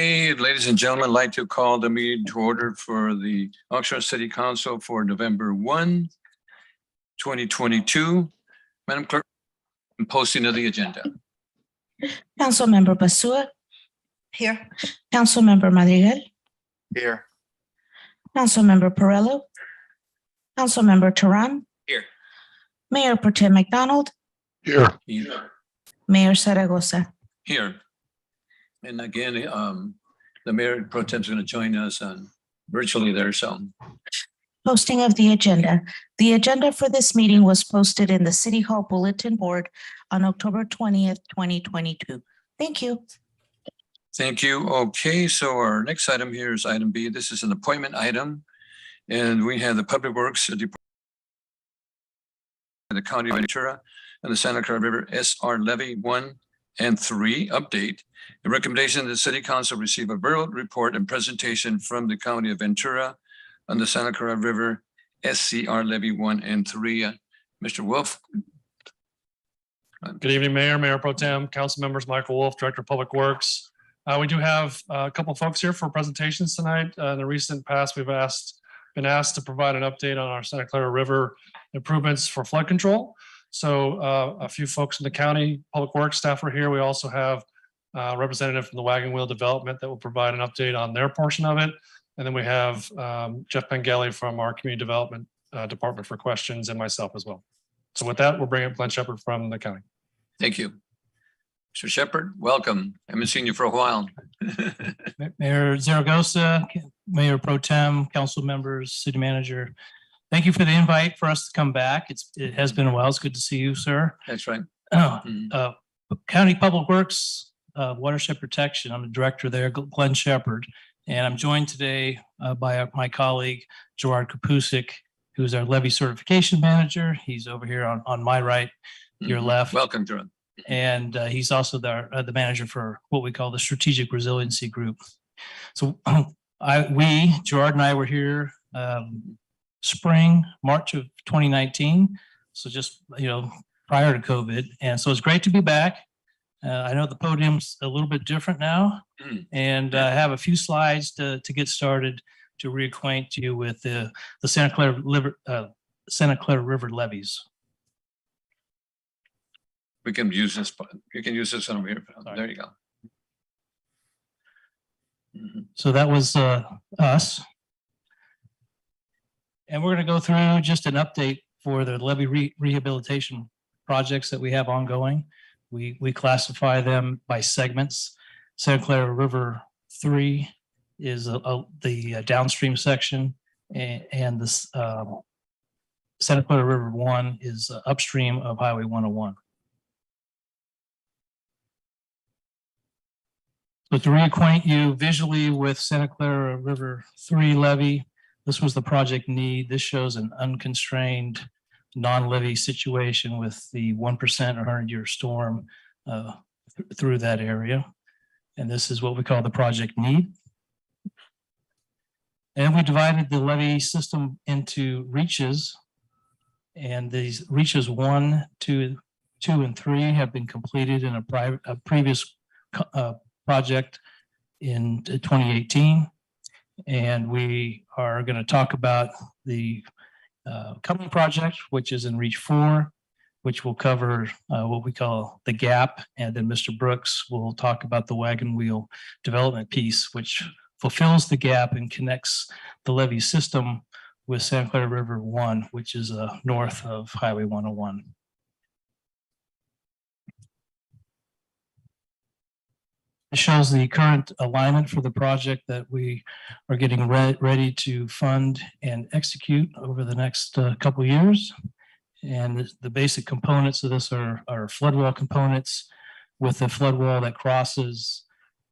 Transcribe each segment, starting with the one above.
Okay, ladies and gentlemen, I'd like to call the meeting to order for the Oxnard City Council for November 1, 2022. Madam Clerk, posting of the agenda. Councilmember Basua. Here. Councilmember Madrigal. Here. Councilmember Perello. Councilmember Turan. Here. Mayor Pro Tem McDonald. Here. Mayor Zaragoza. Here. And again, the Mayor Pro Tem is going to join us virtually there. So, Posting of the agenda. The agenda for this meeting was posted in the City Hall Bulletin Board on October 20th, 2022. Thank you. thank you. Okay, so our next item here is item B. This is an appointment item. And we have the Public Works Department, the County of Ventura, and the Santa Clara River SR Levy 1 and 3 update. The recommendation that the City Council receive a verbal report and presentation from the County of Ventura on the Santa Clara River SCR Levy 1 and 3. Mr. Wolf. Good evening, Mayor, Mayor Pro Tem, Council members, Michael Wolf, Director of Public Works. We do have a couple folks here for presentations tonight. In the recent past, we've been asked to provide an update on our Santa Clara River improvements for flood control. So a few folks in the county public works staff are here. We also have a representative from the Wagon Wheel development that will provide an update on their portion of it. And then we have Jeff Pengelly from our community development department for questions, and myself as well. So with that, we'll bring up Glenn Shepard from the county. Thank you. Mr. Shepard, welcome. I haven't seen you for a while. Mayor Zaragoza, Mayor Pro Tem, council members, city manager. Thank you for the invite for us to come back. It has been a while. It's good to see you, sir. That's right. County Public Works, Watershed Protection. I'm the director there, Glenn Shepard. And I'm joined today by my colleague, Gerard Kapusik, who's our levy certification manager. He's over here on my right, your left. Welcome, Gerard. And he's also the manager for what we call the Strategic Resiliency Group. So Gerard and I were here March of 2019. So just, prior to COVID. And so it's great to be back. I know the podium's a little bit different now, and I have a few slides to get started to reacquaint you with the Santa Clara River levees. We can use this. You can use this one over here. There you go. So that was us. And we're going to go through just an update for the levee rehabilitation projects that we have ongoing. We classify them by segments. Santa Clara River 3 is the downstream section, and this Santa Clara River 1 is upstream of Highway 101. So to reacquaint you visually with Santa Clara River 3 levee, this was the project need. This shows an unconstrained non-levee situation with the 1% or 100-year storm through that area. And this is what we call the project need. And we divided the levee system into reaches. And these reaches 1, 2, and 3 have been completed in a previous project in 2018. And we are going to talk about the coming project, which is in Reach 4, which will cover what we call the gap. And then Mr. Brooks will talk about the Wagon Wheel development piece, which fulfills the gap and connects the levee system with Santa Clara River 1, which is north of Highway 101. It shows the current alignment for the project that we are getting ready to fund and execute over the next couple of years. And the basic components of this are flood wall components, with the flood wall that crosses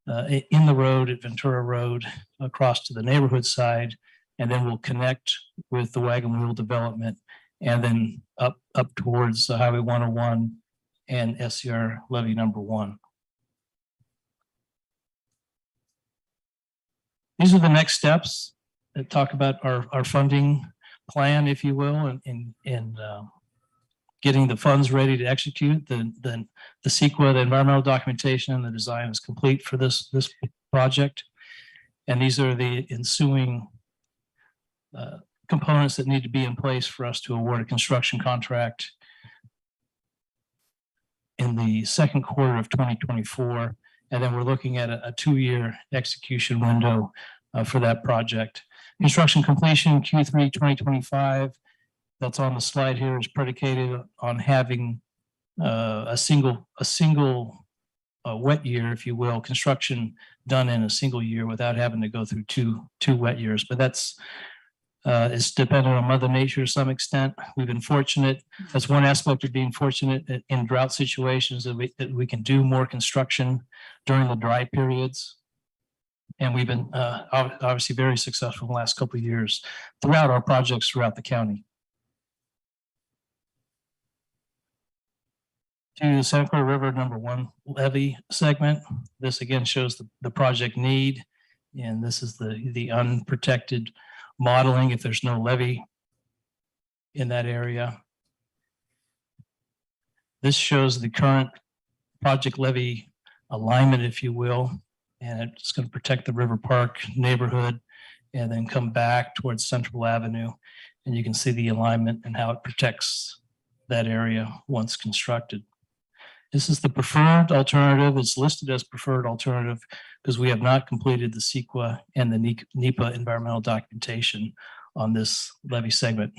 in the road at Ventura Road across to the neighborhood side, and then we'll connect with the Wagon Wheel development, and then up towards Highway 101 and SCR levee number 1. These are the next steps that talk about our funding plan, if you will, and getting the funds ready to execute. The CEQA, the environmental documentation, and the design is complete for this project. And these are the ensuing components that need to be in place for us to award a construction contract in the second quarter of 2024. And then we're looking at a 2-year execution window for that project. Construction completion Q3 2025. That's on the slide here is predicated on having a single wet year, if you will, construction done in a single year without having to go through two wet years. But that's it's dependent on Mother Nature to some extent. We've been fortunate. That's one aspect of being fortunate in drought situations, that we can do more construction during the dry periods. And we've been obviously very successful in the last couple of years throughout our projects throughout the county. To the Santa Clara River #1 levee segment. This again shows the project need, and this is the unprotected modeling if there's no levee in that area. This shows the current project levee alignment, if you will, and it's going to protect the River Park neighborhood and then come back towards Central Avenue. And you can see the alignment and how it protects that area once constructed. This is the preferred alternative. It's listed as preferred alternative because we have not completed the CEQA and the NEPA environmental documentation on this levee segment.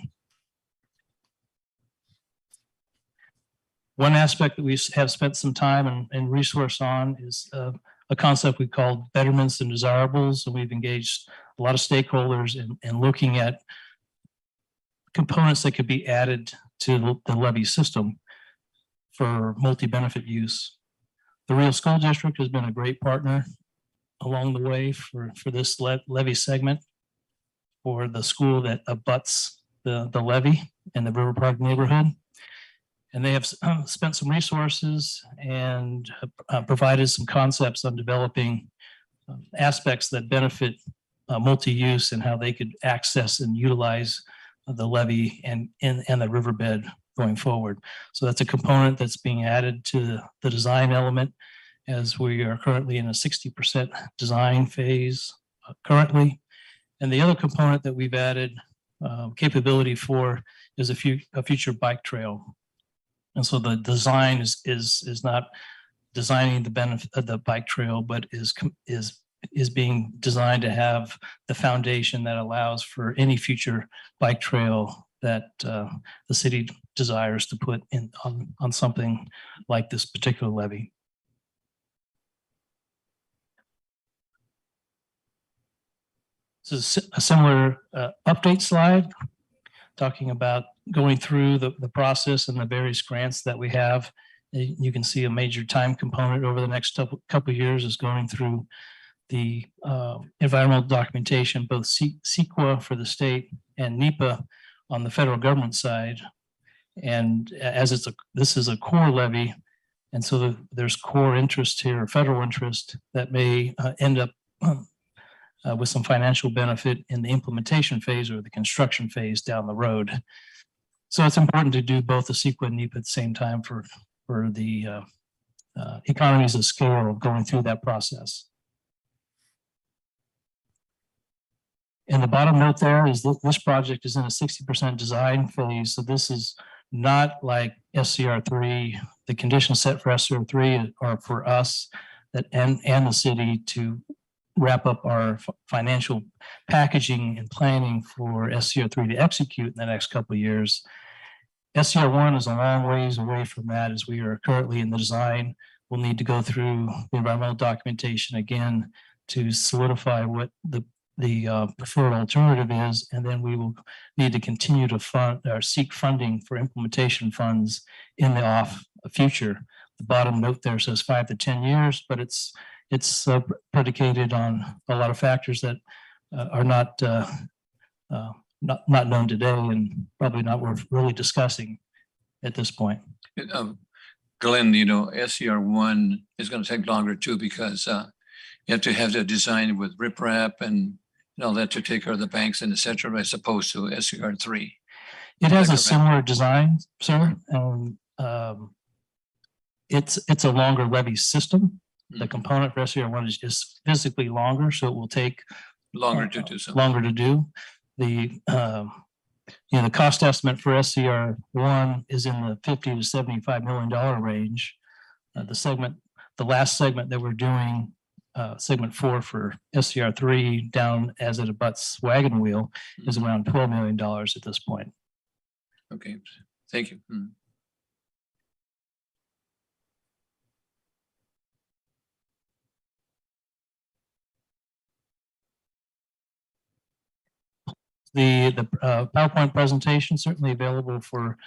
One aspect that we have spent some time and resource on is a concept we call betterments and desirables. And we've engaged a lot of stakeholders in looking at components that could be added to the levee system for multi-benefit use. The Real School District has been a great partner along the way for this levee segment for the school that abuts the levee in the River Park neighborhood. And they have spent some resources and provided some concepts on developing aspects that benefit multi-use and how they could access and utilize the levee and the riverbed going forward. So that's a component that's being added to the design element, as we are currently in a 60% design phase currently. And the other component that we've added capability for is a future bike trail. And so the design is not designing the benefit of the bike trail, but is being designed to have the foundation that allows for any future bike trail that the city desires to put in on something like this particular levee. This is a similar update slide talking about going through the process and the various grants that we have. You can see a major time component over the next couple of years is going through the environmental documentation, both CEQA for the state and NEPA on the federal government side. And as this is a core levy, and so there's core interest here, federal interest, that may end up with some financial benefit in the implementation phase or the construction phase down the road. So it's important to do both the CEQA and NEPA at the same time for the economies of scale of going through that process. And the bottom note there is that this project is in a 60% design phase. So this is not like SCR3. The conditions set for SCR3 are for us and the city to wrap up our financial packaging and planning for SCR3 to execute in the next couple of years. SCR1 is a long ways away from that, as we are currently in the design. We'll need to go through the environmental documentation again to solidify what the preferred alternative is, and then we will need to continue to fund or seek funding for implementation funds in the future. The bottom note there says 5 to 10 years, but it's predicated on a lot of factors that are not known today and probably not worth really discussing at this point. Glenn, SCR1 is going to take longer too, because you have to have the design with riprap and all that to take care of the banks and et cetera, as opposed to SCR3. It has a similar design, sir. It's a longer levee system, The component for SCR one is just physically longer, so it will take Longer to do something. longer to do. The the cost estimate for SCR one is in the $50 to $75 million range. The last segment that we're doing, segment 4 for SCR 3 down as it abuts Wagon Wheel, is around $12 million at this point. Okay, thank you. The PowerPoint presentation certainly available for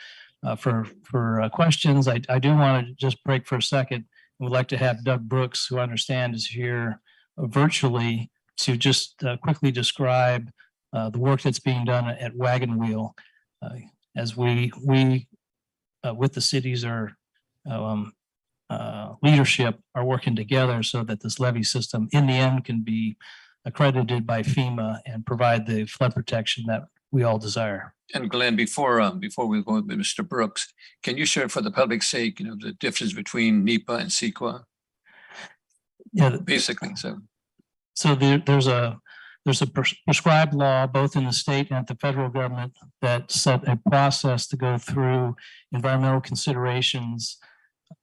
questions. I do want to just break for a second. Would like to have Doug Brooks, who I understand is here virtually, to just quickly describe the work that's being done at Wagon Wheel as we with the cities leadership are working together so that this levee system in the end can be accredited by FEMA and provide the flood protection that we all desire. And Glenn, before we go with Mr. Brooks, can you share for the public's sake, the difference between NEPA and CEQA? Yeah, Basically, so there's a prescribed law both in the state and at the federal government that set a process to go through environmental considerations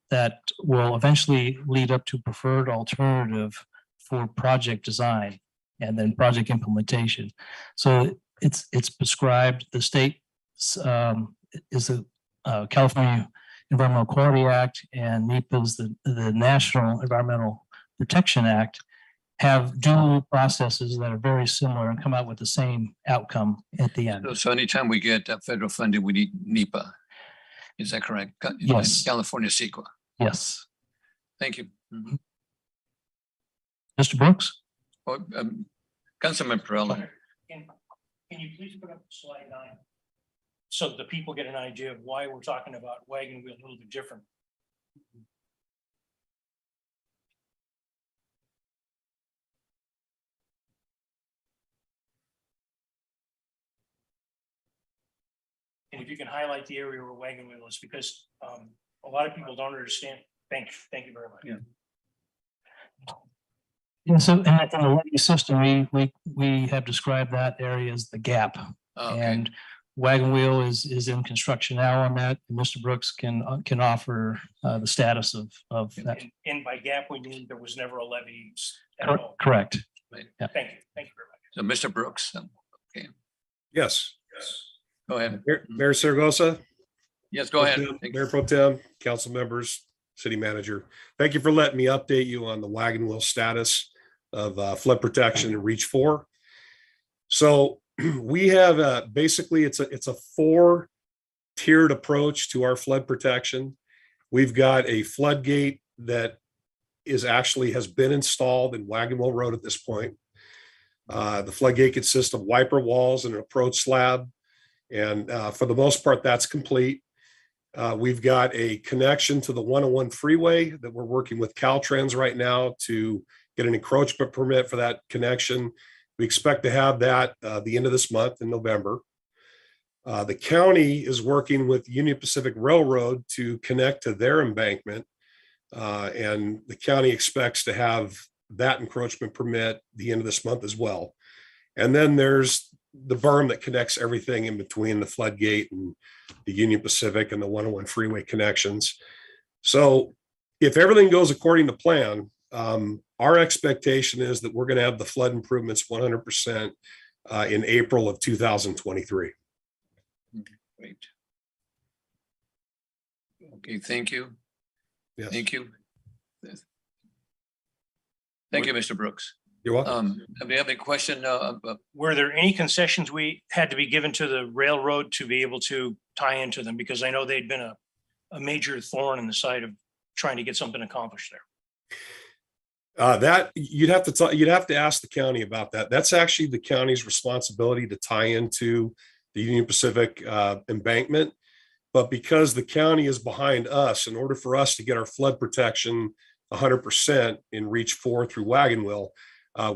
that will eventually lead up to preferred alternative for project design and then project implementation. So it's prescribed. The state is the California Environmental Quality Act, and NEPA is the National Environmental Protection Act, have dual processes that are very similar and come out with the same outcome at the end. so anytime we get federal funding, we need NEPA. Is that correct? Yes. California CEQA. Yes. Thank you. Mr. Brooks? Oh, Councilman Perrella. Can you please put up slide 9? So the people get an idea of why we're talking about Wagon Wheel a little bit different. And if you can highlight the area where Wagon Wheel is, because a lot of people don't understand. Thank you very much. Yeah. Yeah, so in the levee system, we have described that area as the gap. Okay. And Wagon Wheel is in construction now on that. And Mr. Brooks can offer the status of that. And by gap, we mean there was never a levee at all. Correct. Thank you very much. So Mr. Brooks, Yes. go ahead. Mayor Saragosa. Yes, go ahead. Thank you. Mayor Pro Tem, council members, city manager. Thank you for letting me update you on the Wagon Wheel status of flood protection in Reach 4. So we have basically it's a 4-tiered approach to our flood protection. We've got a floodgate that has been installed in Wagon Wheel Road at this point. The floodgate consists of wiper walls and an approach slab. And for the most part, that's complete. We've got a connection to the 101 freeway that we're working with Caltrans right now to get an encroachment permit for that connection. We expect to have that the end of this month in November. The county is working with Union Pacific Railroad to connect to their embankment. And the county expects to have that encroachment permit the end of this month as well. And then there's the berm that connects everything in between the floodgate and the Union Pacific and the 101 freeway connections. So if everything goes according to plan, our expectation is that we're going to have the flood improvements 100% in April of 2023. Great. Okay, thank you. Yes. Thank you. Thank you, Mr. Brooks. You're welcome. Do you have any question? Were there any concessions we had to be given to the railroad to be able to tie into them? Because I know they'd been a major thorn in the side of trying to get something accomplished there. That you'd have to ask the county about that. That's actually the county's responsibility to tie into the Union Pacific embankment. But because the county is behind us, in order for us to get our flood protection 100% in Reach 4 through Wagon Wheel,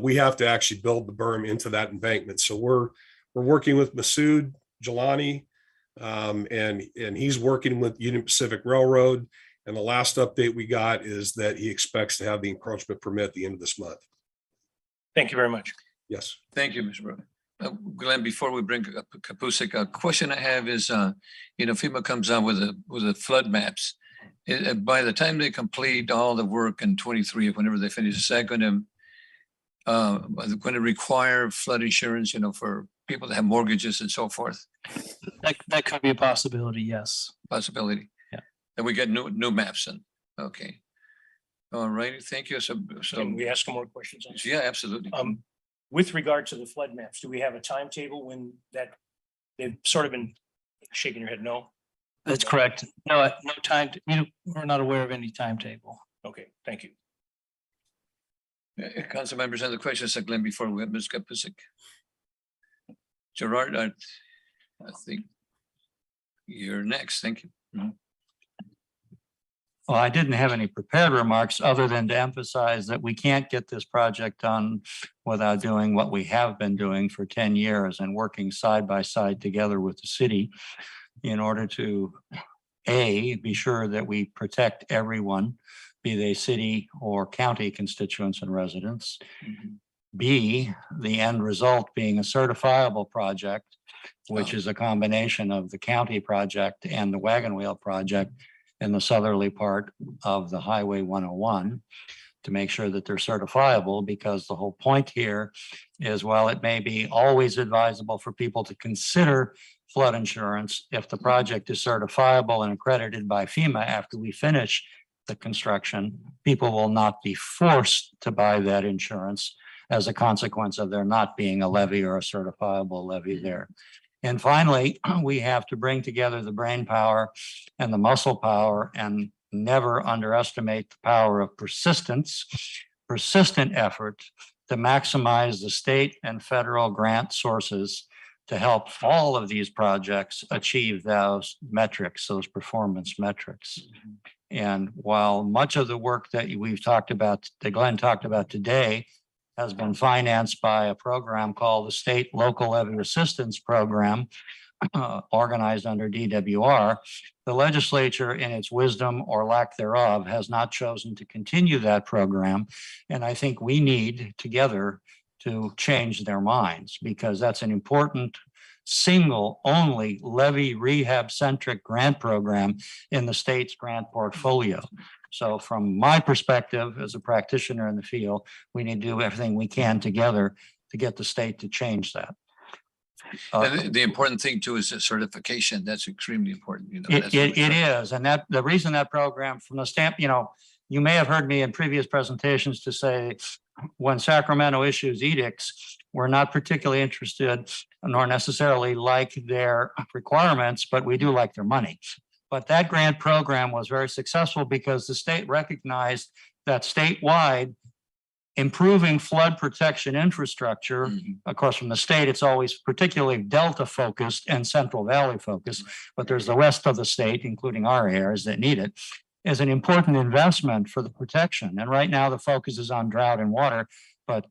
we have to actually build the berm into that embankment. So we're working with Masood Jalani, and he's working with Union Pacific Railroad. And the last update we got is that he expects to have the encroachment permit at the end of this month. Thank you very much. Yes. Thank you, Mr. Brother. Glenn, before we bring up Kapusik, a question I have is, FEMA comes out with the flood maps. By the time they complete all the work in 23, whenever they finish, is that going to require flood insurance, for people that have mortgages and so forth? That could be a possibility, yes. Possibility. Yeah. And we get new maps in. Okay. All right. Thank you. So Can we ask more questions on this? yeah, absolutely. With regard to the flood maps, do we have a timetable when that they've sort of been shaking your head? No. That's correct. No time, we're not aware of any timetable. Okay, thank you. Council members, other questions, Glenn, before we have Ms. Kapusik? Gerard, I think you're next. Thank you. Well, I didn't have any prepared remarks other than to emphasize that we can't get this project done without doing what we have been doing for 10 years and working side by side together with the city in order to, A, be sure that we protect everyone, be they city or county constituents and residents. B, the end result being a certifiable project, which is a combination of the county project and the Wagon Wheel project in the southerly part of the Highway 101 to make sure that they're certifiable, because the whole point here is, while it may be always advisable for people to consider flood insurance, if the project is certifiable and accredited by FEMA after we finish the construction, people will not be forced to buy that insurance as a consequence of there not being a levee or a certifiable levee there. And finally, we have to bring together the brain power and the muscle power and never underestimate the power of persistent effort to maximize the state and federal grant sources to help all of these projects achieve those metrics, those performance metrics. And while much of the work that we've talked about, that Glenn talked about today, has been financed by a program called the State Local Levee Assistance Program, organized under DWR, the legislature, in its wisdom or lack thereof, has not chosen to continue that program. And I think we need together to change their minds, because that's an important single only levee rehab centric grant program in the state's grant portfolio. So from my perspective as a practitioner in the field, we need to do everything we can together to get the state to change that. And the important thing too is the certification. That's extremely important. It is. And that the reason that program, from the stamp, you may have heard me in previous presentations to say, when Sacramento issues edicts, we're not particularly interested nor necessarily like their requirements, but we do like their money. But that grant program was very successful because the state recognized that statewide improving flood protection infrastructure, of course, from the state, it's always particularly Delta focused and Central Valley focused, but there's the rest of the state, including our areas that need it, is an important investment for the protection. And right now the focus is on drought and water, but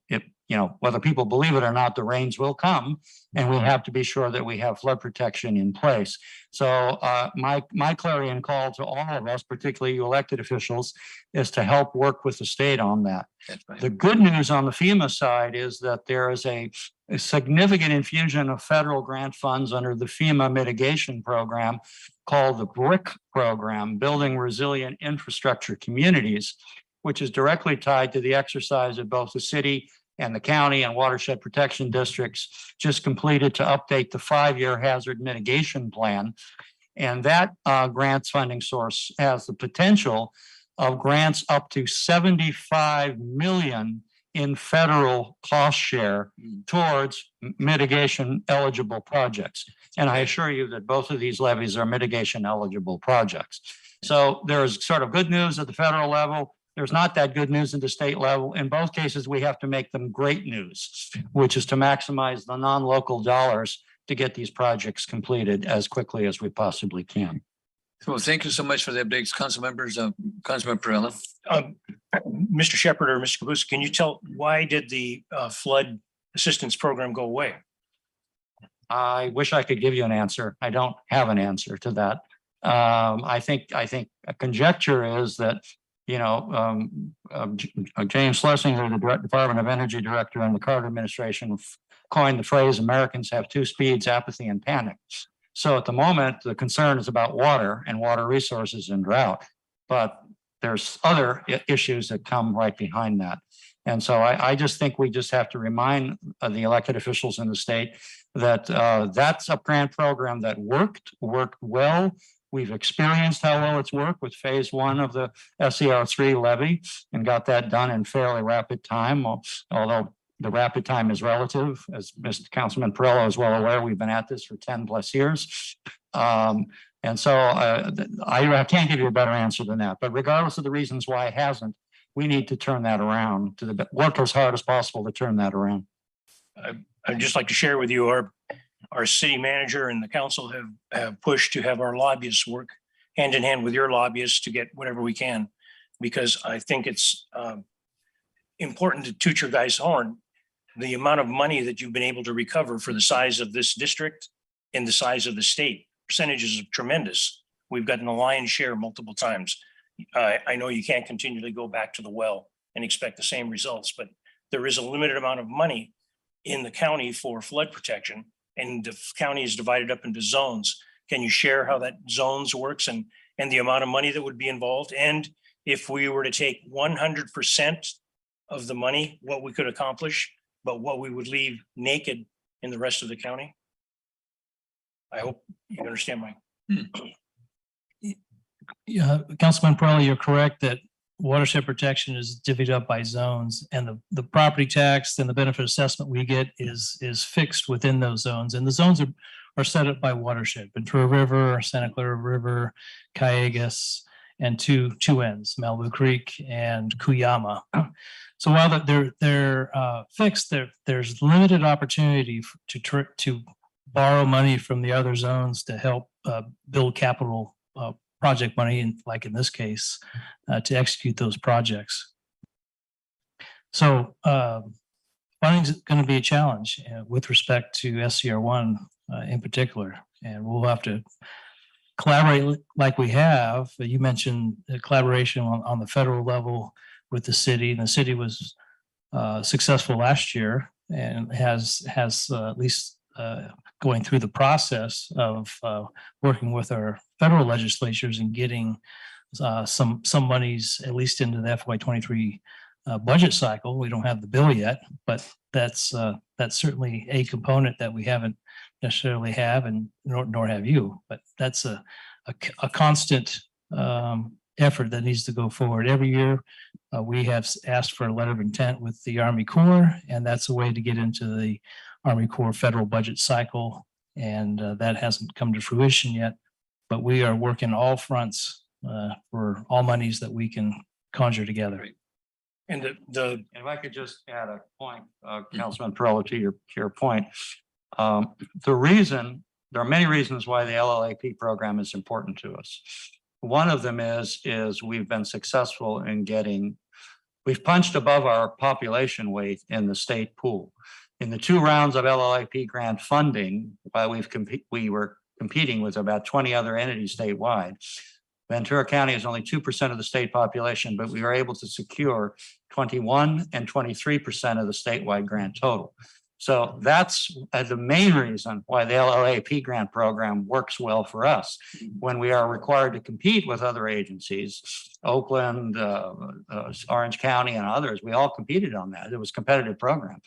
whether people believe it or not, the rains will come, and we'll have to be sure that we have flood protection in place. So my clarion call to all of us, particularly you elected officials, is to help work with the state on that. Right. The good news on the FEMA side is that there is a significant infusion of federal grant funds under the FEMA mitigation program called the BRIC program, Building Resilient Infrastructure Communities, which is directly tied to the exercise of both the city and the county and watershed protection districts just completed to update the 5-year hazard mitigation plan. And that grants funding source has the potential of grants up to 75 million in federal cost share towards mitigation eligible projects. And I assure you that both of these levies are mitigation eligible projects. So there's sort of good news at the federal level. There's not that good news at the state level. In both cases, we have to make them great news, which is to maximize the non-local dollars to get these projects completed as quickly as we possibly can. Well, thank you so much for the updates, council members. Councilman Perrella. Mr. Shepherd or Mr. Caboose, can you tell why did the flood assistance program go away? I wish I could give you an answer. I don't have an answer to that. I think a conjecture is that, James Schlesinger, the Department of Energy Director in the Carter administration, coined the phrase, Americans have two speeds, apathy and panic. So at the moment, the concern is about water and water resources and drought, but there's other issues that come right behind that. And so I just think we just have to remind the elected officials in the state that that's a grant program that worked well. We've experienced how well it's worked with phase one of the SCR3 levy and got that done in fairly rapid time, although the rapid time is relative. As Mr. Councilman Perillo is well aware, we've been at this for 10 plus years. And so I can't give you a better answer than that. But regardless of the reasons why it hasn't, we need to turn that around, work as hard as possible to turn that around. I'd just like to share with you, our city manager and the council have pushed to have our lobbyists work hand in hand with your lobbyists to get whatever we can, because I think it's important to toot your guys' horn. The amount of money that you've been able to recover for the size of this district and the size of the state, percentages are tremendous. We've gotten a lion's share multiple times. I know you can't continually go back to the well and expect the same results, but there is a limited amount of money in the county for flood protection, and the county is divided up into zones. Can you share how that zones works and the amount of money that would be involved? And if we were to take 100% of the money, what we could accomplish, but what we would leave naked in the rest of the county? I hope you understand my. Yeah, Councilman Perillo, you're correct that watershed protection is divvied up by zones, and the property tax and the benefit assessment we get is fixed within those zones. And the zones are set up by watershed: Ventura River, Santa Clara River, Cayugas, and two ends, Malibu Creek and Cuyama. So while they're fixed, there's limited opportunity to borrow money from the other zones to help build capital project money, and like in this case, to execute those projects. So funding is going to be a challenge with respect to SCR1 in particular, and we'll have to collaborate like we have. You mentioned collaboration on the federal level with the city, and the city was successful last year and has at least going through the process of working with our federal legislatures and getting some monies at least into the FY23 budget cycle. We don't have the bill yet, but that's certainly a component that we haven't necessarily have, and nor have you. But that's a constant effort that needs to go forward. Every year, we have asked for a letter of intent with the Army Corps, and that's a way to get into the Army Corps federal budget cycle, and that hasn't come to fruition yet. But we are working all fronts for all monies that we can conjure together. And And if I could just add a point, Councilman Perillo, to your point, there are many reasons why the LLAP program is important to us. One of them is we've been successful in we've punched above our population weight in the state pool. In the 2 rounds of LLAP grant funding, while we were competing with about 20 other entities statewide, Ventura County is only 2% of the state population, but we were able to secure 21 and 23% of the statewide grant total. So that's the main reason why the LLAP grant program works well for us. When we are required to compete with other agencies, Oakland, Orange County, and others, we all competed on that. It was a competitive program.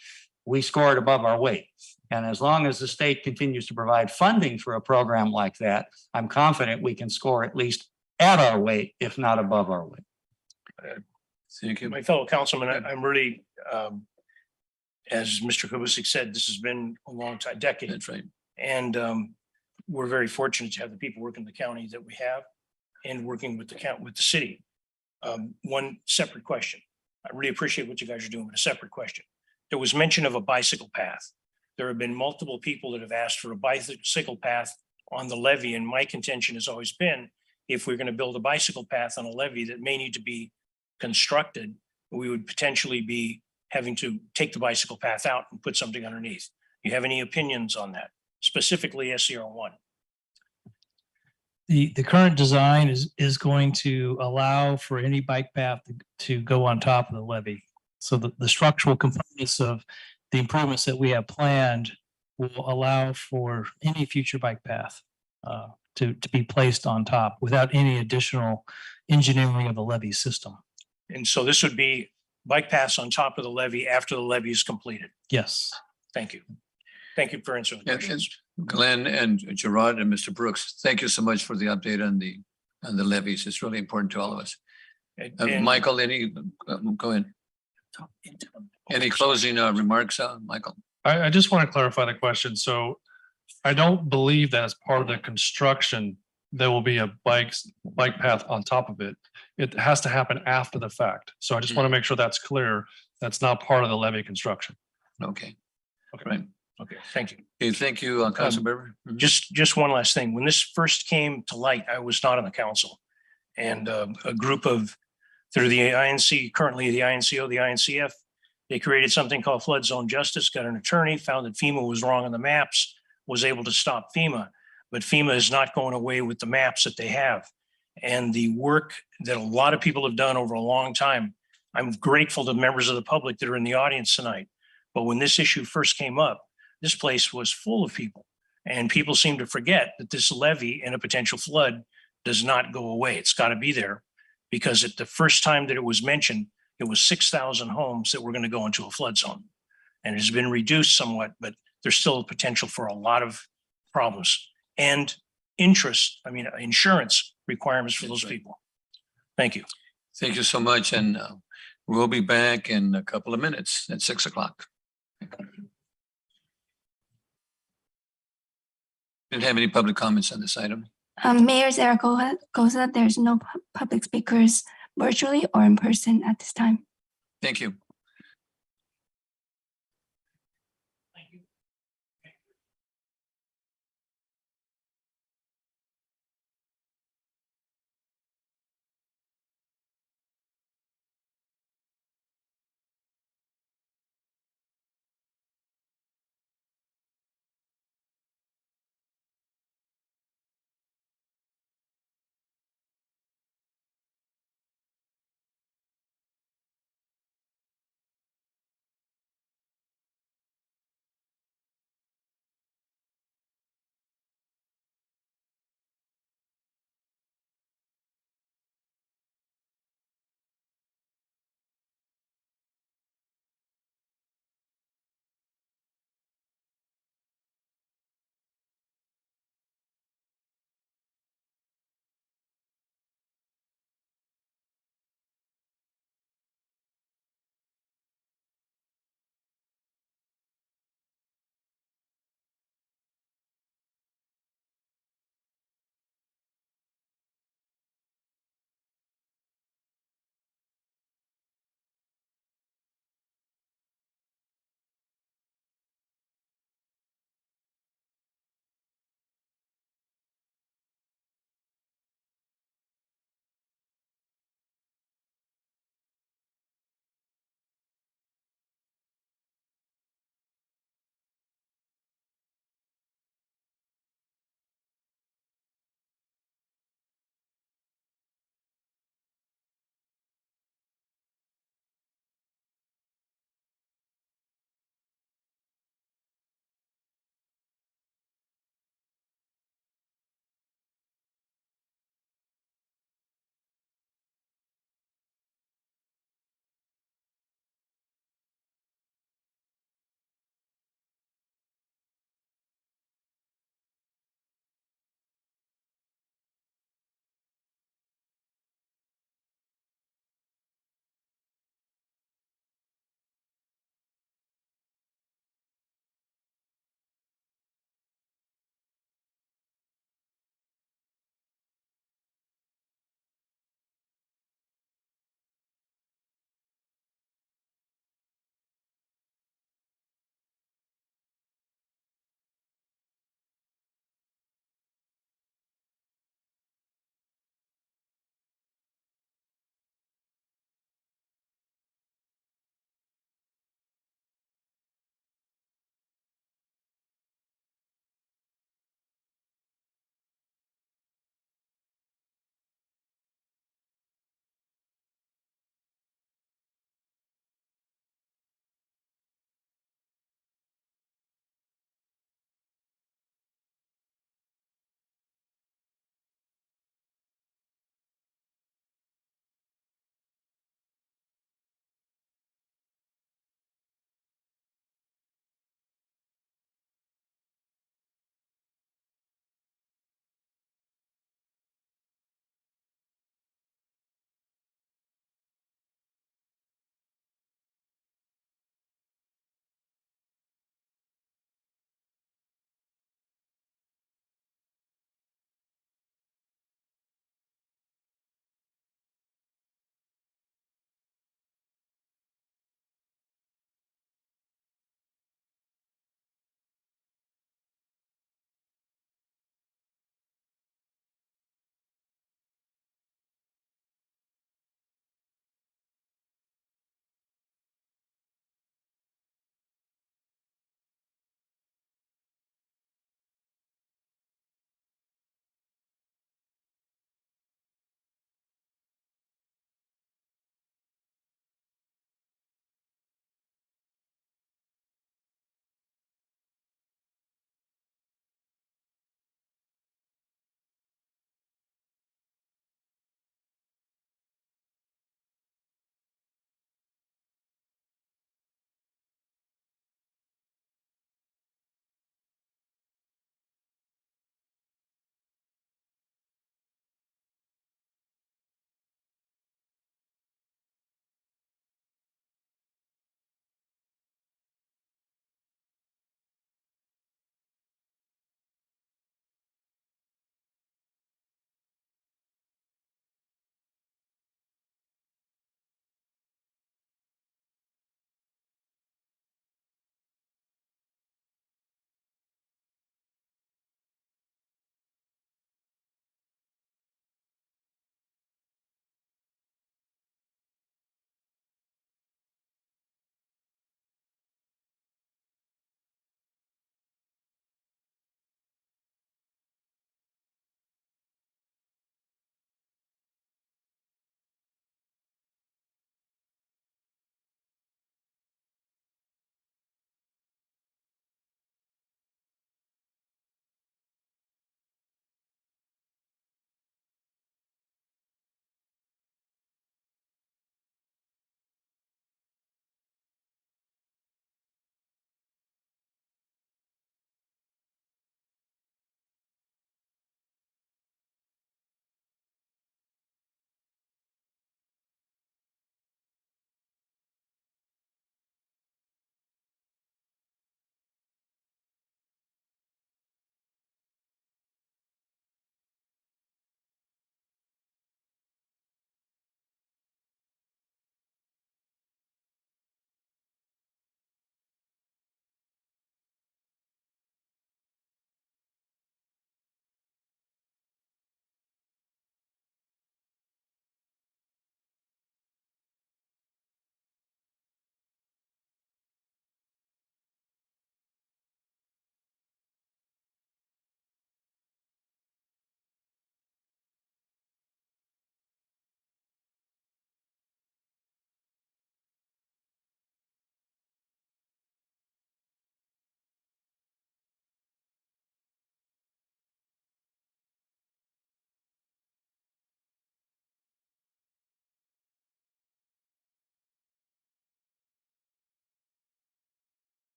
We scored above our weight. And as long as the state continues to provide funding for a program like that, I'm confident we can score at least at our weight, if not above our weight. Thank you. my fellow councilman, I'm really, as Mr. Kubasik said, this has been a long time, decade. That's right. And we're very fortunate to have the people working in the county that we have and working with the city. One separate question. I really appreciate what you guys are doing, but a separate question. There was mention of a bicycle path. There have been multiple people that have asked for a bicycle path on the levee. And my contention has always been, if we're going to build a bicycle path on a levee that may need to be constructed, we would potentially be having to take the bicycle path out and put something underneath. Do you have any opinions on that, specifically SCR1? The current design is going to allow for any bike path to go on top of the levee. So the structural components of the improvements that we have planned will allow for any future bike path to be placed on top without any additional engineering of the levee system. And so this would be bike paths on top of the levee after the levee is completed. Yes. Thank you. Thank you for answering the And questions. Glenn and Gerard and Mr. Brooks, thank you so much for the update on the levies. It's really important to all of us. And- Michael, go ahead. Any closing remarks, Michael? I just want to clarify the question. So I don't believe that as part of the construction, there will be a bike path on top of it. It has to happen after the fact. So I just want to make sure that's clear. That's not part of the levee construction. Okay, Okay. right. Okay, thank you. Okay, thank you, Councilmember. Mhm. Just one last thing. When this first came to light, I was not on the council. And a group of, through the INC, currently the INCO, the INCF, they created something called Flood Zone Justice, got an attorney, found that FEMA was wrong on the maps, was able to stop FEMA. But FEMA is not going away with the maps that they have. And the work that a lot of people have done over a long time, I'm grateful to members of the public that are in the audience tonight. But when this issue first came up, this place was full of people. And people seem to forget that this levee in a potential flood does not go away. It's got to be there because at the first time that it was mentioned, it was 6,000 homes that were going to go into a flood zone. And it has been reduced somewhat, but there's still a potential for a lot of problems and insurance requirements for those people. Thank you. Thank you so much. And we'll be back in a couple of minutes at 6 o'clock. Didn't have any public comments on this item. Mayor Zaragoza, there's no public speakers virtually or in person at this time. Thank you.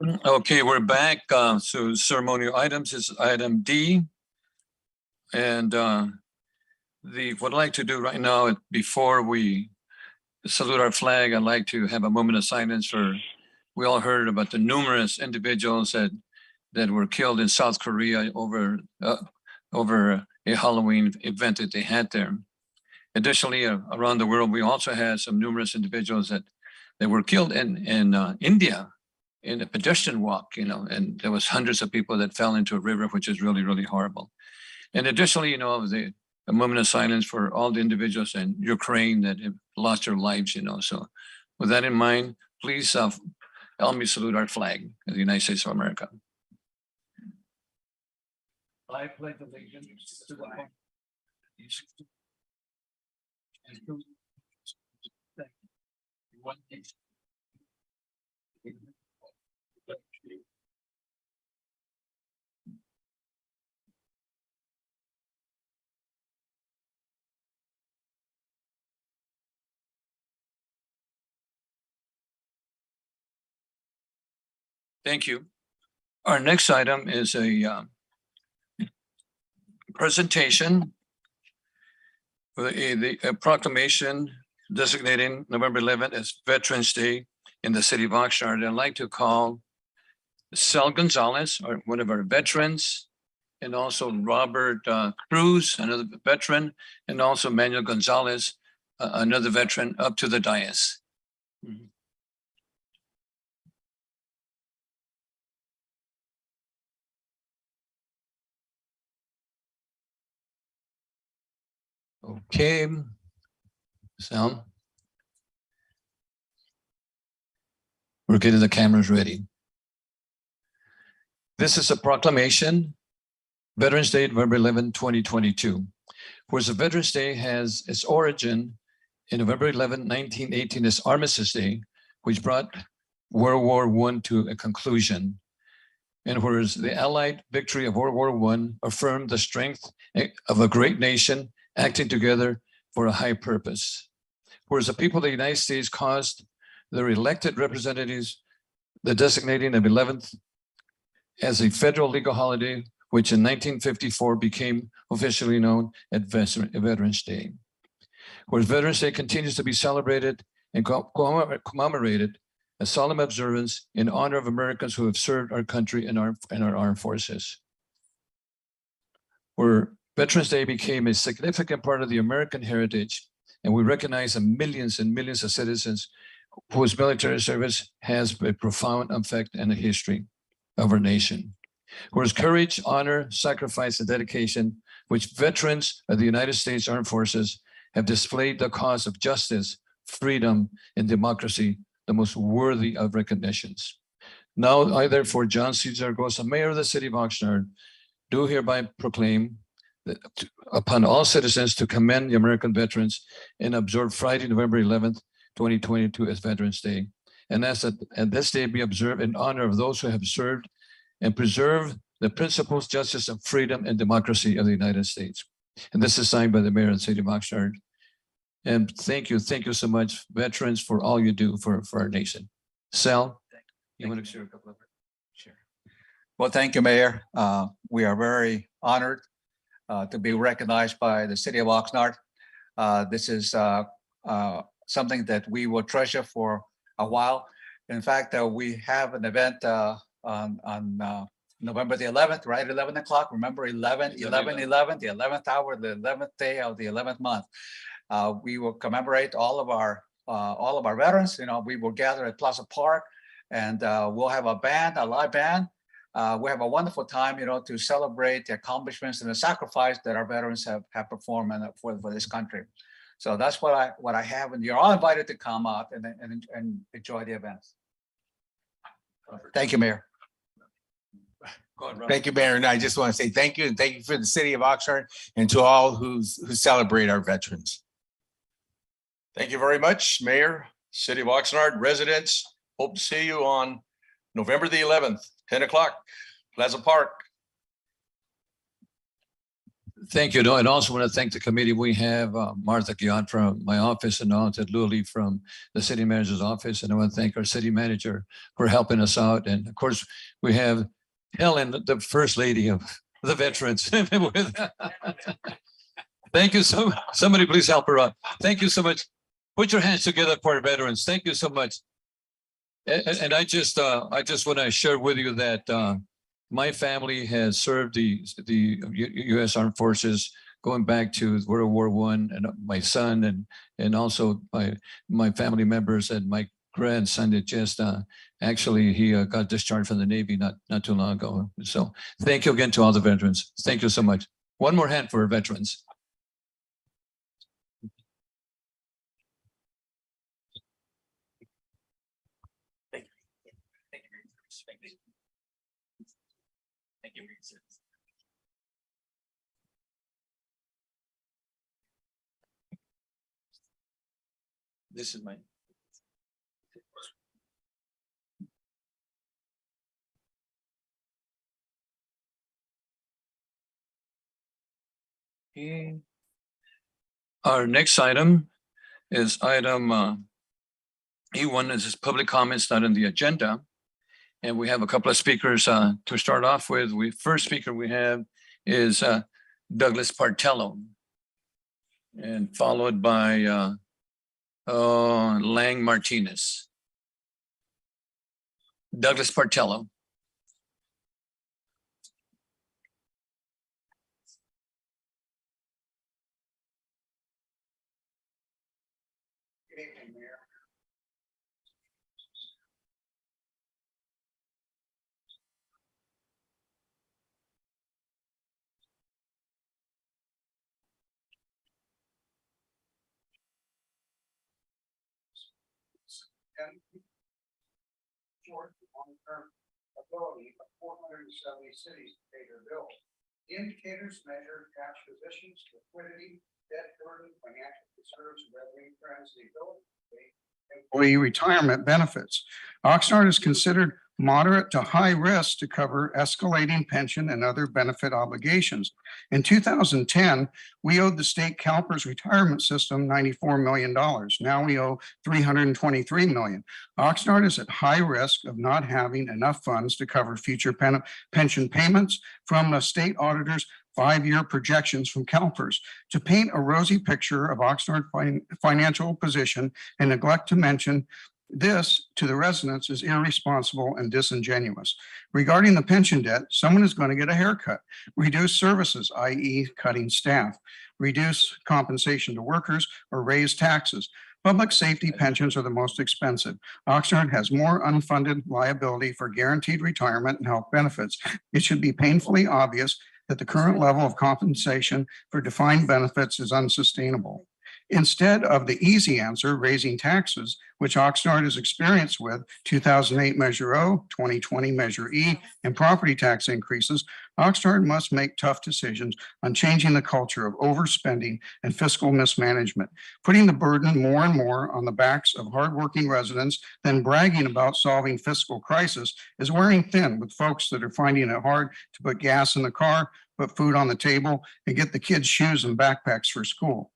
Okay, we're back. So ceremonial items is item D. And what I'd like to do right now, before we salute our flag, I'd like to have a moment of silence for, we all heard about the numerous individuals that were killed in South Korea over a Halloween event that they had there. Additionally, around the world, we also had some numerous individuals that were killed in India in a pedestrian walk, and there was hundreds of people that fell into a river, which is really, really horrible. And additionally, a moment of silence for all the individuals in Ukraine that have lost their lives, So with that in mind, please help me salute our flag of the United States of America. I pledge allegiance to the flag and to one nation. Thank you. Our next item is a presentation for a proclamation designating November 11th as Veterans Day in the city of Oxnard. I'd like to call Sal Gonzalez, one of our veterans, and also Robert Cruz, another veteran, and also Manuel Gonzalez, another veteran, up to the dais. Okay, sound. We're getting the cameras ready. This is a proclamation, Veterans Day, November 11, 2022. Whereas the Veterans Day has its origin in November 11, 1918 as Armistice Day, which brought World War I to a conclusion. And whereas the Allied victory of World War I affirmed the strength of a great nation acting together for a high purpose. Whereas the people of the United States caused their elected representatives the designating of 11th as a federal legal holiday, which in 1954 became officially known as Veterans Day. Whereas Veterans Day continues to be celebrated and commemorated a solemn observance in honor of Americans who have served our country and our armed forces. Where Veterans Day became a significant part of the American heritage, and we recognize the millions and millions of citizens whose military service has a profound effect in the history of our nation. Whereas courage, honor, sacrifice, and dedication, which veterans of the United States Armed Forces have displayed the cause of justice, freedom, and democracy, the most worthy of recognitions. Now, I therefore, John C. Zaragoza, Mayor of the City of Oxnard, do hereby proclaim that upon all citizens to commend the American veterans and observe Friday, November 11th, 2022 as Veterans Day. And ask that this day be observed in honor of those who have served and preserved the principles, justice, and freedom and democracy of the United States. And this is signed by the Mayor of the City of Oxnard. And thank you so much, veterans, for all you do for our nation. Sal, you want to share a couple of words? Sure. Well, thank you, Mayor. We are very honored to be recognized by the City of Oxnard. This is something that we will treasure for a while. In fact, we have an event on November the 11th, right? 11 o'clock. Remember 11, the 11th hour, the 11th day of the 11th month. We will commemorate all of our veterans. We will gather at Plaza Park, and we'll have a band, a live band. We have a wonderful time, to celebrate the accomplishments and the sacrifice that our veterans have performed for this country. So that's what I have, and you're all invited to come out and enjoy the events. Thank you, Mayor. Thank you, Mayor. And I just want to say thank you, and thank you for the City of Oxnard and to all who celebrate our veterans. Thank you very much, Mayor, City of Oxnard, residents. Hope to see you on November the 11th, 10 o'clock, Plaza Park. Thank you. No, and also want to thank the committee. We have Martha Guiot from my office and also Luli from the city manager's office. And I want to thank our city manager for helping us out. And of course, we have Helen, the first lady of the veterans. Thank you so much. Somebody please help her out. Thank you so much. Put your hands together for our veterans. Thank you so much. And I just want to share with you that my family has served the U.S. Armed Forces going back to World War I, and my son and also my family members and my grandson that just actually he got discharged from the Navy not too long ago. So thank you again to all the veterans. Thank you so much. One more hand for our veterans. Thank you. This is my. Okay. Our next item is item E1. This is public comments not on the agenda. And we have a couple of speakers to start off with. First speaker we have is Douglas Partello, and followed by Lang Martinez. Douglas Partello. Good evening, Mayor. Short long-term ability of 470 cities to pay their bills. The indicators measure cash positions, liquidity, debt burden, financial reserves, revenue trends, the ability to pay employee retirement benefits. Oxnard is considered moderate to high risk to cover escalating pension and other benefit obligations. In 2010, we owed the state CalPERS retirement system $94 million. Now we owe $323 million. Oxnard is at high risk of not having enough funds to cover future pension payments from the state auditor's 5-year projections from CalPERS. To paint a rosy picture of Oxnard financial position and neglect to mention this to the residents is irresponsible and disingenuous. Regarding the pension debt, someone is going to get a haircut, reduce services, i.e. cutting staff, reduce compensation to workers, or raise taxes. Public safety pensions are the most expensive. Oxnard has more unfunded liability for guaranteed retirement and health benefits. It should be painfully obvious that the current level of compensation for defined benefits is unsustainable. Instead of the easy answer, raising taxes, which Oxnard is experienced with 2008 Measure O, 2020 Measure E, and property tax increases, Oxnard must make tough decisions on changing the culture of overspending and fiscal mismanagement, putting the burden more and more on the backs of hardworking residents than bragging about solving fiscal crisis is wearing thin with folks that are finding it hard to put gas in the car, put food on the table, and get the kids' shoes and backpacks for school.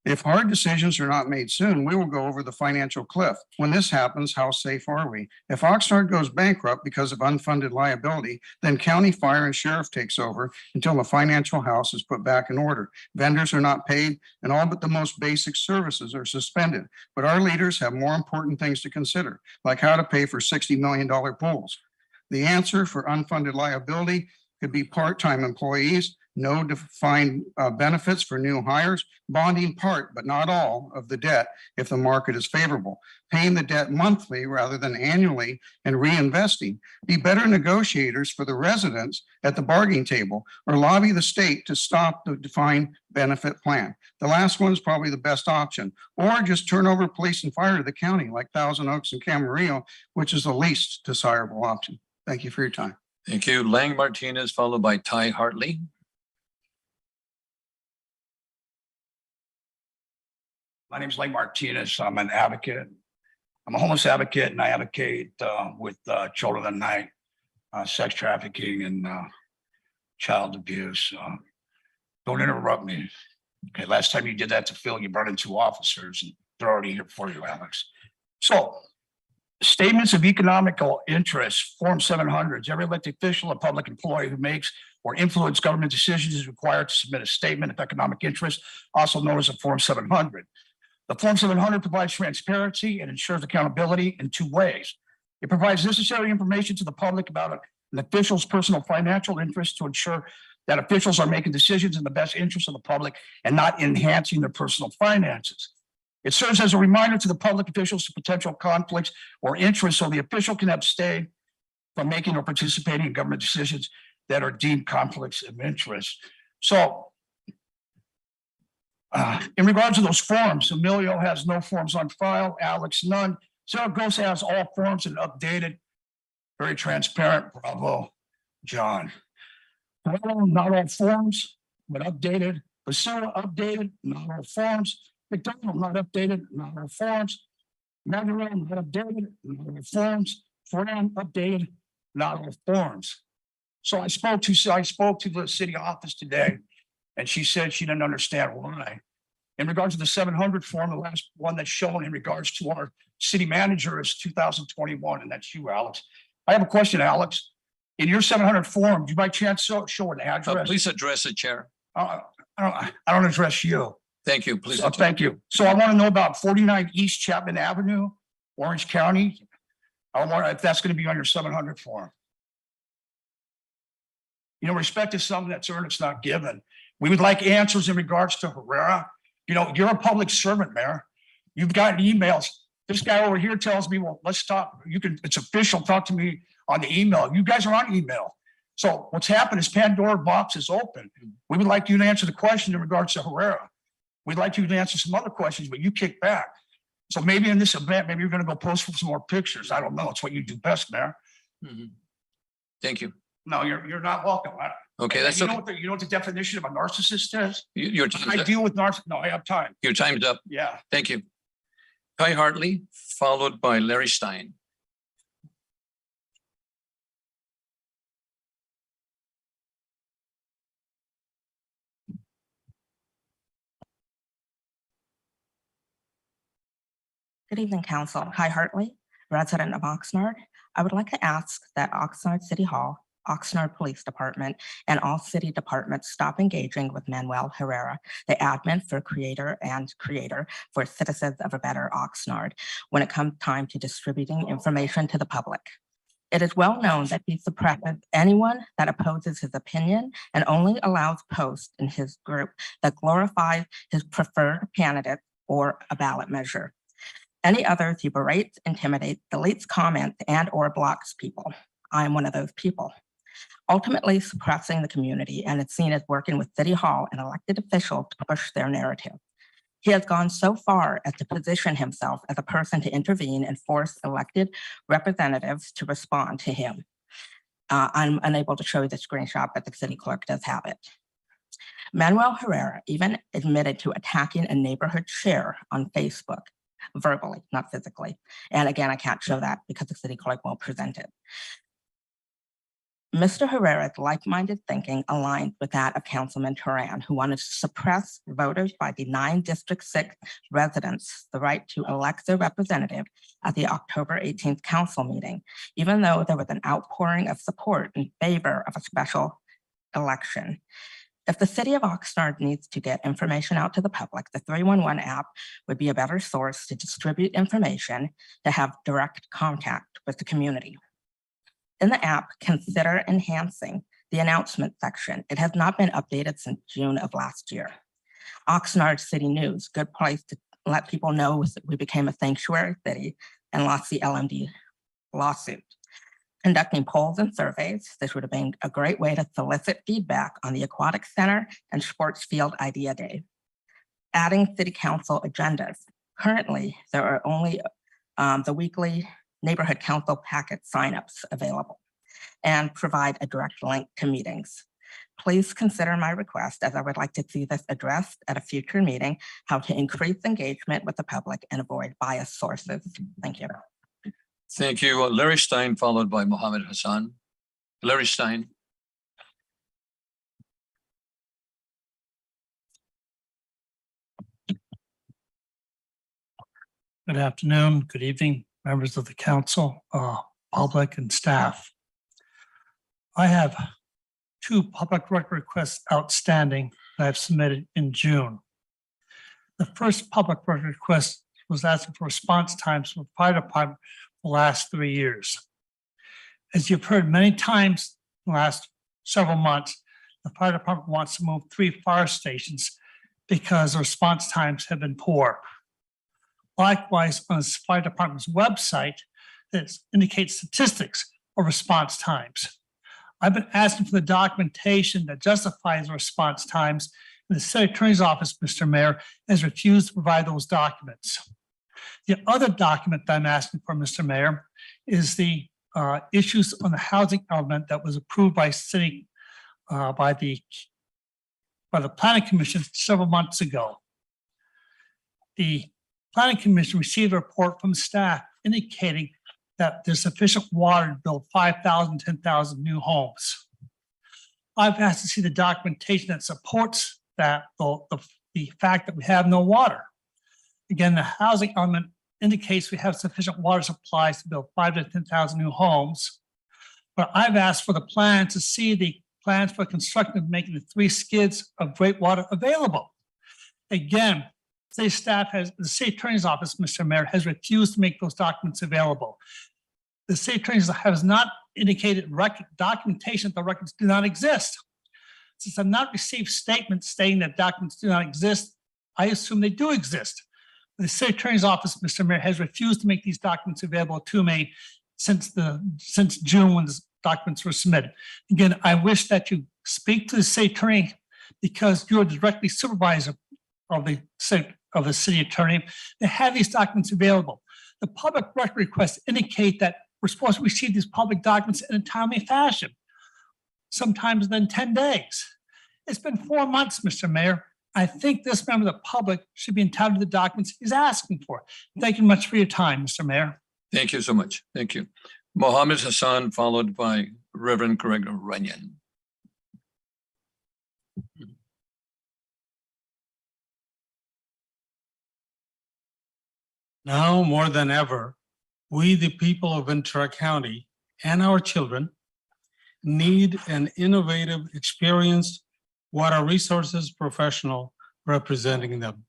If hard decisions are not made soon, we will go over the financial cliff. When this happens, how safe are we? If Oxnard goes bankrupt because of unfunded liability, then county fire and sheriff takes over until the financial house is put back in order. Vendors are not paid, and all but the most basic services are suspended. But our leaders have more important things to consider, like how to pay for $60 million pools. The answer for unfunded liability could be part-time employees, no defined benefits for new hires, bonding part, but not all, of the debt if the market is favorable, paying the debt monthly rather than annually, and reinvesting. Be better negotiators for the residents at the bargaining table, or lobby the state to stop the defined benefit plan. The last one is probably the best option, or just turn over police and fire to the county like Thousand Oaks and Camarillo, which is the least desirable option. Thank you for your time. Thank you. Lang Martinez, followed by Ty Hartley. My name is Lang Martinez. I'm an advocate. I'm a homeless advocate, and I advocate with children of the night, sex trafficking, and child abuse. don't interrupt me. Okay, last time you did that to Phil, you brought in two officers and they're already here for you, Alex. So statements of economical interest, Form 700s. Every elected official or public employee who makes or influence government decisions is required to submit a statement of economic interest, also known as a Form 700. The Form 700 provides transparency and ensures accountability in two ways. It provides necessary information to the public about an official's personal financial interest to ensure that officials are making decisions in the best interest of the public and not enhancing their personal finances. It serves as a reminder to the public officials to potential conflicts or interests so the official can abstain from making or participating in government decisions that are deemed conflicts of interest. So in regards to those forms, Emilio has no forms on file, Alex none. Zaragoza has all forms and updated, very transparent. Bravo, John. Well, not all forms, but updated. Basura updated, not all forms. McDonald not updated, not all forms. Manuel not updated, not all forms. Fran updated, not all forms. So I spoke to the city office today, and she said she didn't understand why. In regards to the 700 form, the last one that's shown in regards to our city manager is 2021, and that's you, Alex. I have a question, Alex. In your 700 form, do you by chance show an address? Please address the chair. I don't address you. Thank you. Please. Thank you. So I want to know about 49 East Chapman Avenue, Orange County. I want if that's going to be on your 700 form. You know, respect is something that's earned, it's not given. We would like answers in regards to Herrera. You know, you're a public servant, Mayor. You've gotten emails. This guy over here tells me, well, let's talk. It's official. Talk to me on the email. You guys are on email. So what's happened is Pandora box is open. We would like you to answer the question in regards to Herrera. We'd like you to answer some other questions, but you kick back. So maybe in this event, maybe you're going to go post for some more pictures. I don't know. It's what you do best, Mayor. Thank you. No, you're not welcome. Okay, that's okay. You know what the definition of a narcissist is? Your I deal with narcissists. No, I have time. Your time's up. Yeah. Thank you. Kai Hartley, followed by Larry Stein. Good evening, Council. Hi, Hartley, resident of Oxnard. I would like to ask that Oxnard City Hall, Oxnard Police Department, and all city departments stop engaging with Manuel Herrera, the admin for Creator for Citizens of a Better Oxnard, when it comes time to distributing information to the public. It is well known that he suppresses anyone that opposes his opinion and only allows posts in his group that glorify his preferred candidate or a ballot measure. Any others he berates, intimidates, deletes comments, and/or blocks people. I am one of those people. Ultimately suppressing the community, and it's seen as working with City Hall and elected officials to push their narrative. He has gone so far as to position himself as a person to intervene and force elected representatives to respond to him. I'm unable to show you the screenshot, but the city clerk does have it. Manuel Herrera even admitted to attacking a neighborhood chair on Facebook, verbally, not physically. And again, I can't show that because the city clerk won't present it. Mr. Herrera's like-minded thinking aligned with that of Councilman Turan, who wanted to suppress voters by denying District 6 residents the right to elect their representative at the October 18th council meeting, even though there was an outpouring of support in favor of a special election. If the city of Oxnard needs to get information out to the public, the 311 app would be a better source to distribute information to have direct contact with the community. In the app, consider enhancing the announcement section. It has not been updated since June of last year. Oxnard City News, good place to let people know we became a sanctuary city and lost the LMD lawsuit. Conducting polls and surveys, this would have been a great way to solicit feedback on the Aquatic Center and Sports Field Idea Day. Adding city council agendas. Currently, there are only the weekly neighborhood council packet signups available, and provide a direct link to meetings. Please consider my request, as I would like to see this addressed at a future meeting, how to increase engagement with the public and avoid biased sources. Thank you. Thank you. Larry Stein, followed by Mohammed Hassan. Larry Stein. Good afternoon, good evening, members of the council, public and staff. I have two public record requests outstanding that I've submitted in June. The first public record request was asking for response times from the fire department for the last 3 years. As you've heard many times in the last several months, the fire department wants to move 3 fire stations because the response times have been poor. Likewise, on the fire department's website, that indicates statistics of response times. I've been asking for the documentation that justifies the response times, and the city attorney's office, Mr. Mayor, has refused to provide those documents. The other document that I'm asking for, Mr. Mayor, is the issues on the housing element that was approved by city by the Planning Commission several months ago. The Planning Commission received a report from staff indicating that there's sufficient water to build 5,000, 10,000 new homes. I've asked to see the documentation that supports that, the fact that we have no water. Again, the housing element indicates we have sufficient water supplies to build 5,000 to 10,000 new homes. But I've asked for the plan to see the plans for construction of making the 3 skids of great water available. Again, city staff the city attorney's office, Mr. Mayor, has refused to make those documents available. The city attorney's has not indicated documentation that the records do not exist. Since I've not received statements stating that documents do not exist, I assume they do exist. The city attorney's office, Mr. Mayor, has refused to make these documents available to me since June when the documents were submitted. Again, I wish that you speak to the city attorney because you're directly supervisor of the city attorney to have these documents available. The public record requests indicate that we're supposed to receive these public documents in a timely fashion, sometimes within 10 days. It's been 4 months, Mr. Mayor. I think this member of the public should be entitled to the documents he's asking for. Thank you much for your time, Mr. Mayor. Thank you so much. Thank you. Mohammed Hassan, followed by Reverend Greg Runyon. Now more than ever, we, the people of Ventura County, and our children need an innovative, experienced water resources professional representing them.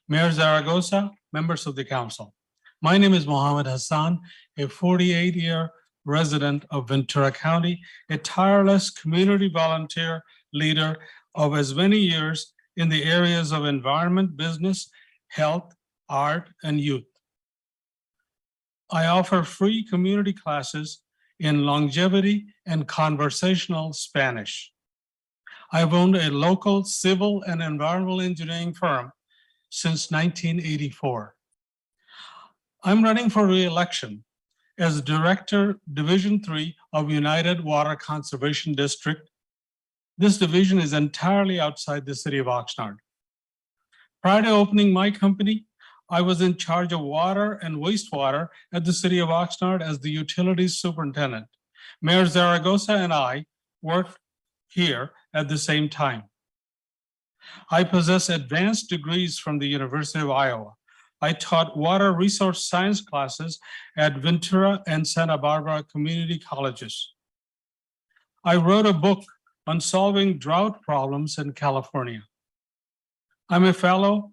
Mayor Zaragoza, members of the council. My name is Mohammed Hassan, a 48-year resident of Ventura County, a tireless community volunteer leader of as many years in the areas of environment, business, health, art, and youth. I offer free community classes in longevity and conversational Spanish. I've owned a local civil and environmental engineering firm since 1984. I'm running for re-election as Director, Division 3 of United Water Conservation District. This division is entirely outside the city of Oxnard. Prior to opening my company, I was in charge of water and wastewater at the city of Oxnard as the utilities superintendent. Mayor Zaragoza and I worked here at the same time. I possess advanced degrees from the University of Iowa. I taught water resource science classes at Ventura and Santa Barbara community colleges. I wrote a book on solving drought problems in California. I'm a fellow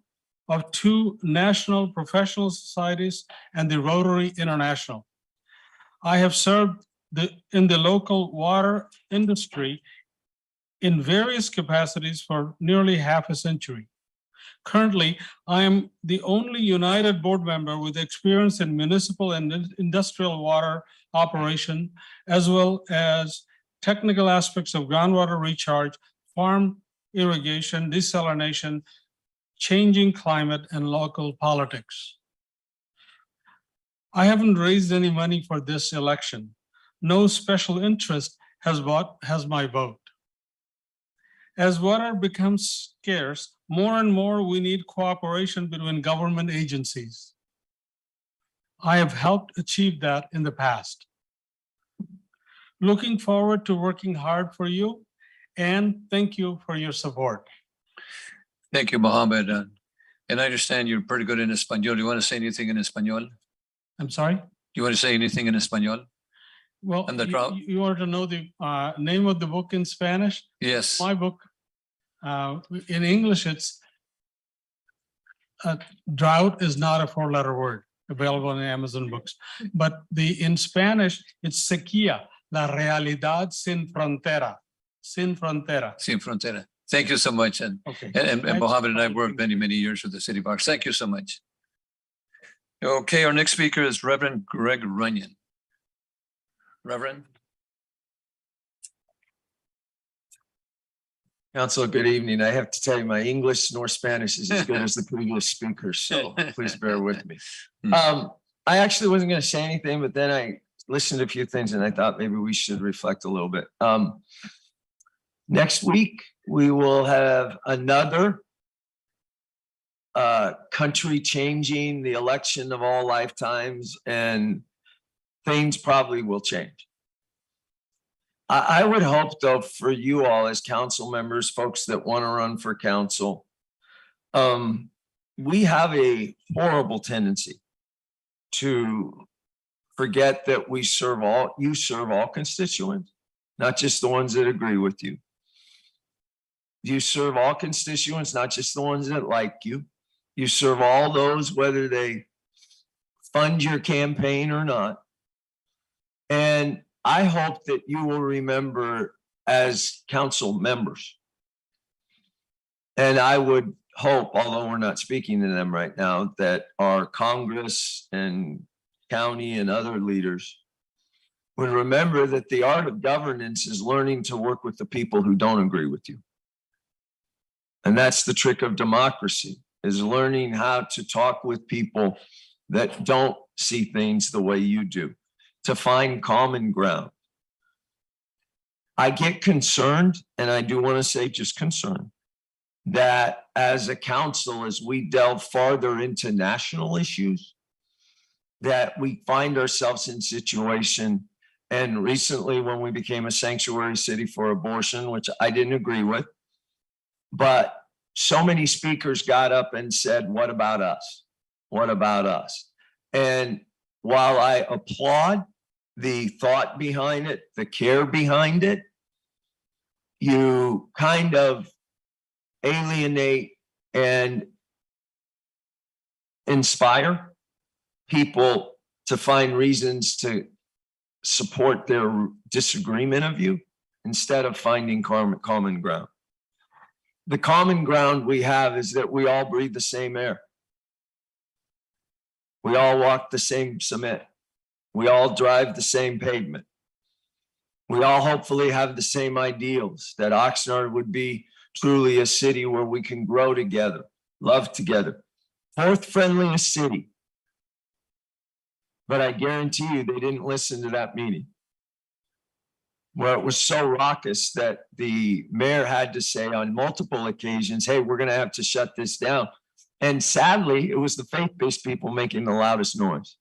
of 2 national professional societies and the Rotary International. I have served in the local water industry in various capacities for nearly half a century. Currently, I am the only United board member with experience in municipal and industrial water operation, as well as technical aspects of groundwater recharge, farm irrigation, desalination, changing climate, and local politics. I haven't raised any money for this election. No special interest has my vote. As water becomes scarce, more and more we need cooperation between government agencies. I have helped achieve that in the past. Looking forward to working hard for you, and thank you for your support. Thank you, Mohammed. And I understand you're pretty good in Espanol. Do you want to say anything in Espanol? I'm sorry? Do you want to say anything in Espanol? Well, And the drought? you want to know the name of the book in Spanish? Yes. My book, in English, it's Drought is not a four-letter word, available in Amazon books. But in Spanish, it's Sequía, la realidad sin frontera. Sin frontera. Sin Frontera. Thank you so much. And Okay. and Thanks. Mohammed and I worked many years with the city of Oxnard. Thank you so much. Okay, our next speaker is Reverend Greg Runyon. Reverend? Council, good evening. I have to tell you, my English nor Spanish is as good as the previous speakers, so please bear with me. I actually wasn't going to say anything, but then I listened to a few things and I thought maybe we should reflect a little bit. Next week, we will have another country changing, the election of all lifetimes, and things probably will change. I would hope, though, for you all as council members, folks that want to run for council, we have a horrible tendency to forget that you serve all constituents, not just the ones that agree with you. You serve all constituents, not just the ones that like you. You serve all those, whether they fund your campaign or not. And I hope that you will remember as council members. And I would hope, although we're not speaking to them right now, that our Congress and county and other leaders would remember that the art of governance is learning to work with the people who don't agree with you. And that's the trick of democracy, is learning how to talk with people that don't see things the way you do, to find common ground. I get concerned, and I do want to say just concerned, that as a council, as we delve farther into national issues, that we find ourselves in situation. And recently, when we became a sanctuary city for abortion, which I didn't agree with, but so many speakers got up and said, what about us? What about us? And while I applaud the thought behind it, the care behind it, you kind of alienate and inspire people to find reasons to support their disagreement of you instead of finding common ground. The common ground we have is that we all breathe the same air. We all walk the same cement. We all drive the same pavement. We all hopefully have the same ideals, that Oxnard would be truly a city where we can grow together, love together. Fourth friendliest city. But I guarantee you they didn't listen to that meeting, where it was so raucous that the mayor had to say on multiple occasions, hey, we're going to have to shut this down. And sadly, it was the faith-based people making the loudest noise.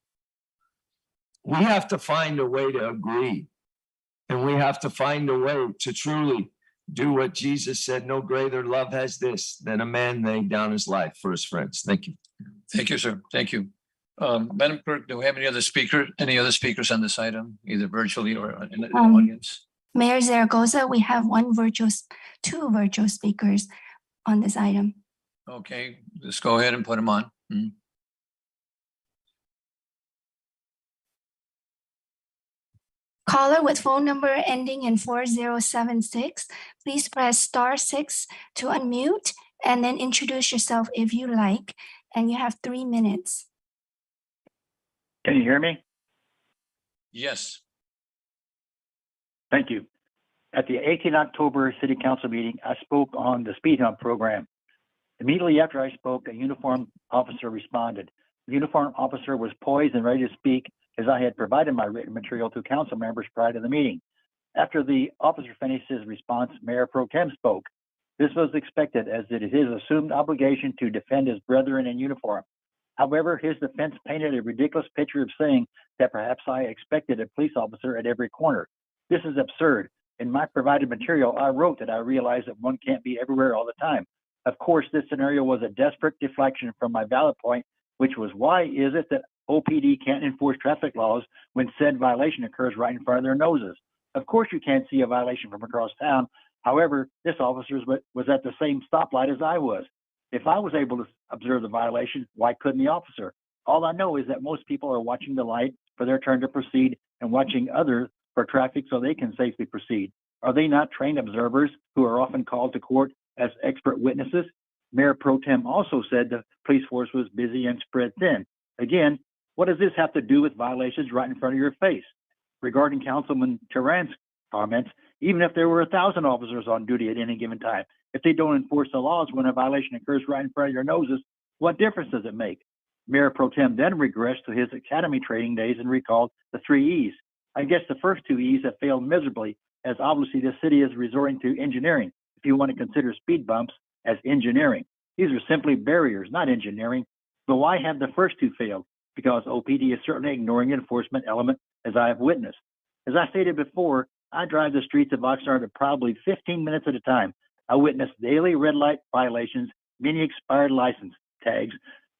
We have to find a way to agree. And we have to find a way to truly do what Jesus said, no greater love has this than a man laid down his life for his friends. Thank you. Thank you, sir. Thank you. Madam Clerk, do we have any other speakers on this item, either virtually or in the audience? Mayor Zaragoza, we have two virtual speakers on this item. Okay, let's go ahead and put them on. Caller with phone number ending in 4076, please press *6 to unmute and then introduce yourself if you like, and you have 3 minutes. Can you hear me? Yes. Thank you. At the 18 October City Council meeting, I spoke on the speed hump program. Immediately after I spoke, a uniformed officer responded. The uniformed officer was poised and ready to speak as I had provided my written material to council members prior to the meeting. After the officer finished his response, Mayor Pro Tem spoke. This was expected, as it is his assumed obligation to defend his brethren in uniform. However, his defense painted a ridiculous picture of saying that perhaps I expected a police officer at every corner. This is absurd. In my provided material, I wrote that I realize that one can't be everywhere all the time. Of course, this scenario was a desperate deflection from my valid point, which was why is it that OPD can't enforce traffic laws when said violation occurs right in front of their noses? Of course, you can't see a violation from across town. However, this officer was at the same stoplight as I was. If I was able to observe the violation, why couldn't the officer? All I know is that most people are watching the light for their turn to proceed and watching others for traffic so they can safely proceed. Are they not trained observers who are often called to court as expert witnesses? Mayor Pro Tem also said the police force was busy and spread thin. Again, what does this have to do with violations right in front of your face? Regarding Councilman Turan's comments, even if there were 1,000 officers on duty at any given time, if they don't enforce the laws when a violation occurs right in front of your noses, what difference does it make? Mayor Pro Tem then regressed to his academy training days and recalled the 3 E's. I guess the first 2 E's have failed miserably, as obviously the city is resorting to engineering, if you want to consider speed bumps as engineering. These are simply barriers, not engineering. But why have the first 2 failed? Because OPD is certainly ignoring the enforcement element, as I have witnessed. As I stated before, I drive the streets of Oxnard at probably 15 minutes at a time. I witness daily red light violations, many expired license tags.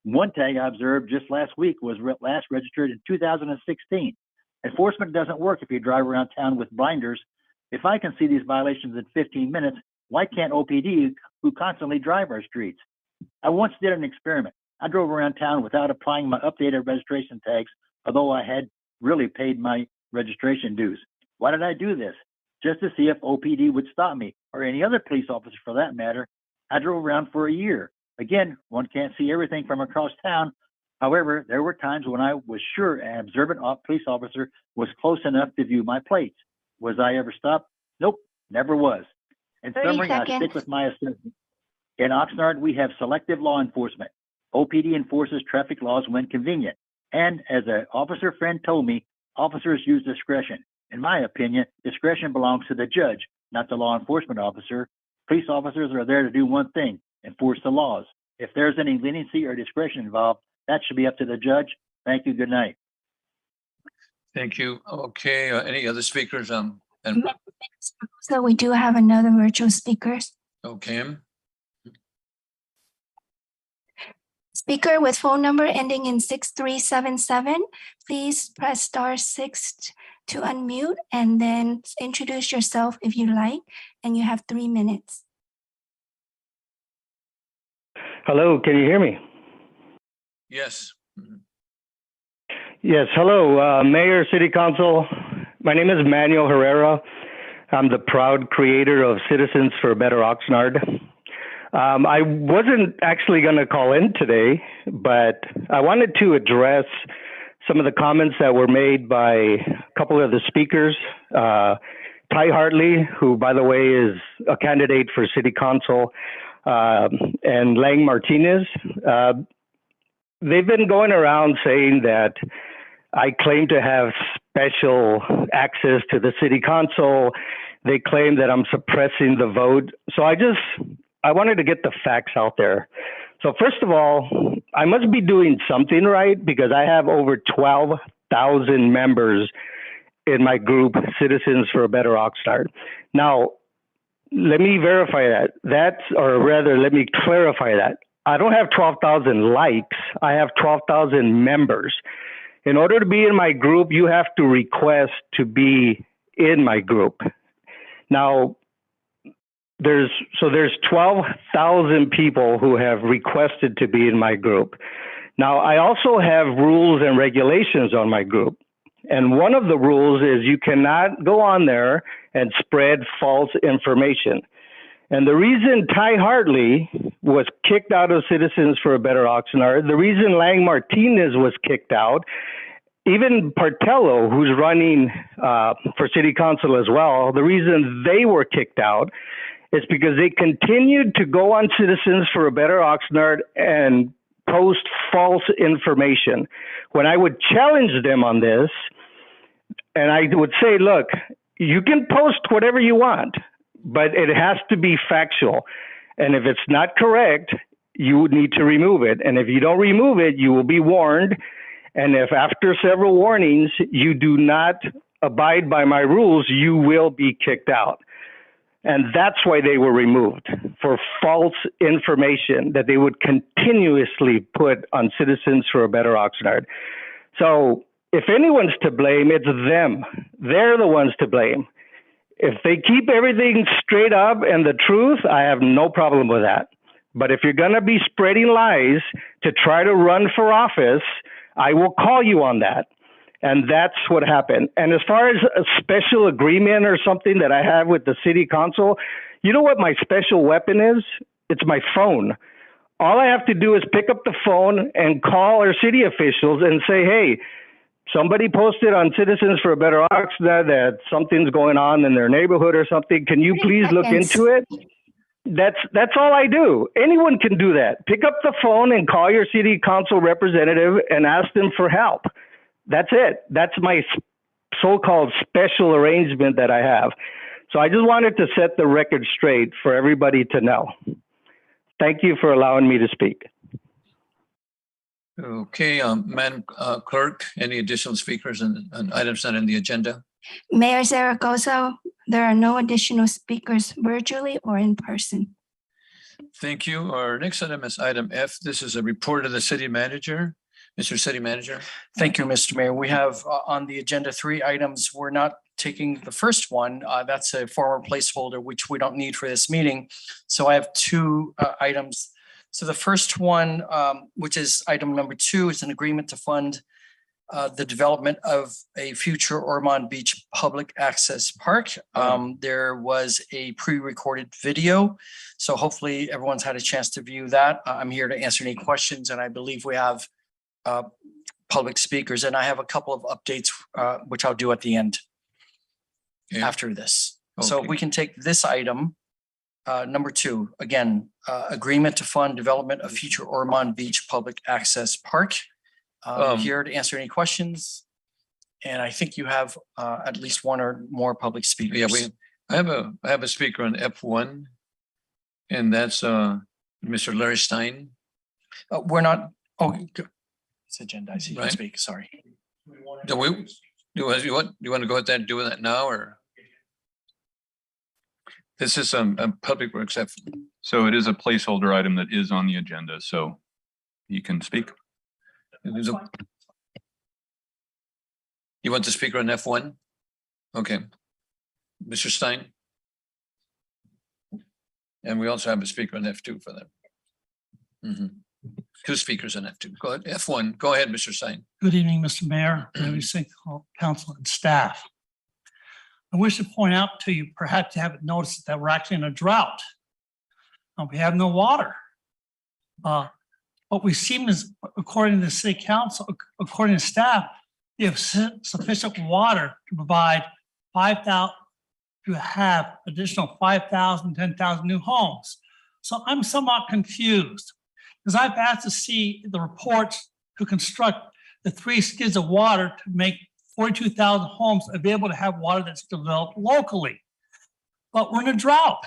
One tag I observed just last week was last registered in 2016. Enforcement doesn't work if you drive around town with blinders. If I can see these violations in 15 minutes, why can't OPD, who constantly drive our streets? I once did an experiment. I drove around town without applying my updated registration tags, although I had really paid my registration dues. Why did I do this? Just to see if OPD would stop me, or any other police officer for that matter. I drove around for a year. Again, one can't see everything from across town. However, there were times when I was sure an observant police officer was close enough to view my plates. Was I ever stopped? Nope, never was. In 30 summary, I seconds. stick with my assessment. In Oxnard, we have selective law enforcement. OPD enforces traffic laws when convenient. And as an officer friend told me, officers use discretion. In my opinion, discretion belongs to the judge, not the law enforcement officer. Police officers are there to do one thing, enforce the laws. If there's any leniency or discretion involved, that should be up to the judge. Thank you. Good night. Thank you. Okay, any other speakers? And So we do have another virtual speaker. okay, Speaker with phone number ending in 6377, please press *6 to unmute and then introduce yourself if you like, and you have 3 minutes. Hello, can you hear me? yes. Yes, hello, Mayor, City Council. My name is Manuel Herrera. I'm the proud creator of Citizens for a Better Oxnard. I wasn't actually going to call in today, but I wanted to address some of the comments that were made by a couple of the speakers. Ty Hartley, who, by the way, is a candidate for City Council, and Lang Martinez. They've been going around saying that I claim to have special access to the City Council. They claim that I'm suppressing the vote. So I wanted to get the facts out there. So first of all, I must be doing something right because I have over 12,000 members in my group, Citizens for a Better Oxnard. Now, let me verify that. Let me clarify that. I don't have 12,000 likes. I have 12,000 members. In order to be in my group, you have to request to be in my group. Now, there's 12,000 people who have requested to be in my group. Now, I also have rules and regulations on my group. And one of the rules is you cannot go on there and spread false information. And the reason Ty Hartley was kicked out of Citizens for a Better Oxnard, the reason Lang Martinez was kicked out, even Partello, who's running for City Council as well, the reason they were kicked out is because they continued to go on Citizens for a Better Oxnard and post false information. When I would challenge them on this, and I would say, look, you can post whatever you want, but it has to be factual. And if it's not correct, you would need to remove it. And if you don't remove it, you will be warned. And if after several warnings, you do not abide by my rules, you will be kicked out. And that's why they were removed, for false information that they would continuously put on Citizens for a Better Oxnard. So if anyone's to blame, it's them. They're the ones to blame. If they keep everything straight up and the truth, I have no problem with that. But if you're going to be spreading lies to try to run for office, I will call you on that. And that's what happened. And as far as a special agreement or something that I have with the city council, you know what my special weapon is? It's my phone. All I have to do is pick up the phone and call our city officials and say, hey, somebody posted on Citizens for a Better Oxnard that something's going on in their neighborhood or something. Can you please look into it? That's all I do. Anyone can do that. Pick up the phone and call your city council representative and ask them for help. That's it. That's my so-called special arrangement that I have. So I just wanted to set the record straight for everybody to know. Thank you for allowing me to speak. Okay, Madam Clerk, any additional speakers on items not on the agenda? Mayor Zaragoza, there are no additional speakers virtually or in person. Thank you. Our next item is item F. This is a report of the city manager. Mr. City Manager. Thank you, Mr. Mayor. We have on the agenda 3 items. We're not taking the first one. That's a former placeholder, which we don't need for this meeting. So I have 2 items. So the first one, which is item number 2, is an agreement to fund the development of a future Ormond Beach public access park. There was a pre-recorded video, so hopefully everyone's had a chance to view that. I'm here to answer any questions, and I believe we have public speakers, and I have a couple of updates, which I'll do at the end after this. So we can take this item, number 2, again, agreement to fund development of future Ormond Beach public access park. I'm here to answer any questions, and I think you have at least 1 or more public speakers. Yeah, I have a speaker on F1, and that's Mr. Larry Stein. We're not. Oh, it's agenda. I see you can speak. Sorry. Do you want to go ahead and do that now, or? This is public works. So it is a placeholder item that is on the agenda, so you can speak. You want the speaker on F1? Okay. Mr. Stein? And we also have a speaker on F2 for that. 2 speakers on F2. Go ahead. F1. Go ahead, Mr. Stein. Good evening, Mr. Mayor, council and staff. I wish to point out to you, perhaps you haven't noticed, that we're actually in a drought. We have no water. What we seem is, according to the city council, according to staff, you have sufficient water to provide 5,000, to have additional 5,000, 10,000 new homes. So I'm somewhat confused, because I've asked to see the reports to construct the 3 skids of water to make 42,000 homes available to have water that's developed locally. But we're in a drought,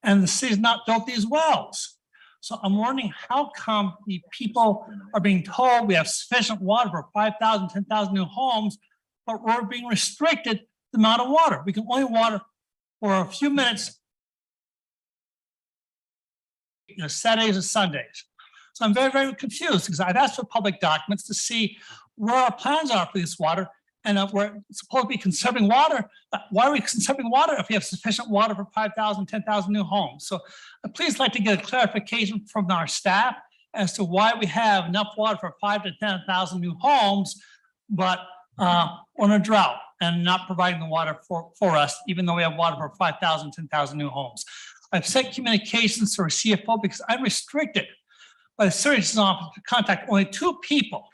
and the city's not built these wells. So I'm wondering, how come the people are being told we have sufficient water for 5,000, 10,000 new homes, but we're being restricted the amount of water. We can only water for a few minutes, Saturdays and Sundays. So I'm very, very confused, because I've asked for public documents to see where our plans are for this water, and we're supposed to be conserving water. But why are we conserving water if we have sufficient water for 5,000, 10,000 new homes? So I'd please like to get a clarification from our staff as to why we have enough water for 5,000 to 10,000 new homes, but on a drought and not providing the water for us, even though we have water for 5,000, 10,000 new homes. I've sent communications to our CFO because I'm restricted by the Surgeon's office to contact only 2 people.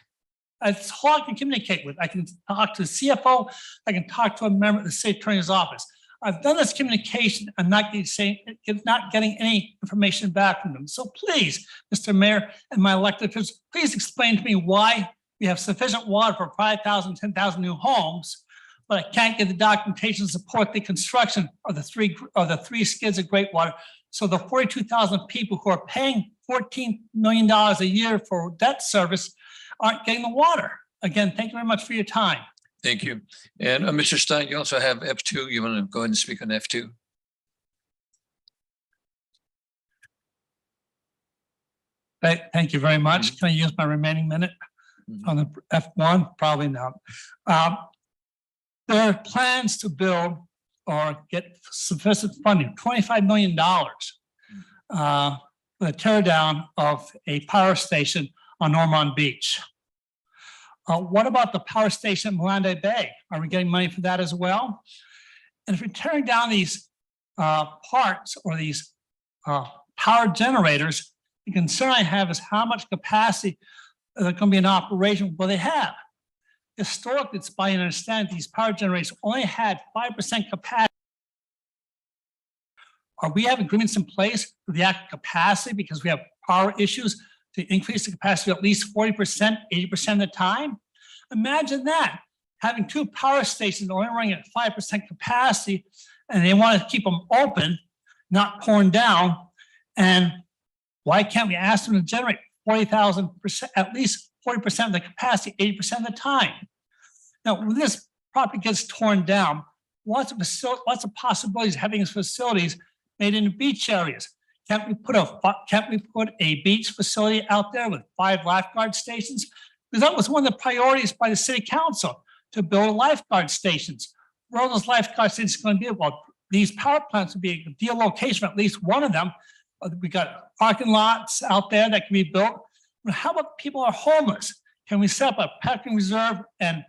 That's all I can communicate with. I can talk to the CFO. I can talk to a member of the state attorney's office. I've done this communication. I'm not getting any information back from them. So please, Mr. Mayor and my elected officials, please explain to me why we have sufficient water for 5,000, 10,000 new homes, but I can't get the documentation to support the construction of the 3 skids of great water. So the 42,000 people who are paying $14 million a year for debt service aren't getting the water. Again, thank you very much for your time. Thank you. And Mr. Stein, you also have F2. You want to go ahead and speak on F2? Thank you very much. Can I use my remaining minute on the F1? Probably not. There are plans to build or get sufficient funding, $25 million for the tear down of a power station on Ormond Beach. What about the power station in Miranda Bay? Are we getting money for that as well? And if we're tearing down these parks or these power generators, the concern I have is how much capacity they're going to be in operation will they have. Historically, it's by understanding these power generators only had 5% capacity. Are we have agreements in place for the actual capacity because we have power issues to increase the capacity at least 40%, 80% of the time? Imagine that, having two power stations only running at 5% capacity, and they want to keep them open, not torn down. And why can't we ask them to generate 40,000%, at least 40% of the capacity, 80% of the time? Now, when this property gets torn down, what's the possibilities of having these facilities made in beach areas? Can't we put a beach facility out there with 5 lifeguard stations? Because that was one of the priorities by the city council, to build lifeguard stations. Where are those lifeguard stations going to be? Well, these power plants would be a ideal location, at least one of them. We got parking lots out there that can be built. But how about people are homeless? Can we set up a parking reserve and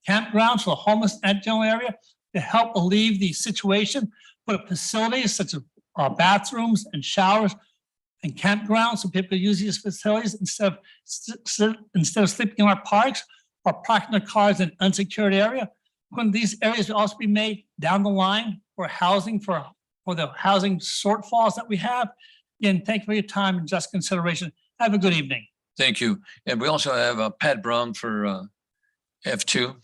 campgrounds for the homeless in that general area to help alleviate the situation? Put up facilities such as bathrooms and showers and campgrounds so people can use these facilities instead of sleeping in our parks or parking their cars in an unsecured area. Couldn't these areas also be made down the line for housing for the housing shortfalls that we have? Again, thank you for your time and just consideration. Have a good evening. Thank you. And we also have Pat Brown for F2.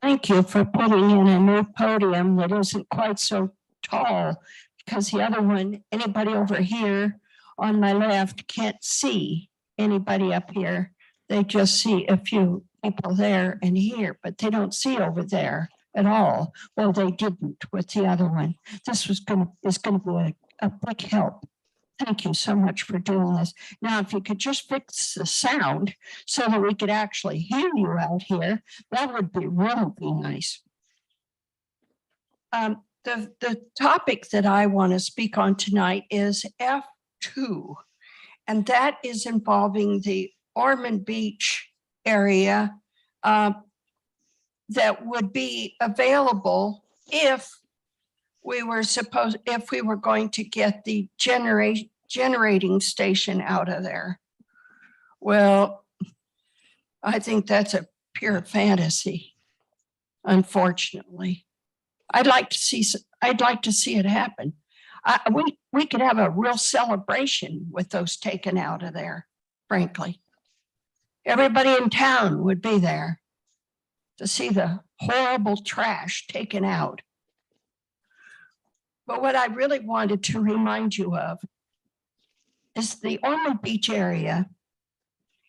Thank you for putting in a new podium that isn't quite so tall, because the other one, anybody over here on my left can't see anybody up here. They just see a few people there and here, but they don't see over there at all. Well, they didn't with the other one. This is going to be a big help. Thank you so much for doing this. Now, if you could just fix the sound so that we could actually hear you out here, that would be really nice. The topic that I want to speak on tonight is F2, and that is involving the Ormond Beach area that would be available if we were going to get the generating station out of there. Well, I think that's a pure fantasy, unfortunately. I'd like to see it happen. We could have a real celebration with those taken out of there, frankly. Everybody in town would be there to see the horrible trash taken out. But what I really wanted to remind you of is the Ormond Beach area,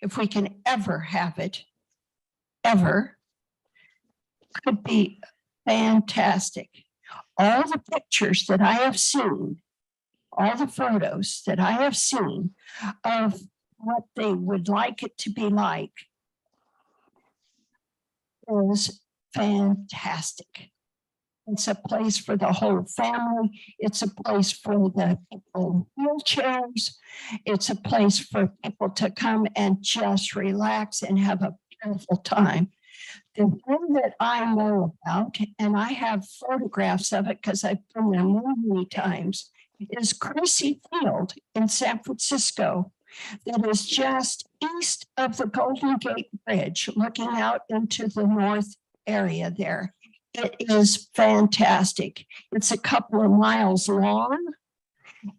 if we can ever have it, ever, could be fantastic. All the pictures that I have seen, all the photos that I have seen of what they would like it to be like is fantastic. It's a place for the whole family. It's a place for the people in wheelchairs. It's a place for people to come and just relax and have a beautiful time. The thing that I know about, and I have photographs of it because I've been there many times, is Creasy Field in San Francisco that is just east of the Golden Gate Bridge, looking out into the north area there. It is fantastic. It's a couple of miles long.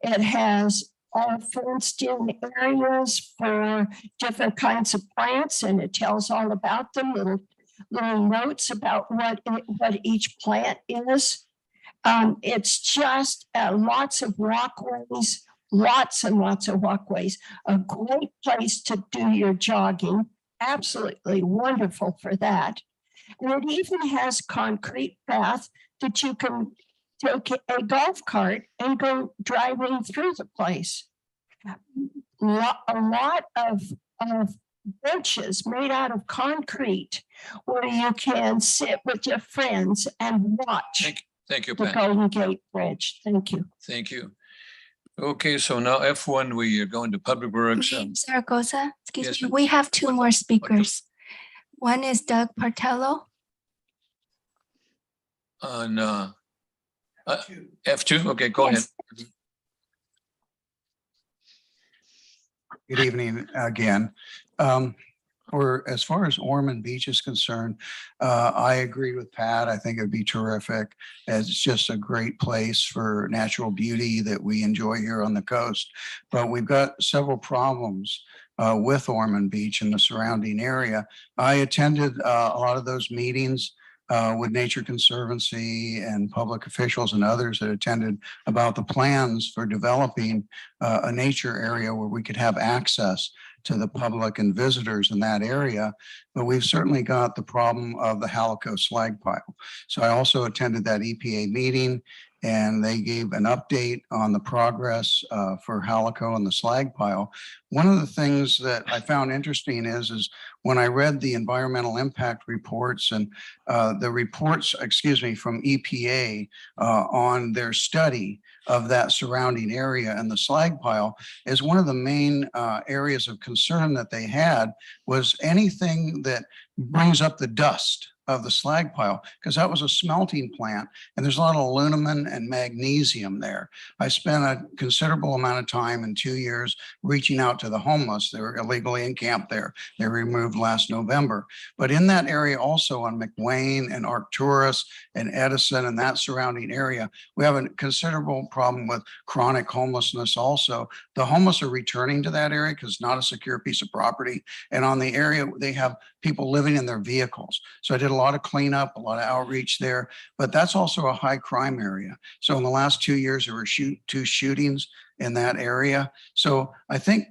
It has all fenced in areas for different kinds of plants, and it tells all about them, little notes about what each plant is. It's just lots of walkways, lots and lots of walkways, a great place to do your jogging. Absolutely wonderful for that. And it even has concrete path that you can take a golf cart and go driving through the place. A lot of benches made out of concrete where you can sit with your friends and watch Thank you, the Pat. Golden Gate Bridge. Thank you. Thank you. Okay, so now F1, we are going to Public Works. Zaragoza, excuse Yes, me, ma'am. we have two more speakers. One is Doug Partello. On F2, okay, go ahead. Yes. Good evening again. As far as Ormond Beach is concerned, I agree with Pat. I think it'd be terrific. It's just a great place for natural beauty that we enjoy here on the coast. But we've got several problems with Ormond Beach and the surrounding area. I attended a lot of those meetings with Nature Conservancy and public officials and others that attended about the plans for developing a nature area where we could have access to the public and visitors in that area. But we've certainly got the problem of the Halico slag pile. So I also attended that EPA meeting, and they gave an update on the progress for Halico and the slag pile. One of the things that I found interesting is when I read the environmental impact reports and the reports, from EPA on their study of that surrounding area and the slag pile, is one of the main areas of concern that they had was anything that brings up the dust of the slag pile, because that was a smelting plant and there's a lot of aluminum and magnesium there. I spent a considerable amount of time in 2 years reaching out to the homeless. They were illegally encamped there. They were removed last November. But in that area also on McWayne and Arcturus and Edison and that surrounding area, we have a considerable problem with chronic homelessness also. The homeless are returning to that area because it's not a secure piece of property. And on the area, they have people living in their vehicles. So I did a lot of cleanup, a lot of outreach there, but that's also a high crime area. So in the last 2 years, there were two shootings in that area. So I think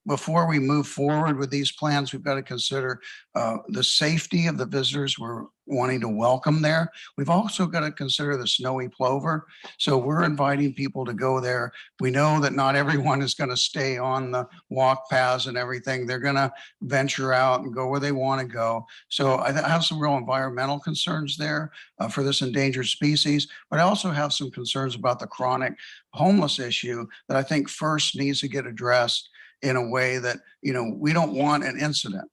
before we move forward with these plans, we've got to consider the safety of the visitors we're wanting to welcome there. We've also got to consider the snowy plover. So we're inviting people to go there. We know that not everyone is going to stay on the walk paths and everything. They're going to venture out and go where they want to go. So I have some real environmental concerns there for this endangered species, but I also have some concerns about the chronic homeless issue that I think first needs to get addressed in a way that, we don't want an incident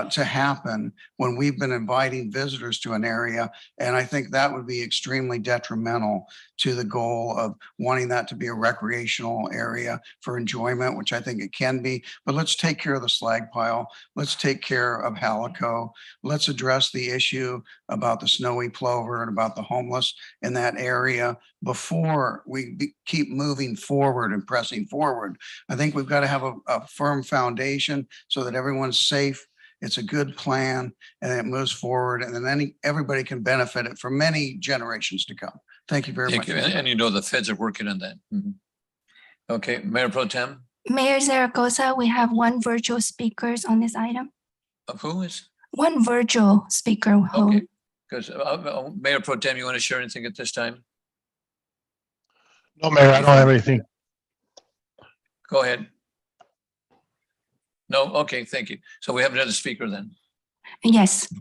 to happen when we've been inviting visitors to an area. And I think that would be extremely detrimental to the goal of wanting that to be a recreational area for enjoyment, which I think it can be. But let's take care of the slag pile. Let's take care of Halico. Let's address the issue about the snowy plover and about the homeless in that area before we keep moving forward and pressing forward. I think we've got to have a firm foundation so that everyone's safe. It's a good plan and it moves forward, and then everybody can benefit it for many generations to come. Thank you very much. Thank you. And the feds are working on that. Mhm. Okay, Mayor Pro Tem, Mayor Zaragoza, we have one virtual speakers on this item. who is? One virtual speaker. Okay, because Mayor Pro Tem, you want to share anything at this time? No, Mayor, I don't have anything. Go ahead. No, okay, thank you. So we have another speaker then. Yes.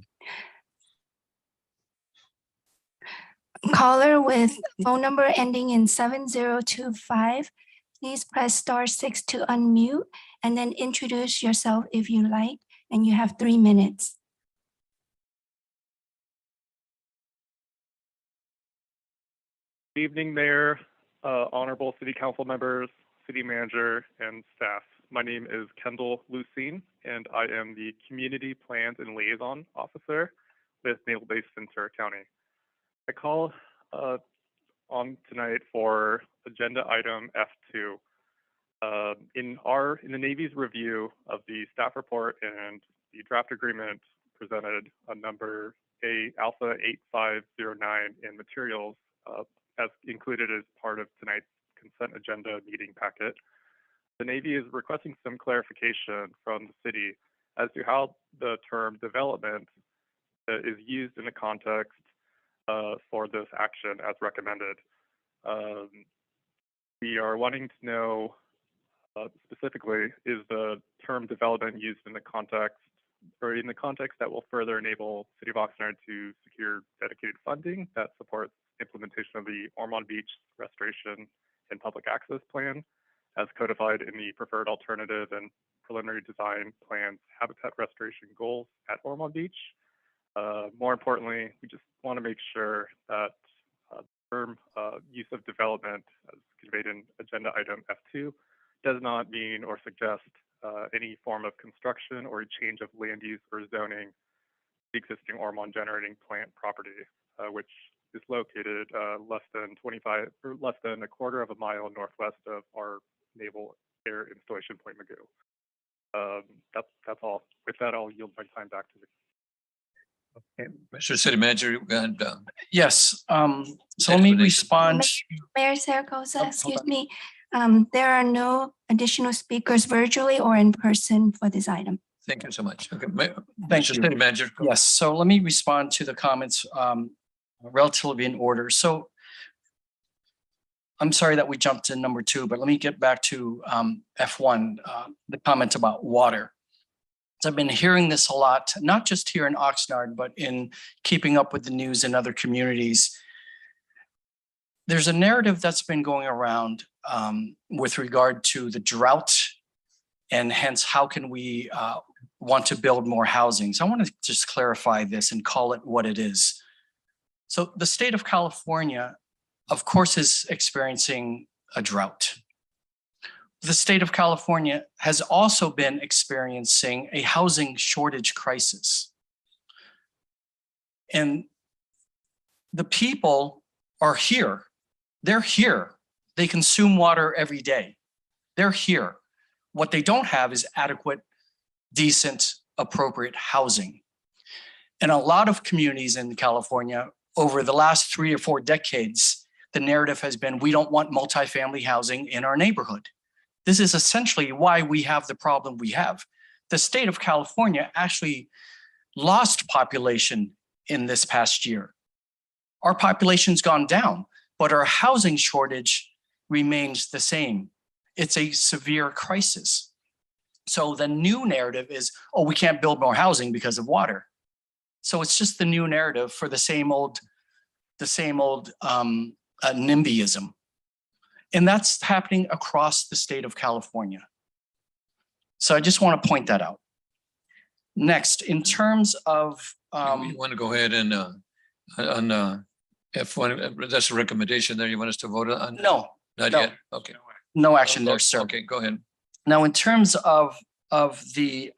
Caller with phone number ending in 7025, please press *6 to unmute and then introduce yourself if you like, and you have 3 minutes. Good evening, Mayor, honorable City Council members, City Manager, and staff. My name is Kendall Lucene, and I am the Community Plans and Liaison Officer with Naval Base Ventura County. I call on tonight for agenda item F2. In the Navy's review of the staff report and the draft agreement presented on number Alpha 8509 in materials as included as part of tonight's consent agenda meeting packet, the Navy is requesting some clarification from the city as to how the term development is used in the context for this action as recommended. We are wanting to know specifically, is the term development used in the context or in the context that will further enable City of Oxnard to secure dedicated funding that supports implementation of the Ormond Beach Restoration and Public Access Plan as codified in the preferred alternative and preliminary design plans habitat restoration goals at Ormond Beach. More importantly, we just want to make sure that the term use of development as conveyed in agenda item F2 does not mean or suggest any form of construction or a change of land use or zoning the existing Ormond generating plant property, which is located less than a quarter of a mile northwest of our Naval Air Installation Point Magoo. That's all. With that, I'll yield my time back to the Mr. City Manager, and Yes, so let me respond. Mayor Zaragoza, hold excuse on. me. There are no additional speakers virtually or in person for this item. thank you so much. Okay, Thank Mr. you. City Manager. go. Yes, so let me respond to the comments relatively in order. So I'm sorry that we jumped to number 2, but let me get back to F1, the comment about water. So I've been hearing this a lot, not just here in Oxnard, but in keeping up with the news in other communities. There's a narrative that's been going around with regard to the drought and hence how can we want to build more housing. So I want to just clarify this and call it what it is. So the state of California, of course, is experiencing a drought. The state of California has also been experiencing a housing shortage crisis. And the people are here. They're here. They consume water every day. They're here. What they don't have is adequate, decent, appropriate housing. In a lot of communities in California, over the last 3 or 4 decades, the narrative has been, we don't want multifamily housing in our neighborhood. This is essentially why we have the problem we have. The state of California actually lost population in this past year. Our population's gone down, but our housing shortage remains the same. It's a severe crisis. So the new narrative is, oh, we can't build more housing because of water. So it's just the new narrative for the same old NIMBYism. And that's happening across the state of California. So I just want to point that out. Next, in terms of You want to go ahead and on F1, that's a recommendation there. You want us to vote on? no, Not no. yet. Okay. No action there, sir. Okay, go ahead. Now, in terms of the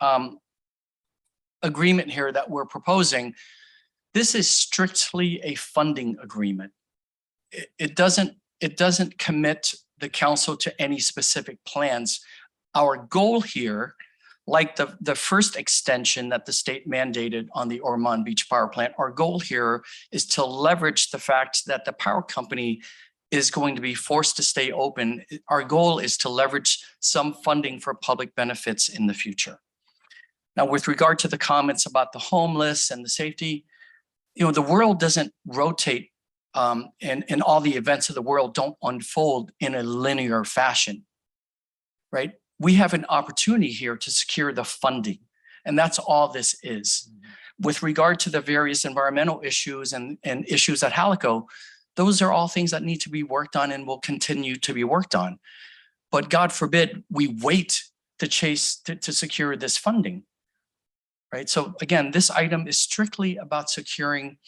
agreement here that we're proposing, this is strictly a funding agreement. It doesn't commit the council to any specific plans. Our goal here, like the first extension that the state mandated on the Ormond Beach power plant, our goal here is to leverage the fact that the power company is going to be forced to stay open. Our goal is to leverage some funding for public benefits in the future. Now, with regard to the comments about the homeless and the safety, the world doesn't rotate and all the events of the world don't unfold in a linear fashion, right? We have an opportunity here to secure the funding, and that's all this is. With regard to the various environmental issues and issues at Halico, those are all things that need to be worked on and will continue to be worked on. But God forbid we wait to secure this funding, right? So again, this item is strictly about securing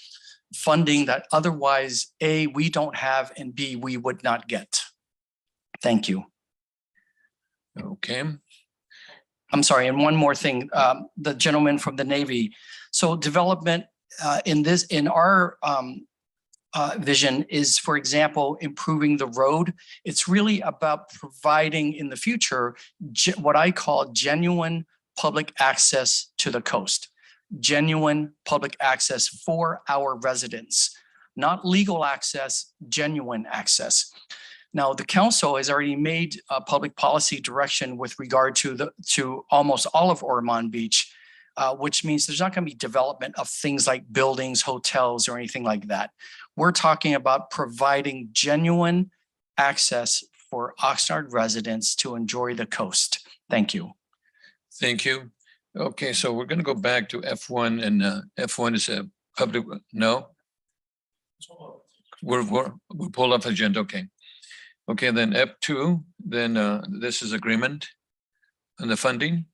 funding that otherwise, A, we don't have, and B, we would not get. Thank you. Okay. I'm sorry, and one more thing, the gentleman from the Navy. So development in our vision is, for example, improving the road. It's really about providing in the future what I call genuine public access to the coast. Genuine public access for our residents, not legal access, genuine access. Now, the council has already made a public policy direction with regard to almost all of Ormond Beach which means there's not going to be development of things like buildings, hotels, or anything like that. We're talking about providing genuine access for Oxnard residents to enjoy the coast. Thank you. Thank you. Okay, so we're going to go back to F1 and F1 is a public, no? We're pull up agenda, okay. Okay, then F2, then this is agreement on the funding,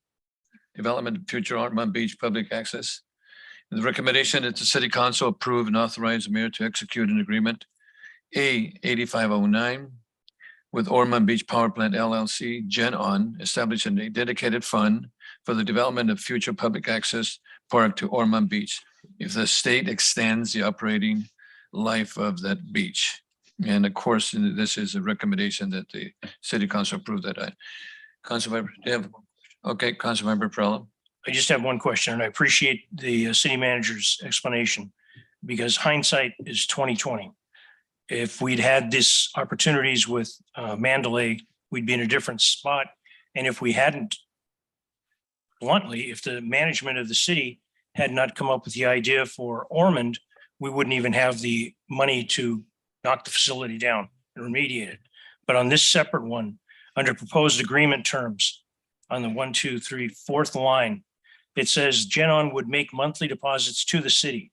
development of future Ormond Beach public access. The recommendation is the city council approve and authorize the mayor to execute an agreement A 8509 with Ormond Beach Power Plant LLC, Gen On, establishing a dedicated fund for the development of future public access park to Ormond Beach if the state extends the operating life of that beach. And of course, this is a recommendation that the city council approve that. Councilmember, okay, Councilmember Perrello. I just have one question, and I appreciate the city manager's explanation because hindsight is 2020. If we'd had this opportunities with Mandalay, we'd be in a different spot. And if we hadn't, bluntly, if the management of the city had not come up with the idea for Ormond, we wouldn't even have the money to knock the facility down and remediate it. But on this separate one, under proposed agreement terms, on the 1, 2, 3, 4th line, it says Gen On would make monthly deposits to the city.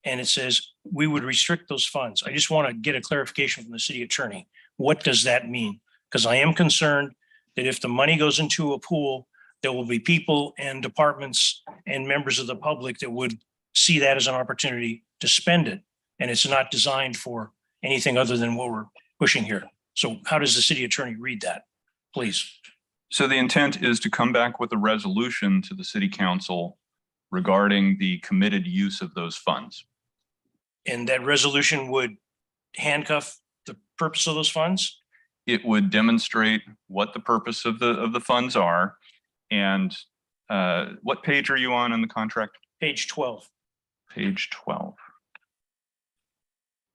And it says we would restrict those funds. I just want to get a clarification from the city attorney. What does that mean? Because I am concerned that if the money goes into a pool, there will be people and departments and members of the public that would see that as an opportunity to spend it. And it's not designed for anything other than what we're pushing here. So how does the city attorney read that? Please. So the intent is to come back with a resolution to the city council regarding the committed use of those funds. And that resolution would handcuff the purpose of those funds? It would demonstrate what the purpose of the funds are. And what page are you on in the contract? Page 12. Page 12.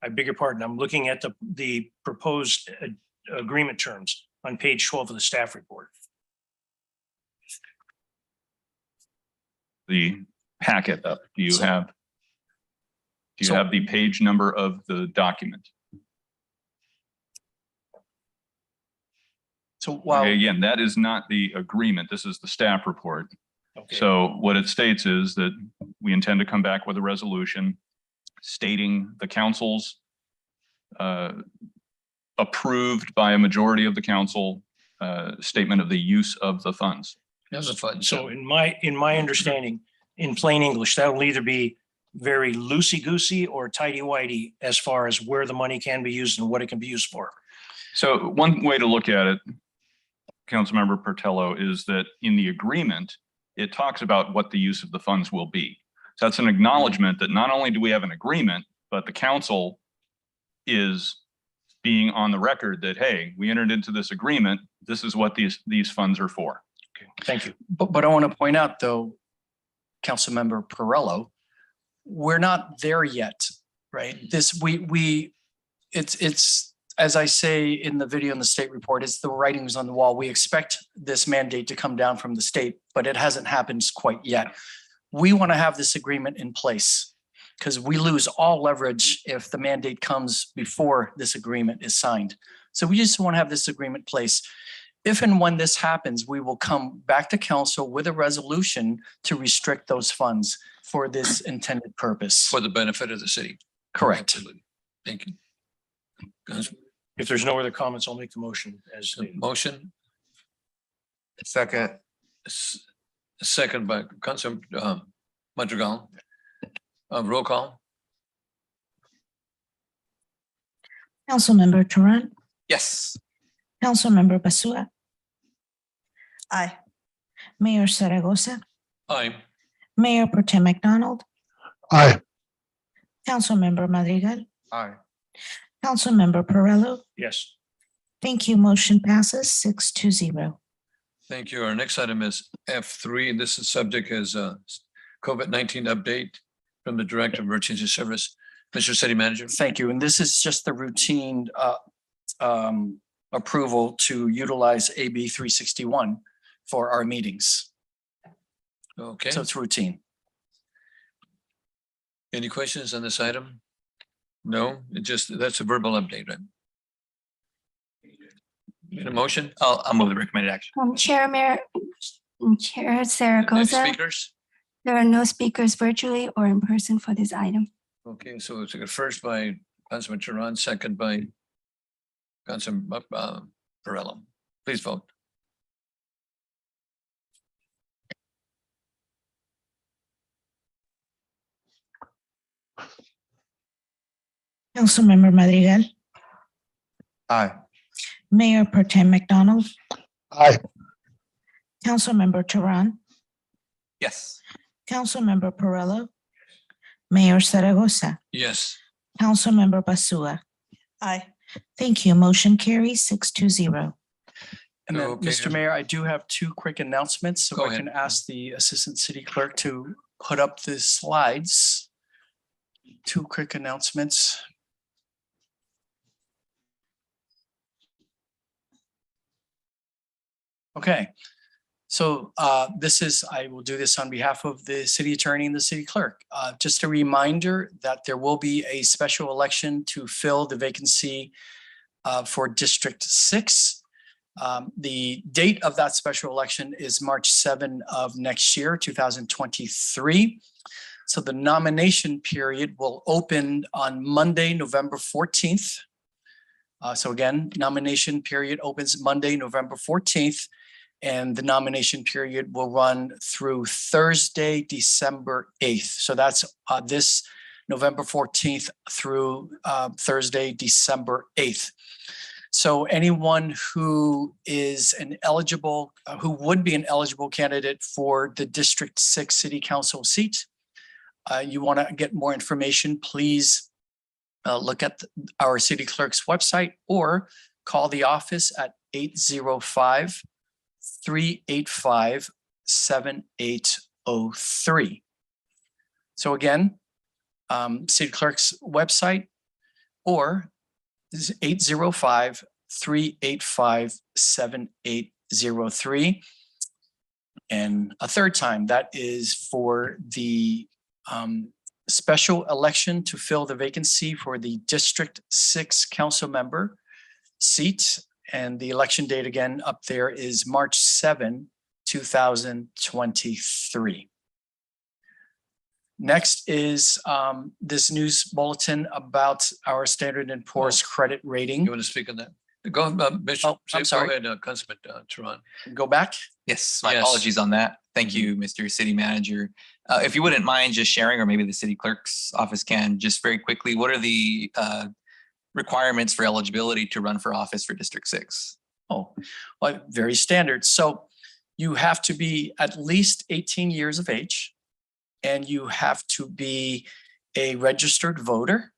I beg your pardon. I'm looking at the proposed agreement terms on page 12 of the staff report. The packet up. Do you have the page number of the document? So while again, that is not the agreement. This is the staff report. Okay. So what it states is that we intend to come back with a resolution stating the council's approved by a majority of the council statement of the use of the funds. That's a fun. So in my understanding, in plain English, that will either be very loosey-goosey or tighty-whitey as far as where the money can be used and what it can be used for. So one way to look at it, Councilmember Portello, is that in the agreement, it talks about what the use of the funds will be. So that's an acknowledgement that not only do we have an agreement, but the council is being on the record that, hey, we entered into this agreement. This is what these funds are for. Okay, thank you. But I want to point out though, Councilmember Perrello, we're not there yet, right? It's as I say in the video in the state report, it's the writings on the wall. We expect this mandate to come down from the state, but it hasn't happened quite yet. We want to have this agreement in place because we lose all leverage if the mandate comes before this agreement is signed. So we just want to have this agreement in place. If and when this happens, we will come back to council with a resolution to restrict those funds for this intended purpose. For the benefit of the city. Correct. Absolutely. Thank you. If there's no other comments, I'll make the motion as stated. Motion, Second. second by Council Madrigal. Roll call. Councilmember Turan, Yes. Councilmember Basua, Aye. Mayor Zaragoza, Aye. Mayor Pro Tem McDonald, Aye. Councilmember Madrigal, Aye. Councilmember Perrello. Yes. Thank you. Motion passes 6-0. Thank you. Our next item is F3. This is subject as COVID-19 update from the Director of Emergency Service. Mr. City Manager. Thank you. And this is just the routine approval to utilize AB 361 for our meetings. Okay. So it's routine. Any questions on this item? No, that's a verbal update, right? Need a motion? I'll move the recommended action. Chair Any Zaragoza, speakers? there are no speakers virtually or in person for this item. Okay, so it's first by Councilman Turan, second by Councilman Perrello. Please vote. Councilmember Madrigal, Aye. Mayor Pro Tem McDonald, Aye. Councilmember Turan, Yes. Councilmember Perrello, Mayor Zaragoza, Yes. Councilmember Basua. Aye. Thank you. Motion carries 620. And then, Okay. Mr. Mayor, I do have two quick announcements. So Go I can ahead. ask the Assistant City Clerk to put up the slides. Two quick announcements. Okay, so I will do this on behalf of the city attorney and the city clerk. Just a reminder that there will be a special election to fill the vacancy for District 6. The date of that special election is March 7 of next year, 2023. So the nomination period will open on Monday, November 14th. So again, nomination period opens Monday, November 14th, and the nomination period will run through Thursday, December 8th. So that's this November 14th through Thursday, December 8th. So anyone who is who would be an eligible candidate for the District 6 City Council seat, you want to get more information, please look at our city clerk's website or call the office at 805-385-7803. So again, city clerk's website or 805-385-7803. And a third time, that is for the special election to fill the vacancy for the District 6 council member seat. And the election date again up there is March 7, 2023. Next is this news bulletin about our Standard & Poor's credit rating. You want to speak on that? Go, Bishop. I'm sorry. Go ahead, Councilman Turan. Go back. Yes, my Yes. apologies on that. Thank you, Mr. City Manager. If you wouldn't mind just sharing, or maybe the city clerk's office can, just very quickly, what are the requirements for eligibility to run for office for District 6? Oh, well, very standard. So you have to be at least 18 years of age, and you have to be a registered voter,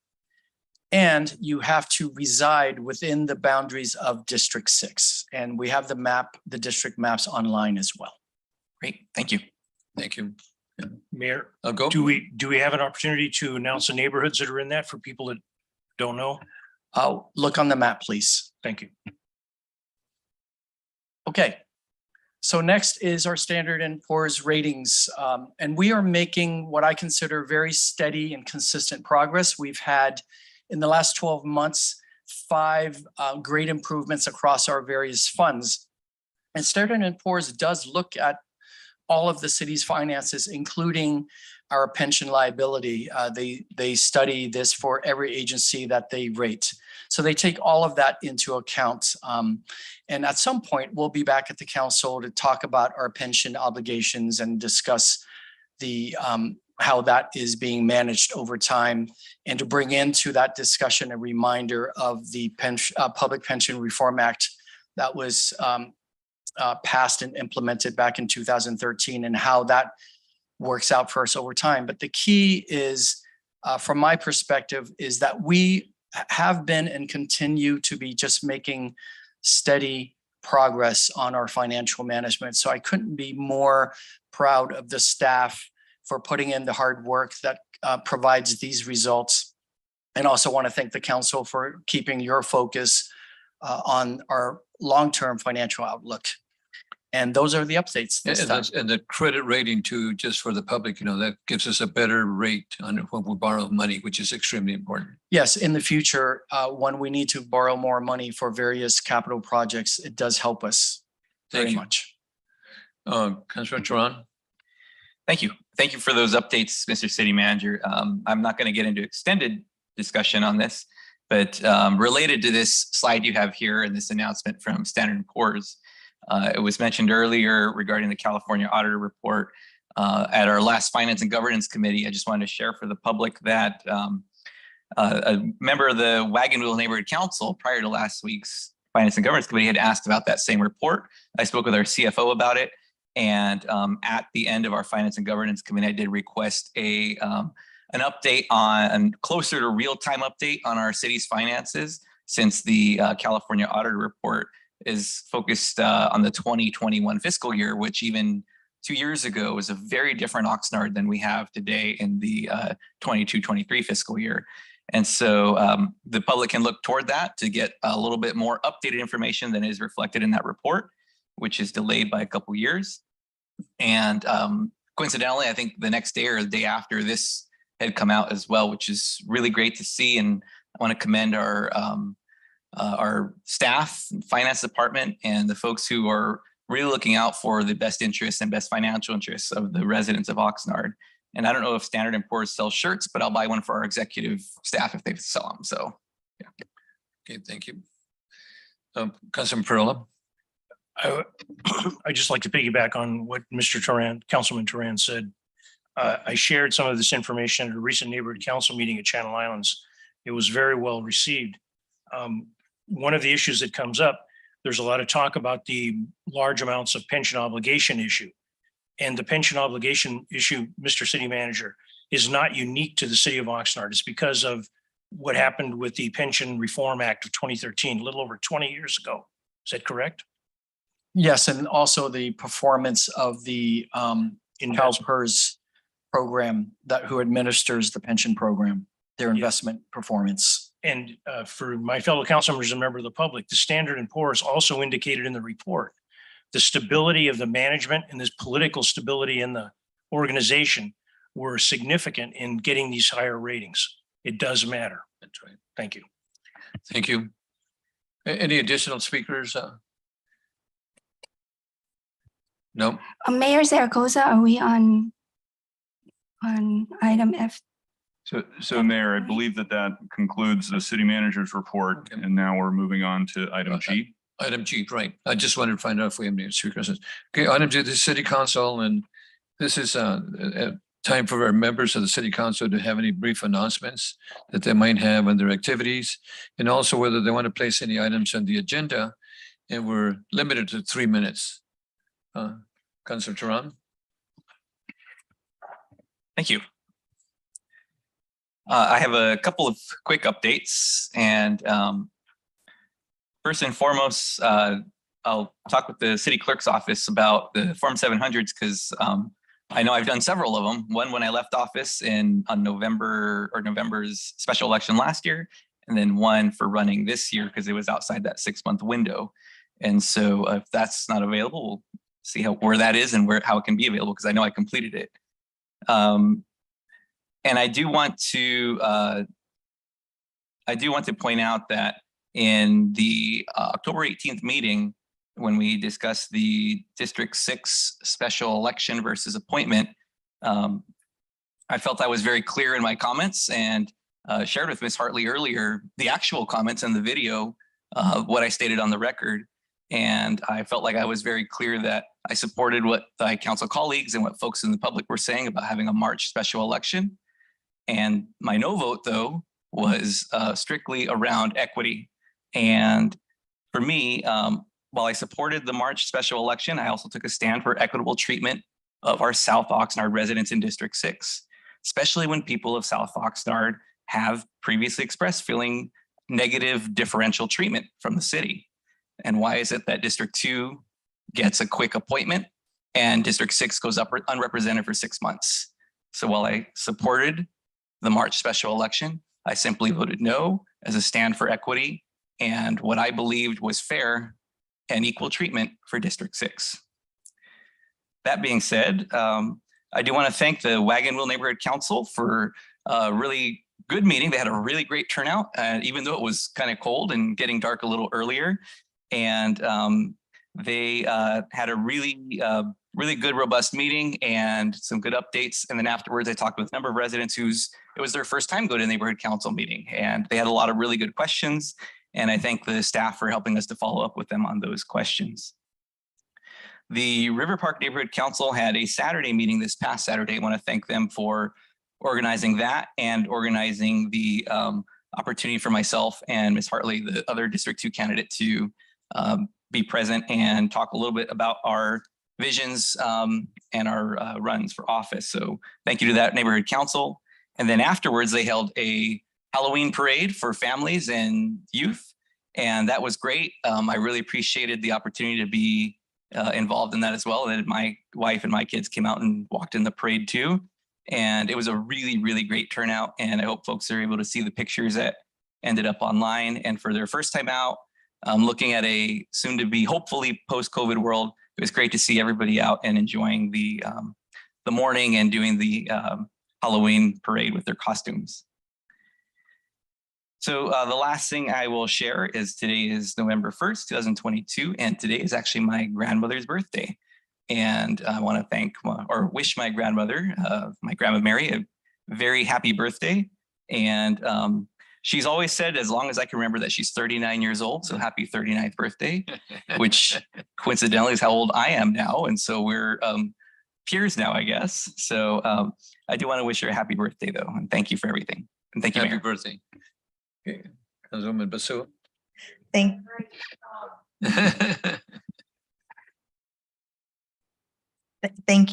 and you have to reside within the boundaries of District 6. And we have the district maps online as well. Great, thank you. Thank you. Mayor, Go. do we have an opportunity to announce the neighborhoods that are in that for people that don't know? Look on the map, please. Thank you. Okay. So next is our Standard & Poor's ratings. And we are making what I consider very steady and consistent progress. We've had, in the last 12 months, 5 great improvements across our various funds. And Standard & Poor's does look at all of the city's finances, including our pension liability. They study this for every agency that they rate. So they take all of that into account. And at some point, we'll be back at the council to talk about our pension obligations and discuss the how that is being managed over time, and to bring into that discussion a reminder of the Public Pension Reform Act that was passed and implemented back in 2013, and how that works out for us over time. But the key is, from my perspective, is that we have been and continue to be just making steady progress on our financial management. So I couldn't be more proud of the staff for putting in the hard work that provides these results. And also want to thank the council for keeping your focus on our long-term financial outlook. And those are the updates this time. And the credit rating too, just for the public, that gives us a better rate on when we borrow money, which is extremely important. Yes, in the future, when we need to borrow more money for various capital projects, it does help us Thank very you. much. Councilor Turan? Thank you. Thank you for those updates, Mr. City Manager. I'm not going to get into extended discussion on this, but related to this slide you have here and this announcement from Standard & Poor's, it was mentioned earlier regarding the California Auditor Report. At our last Finance and Governance Committee, I just wanted to share for the public that a member of the Wagon Wheel Neighborhood Council prior to last week's Finance and Governance Committee had asked about that same report. I spoke with our CFO about it. And at the end of our Finance and Governance Committee, I did request an update on closer to real-time update on our city's finances, since the California Auditor Report is focused on the 2021 fiscal year, which even 2 years ago was a very different Oxnard than we have today in the 22-23 fiscal year. And so the public can look toward that to get a little bit more updated information than is reflected in that report, which is delayed by a couple years. And coincidentally, I think the next day or the day after this had come out as well, which is really great to see. And I want to commend our staff, finance department, and the folks who are really looking out for the best interests and best financial interests of the residents of Oxnard. And I don't know if Standard & Poor's sells shirts, but I'll buy one for our executive staff if they sell them. So, yeah. Okay, thank you. Councilman Perla? I just like to piggyback on what Mr. Turan, Councilman Turan said. I shared some of this information at a recent neighborhood council meeting at Channel Islands. It was very well received. One of the issues that comes up, there's a lot of talk about the large amounts of pension obligation issue. And the pension obligation issue, Mr. City Manager, is not unique to the city of Oxnard. It's because of what happened with the Pension Reform Act of 2013, a little over 20 years ago. Is that correct? Yes, and also the performance of the CalPERS program who administers the pension program, their investment performance. And for my fellow council members and member of the public, the Standard & Poor's also indicated in the report the stability of the management and this political stability in the organization were significant in getting these higher ratings. It does matter. That's right. Thank you. Thank you. Any additional speakers? No. Mayor Zaragoza, are we on item F? So Mayor, I believe that concludes the city manager's report, and now we're moving on to item G. Item G, right. I just wanted to find out if we have any speakers. Okay, item G, the city council, and this is a time for our members of the city council to have any brief announcements that they might have on their activities, and also whether they want to place any items on the agenda, and we're limited to 3 minutes. Councilor Turan. Thank you. I have a couple of quick updates, and first and foremost, I'll talk with the city clerk's office about the Form 700s because I know I've done several of them. One when I left office on November's special election last year, and then one for running this year because it was outside that 6-month window. And so if that's not available, we'll see where that is and how it can be available because I know I completed it. And I do want to point out that in the October 18th meeting, when we discussed the District 6 special election versus appointment, I felt I was very clear in my comments and shared with Ms. Hartley earlier the actual comments in the video, what I stated on the record. And I felt like I was very clear that I supported what my council colleagues and what folks in the public were saying about having a March special election. And my no vote, though, was strictly around equity. And for me, while I supported the March special election, I also took a stand for equitable treatment of our South Oxnard residents in District 6, especially when people of South Oxnard have previously expressed feeling negative differential treatment from the city. And why is it that District 2 gets a quick appointment and District 6 goes up unrepresented for 6 months? So while I supported the March special election, I simply voted no as a stand for equity and what I believed was fair and equal treatment for District 6. that being said, I do want to thank the Wagon Wheel Neighborhood Council for a really good meeting. They had a really great turnout, even though it was kind of cold and getting dark a little earlier. And they had a really good, robust meeting and some good updates. And then afterwards, I talked with a number of residents it was their first time going to a neighborhood council meeting. And they had a lot of really good questions. And I thank the staff for helping us to follow up with them on those questions. The River Park Neighborhood Council had a Saturday meeting this past Saturday. I want to thank them for organizing that and organizing the opportunity for myself and Ms. Hartley, the other District 2 candidate, to be present and talk a little bit about our visions and our runs for office. So thank you to that neighborhood council. And then afterwards, they held a Halloween parade for families and youth. And that was great. I really appreciated the opportunity to be involved in that as well. And my wife and my kids came out and walked in the parade too. And it was a really great turnout. And I hope folks are able to see the pictures that ended up online. And for their first time out, looking at a soon to be hopefully post-COVID world, it was great to see everybody out and enjoying the morning and doing the Halloween parade with their costumes. So the last thing I will share is today is November 1st, 2022, and today is actually my grandmother's birthday. And I want to thank or wish my grandmother, my grandma Mary, a very happy birthday. And she's always said, as long as I can remember, that she's 39 years old. So happy 39th birthday, which coincidentally is how old I am now. And so we're peers now, I guess. So I do want to wish her a happy birthday, though. And thank you for everything. And thank you, Happy Mayor. birthday. Okay, Councilwoman Basu. Thank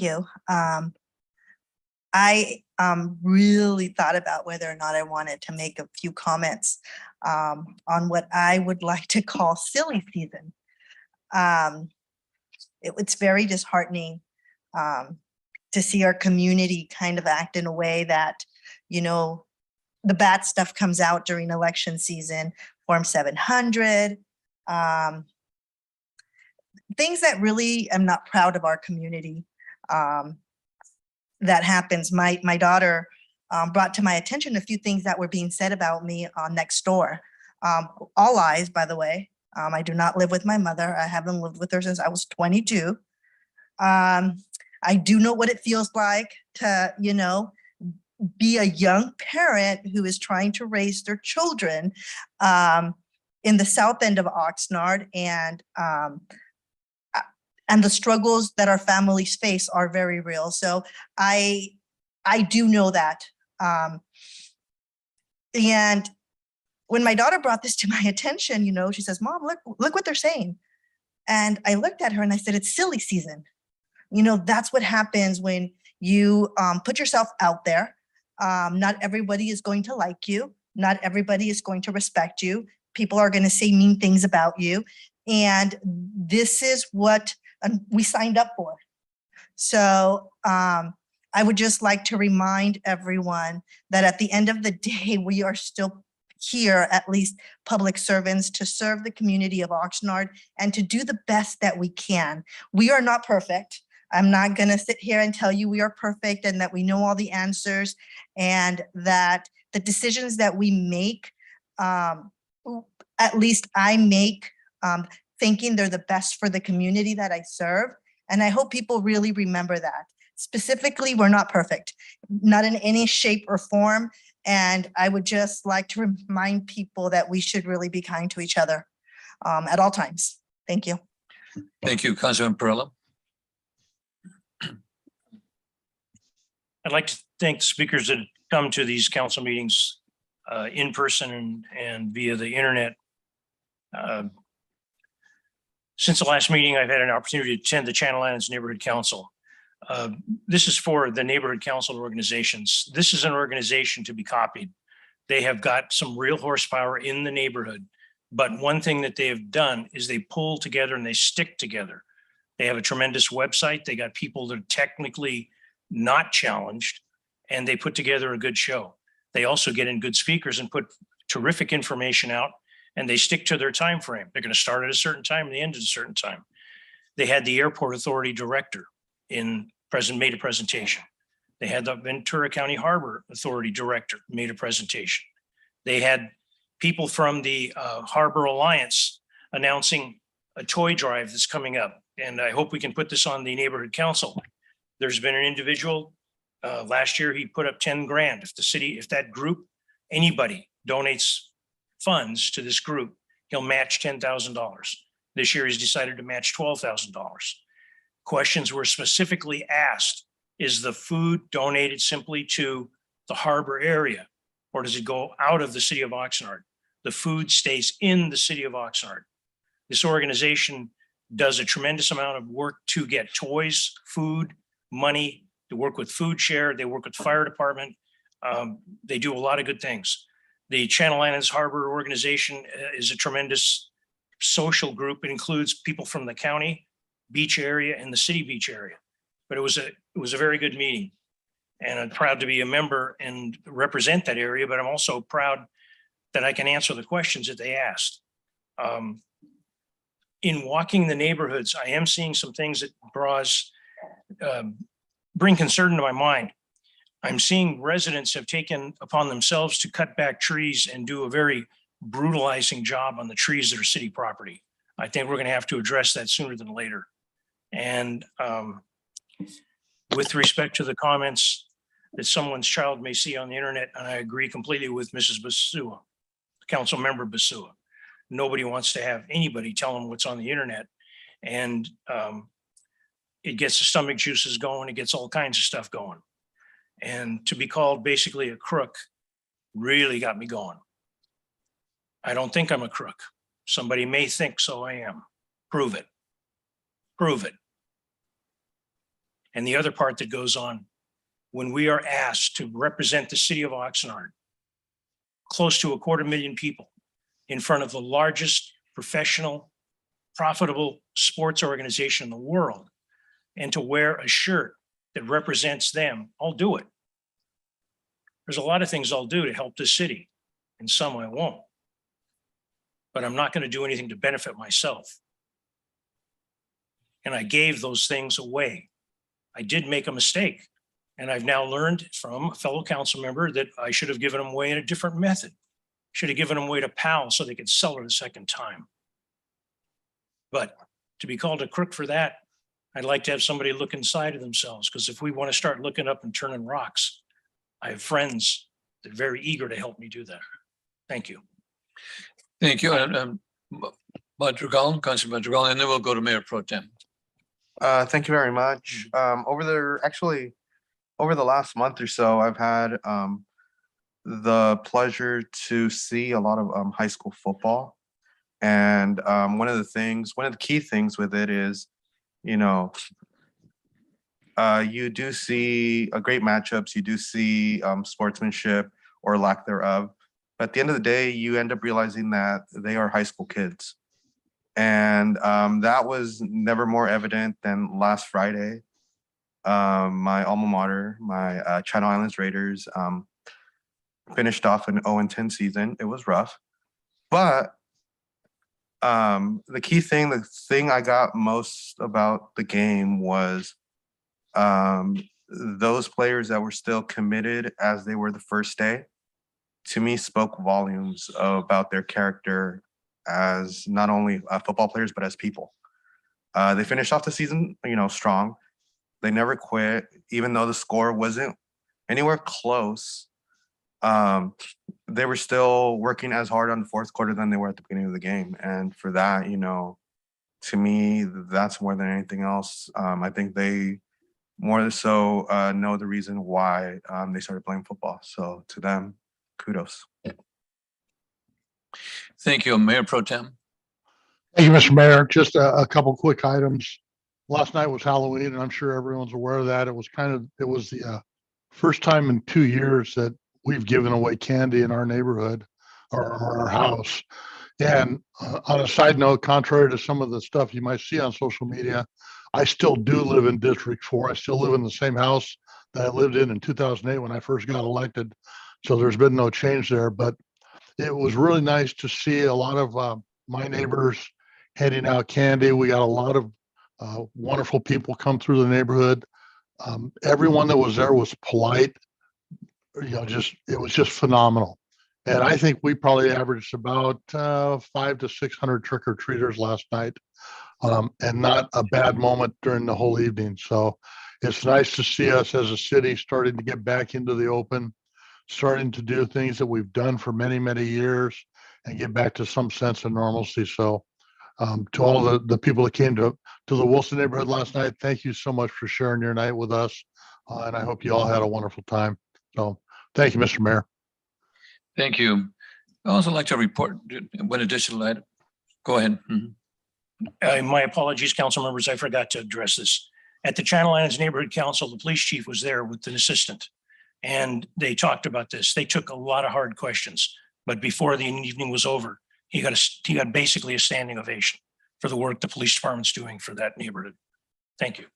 you. I really thought about whether or not I wanted to make a few comments on what I would like to call silly season. It's very disheartening to see our community kind of act in a way that, you know, the bad stuff comes out during election season, Form 700, things that really am not proud of our community. That happens. My daughter brought to my attention a few things that were being said about me on Nextdoor. All lies, by the way. I do not live with my mother. I haven't lived with her since I was 22. I do know what it feels like to, you know, be a young parent who is trying to raise their children in the south end of Oxnard, and the struggles that our families face are very real. So I do know that. And when my daughter brought this to my attention, you know, she says, "Mom, look what they're saying." And I looked at her and I said, "It's silly season." You know, that's what happens when you put yourself out there. Not everybody is going to like you. Not everybody is going to respect you. People are going to say mean things about you. And this is what we signed up for. So I would just like to remind everyone that at the end of the day, we are still here, at least public servants, to serve the community of Oxnard and to do the best that we can. We are not perfect. I'm not going to sit here and tell you we are perfect and that we know all the answers, and that the decisions that we make, at least I make, thinking they're the best for the community that I serve. And I hope people really remember that. Specifically, we're not perfect, not in any shape or form. And I would just like to remind people that we should really be kind to each other at all times. Thank you. Thank you, Councilman Perrella. I'd like to thank the speakers that come to these council meetings in person and via the internet. Since the last meeting, I've had an opportunity to attend the Channel Islands Neighborhood Council. This is for the neighborhood council organizations. This is an organization to be copied. They have got some real horsepower in the neighborhood. But one thing that they have done is they pull together and they stick together. They have a tremendous website. They got people that are technically not challenged, and they put together a good show. They also get in good speakers and put terrific information out, and they stick to their time frame. They're going to start at a certain time and they end at a certain time. They had the airport authority director made a presentation. They had the Ventura County Harbor Authority Director made a presentation. They had people from the Harbor Alliance announcing a toy drive that's coming up. And I hope we can put this on the neighborhood council. There's been an individual, last year, he put up 10 grand. If that group, anybody donates funds to this group, he'll match $10,000. This year, he's decided to match $12,000. Questions were specifically asked. Is the food donated simply to the harbor area, or does it go out of the city of Oxnard? The food stays in the city of Oxnard. This organization does a tremendous amount of work to get toys, food, money. They work with Food Share. They work with the fire department. They do a lot of good things. The Channel Islands Harbor Organization is a tremendous social group. It includes people from the county beach area and the city beach area. But it was a very good meeting. And I'm proud to be a member and represent that area, but I'm also proud that I can answer the questions that they asked. In walking the neighborhoods, I am seeing some things that bring concern to my mind. I'm seeing residents have taken upon themselves to cut back trees and do a very brutalizing job on the trees that are city property. I think we're going to have to address that sooner than later. And with respect to the comments that someone's child may see on the internet, and I agree completely with Mrs. Basua, Council Member Basua. Nobody wants to have anybody tell them what's on the internet. And it gets the stomach juices going. It gets all kinds of stuff going. And to be called basically a crook really got me going. I don't think I'm a crook. Somebody may think so I am. Prove it. Prove it. And the other part that goes on, when we are asked to represent the city of Oxnard, close to 250,000 people in front of the largest professional, profitable sports organization in the world, and to wear a shirt that represents them, I'll do it. There's a lot of things I'll do to help this city, and some I won't. But I'm not going to do anything to benefit myself. And I gave those things away. I did make a mistake. And I've now learned from a fellow council member that I should have given them away in a different method. Should have given them away to PAL so they could sell it a second time. But to be called a crook for that, I'd like to have somebody look inside of themselves, because if we want to start looking up and turning rocks, I have friends that are very eager to help me do that. Thank you. Thank you. Madrigal, Councilor Madrigal, and then we'll go to Mayor Pro Tem. Thank you very much. Over the last month or so, I've had the pleasure to see a lot of high school football. And one of the key things with it is, you do see great matchups, you do see sportsmanship or lack thereof. But at the end of the day, you end up realizing that they are high school kids. And that was never more evident than last Friday. My alma mater, my Channel Islands Raiders, finished off an 0-10 season. It was rough. But the thing I got most about the game was those players that were still committed as they were the first day, to me, spoke volumes about their character as not only football players, but as people. They finished off the season, strong. They never quit, even though the score wasn't anywhere close. They were still working as hard on the fourth quarter than they were at the beginning of the game. And for that, to me, that's more than anything else. I think they more so know the reason why they started playing football. So to them, kudos. Thank you, Mayor Pro Tem. Thank you, Mr. Mayor. Just a couple quick items. Last night was Halloween, and I'm sure everyone's aware of that. It was the first time in 2 years that we've given away candy in our neighborhood or our house. And on a side note, contrary to some of the stuff you might see on social media, I still do live in District 4. I still live in the same house that I lived in 2008 when I first got elected. So there's been no change there. But it was really nice to see a lot of my neighbors handing out candy. We got a lot of Wonderful people come through the neighborhood. Everyone that was there was polite. It was just phenomenal. And I think we probably averaged about 500 to 600 trick-or-treaters last night, and not a bad moment during the whole evening. So it's nice to see us as a city starting to get back into the open, starting to do things that we've done for many, many years and get back to some sense of normalcy. So to all the people that came to the Wilson neighborhood last night, thank you so much for sharing your night with us. And I hope you all had a wonderful time. So thank you, Mr. Mayor. Thank you. I also like to report one additional item. Go ahead. My apologies, council members. I forgot to address this. At the Channel Islands Neighborhood Council, the police chief was there with an assistant, and they talked about this. They took a lot of hard questions, but before the evening was over, he got basically a standing ovation for the work the police department's doing for that neighborhood. Thank you.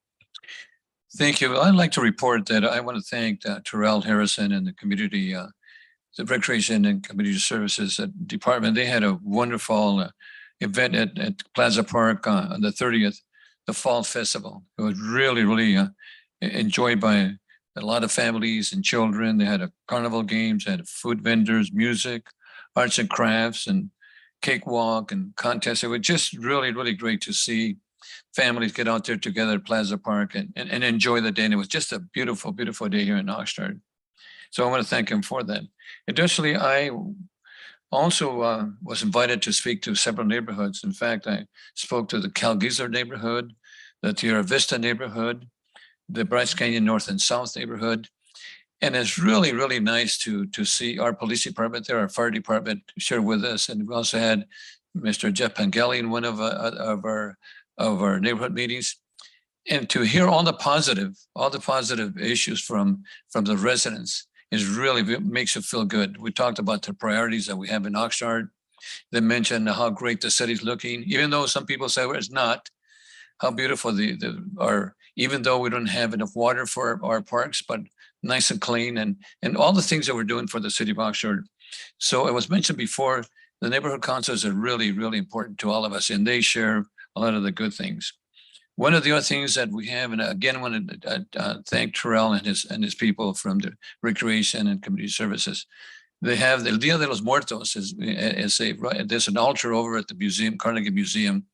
Thank you. I'd like to report that I want to thank Terrell Harrison and the community, the Recreation and Community Services Department. They had a wonderful event at Plaza Park on the 30th, the Fall Festival. It was really, really enjoyed by a lot of families and children. They had a carnival games, had food vendors, music, arts and crafts, and cakewalk and contests. It was just really, really great to see families get out there together at Plaza Park and enjoy the day. And it was just a beautiful, beautiful day here in Oxnard. So I want to thank him for that. Additionally, I also was invited to speak to several neighborhoods. In fact, I spoke to the Calgizer neighborhood, the Tierra Vista neighborhood, the Bryce Canyon North and South neighborhood. And it's really, really nice to see our police department there, our fire department share with us. And we also had Mr. Jeff Pangeli in one of our neighborhood meetings. And to hear all the positive issues from the residents is really makes you feel good. We talked about the priorities that we have in Oxnard. They mentioned how great the city's looking, even though some people say well, it's not. How beautiful even though we don't have enough water for our parks, but nice and clean, and all the things that we're doing for the city of Oxnard. So it was mentioned before, the neighborhood councils are really, really important to all of us, and they share a lot of the good things. One of the other things that we have, and again, I want to thank Terrell and his people from the Recreation and Community Services. They have the Dia de los Muertos there's an altar over at the museum, Carnegie Museum.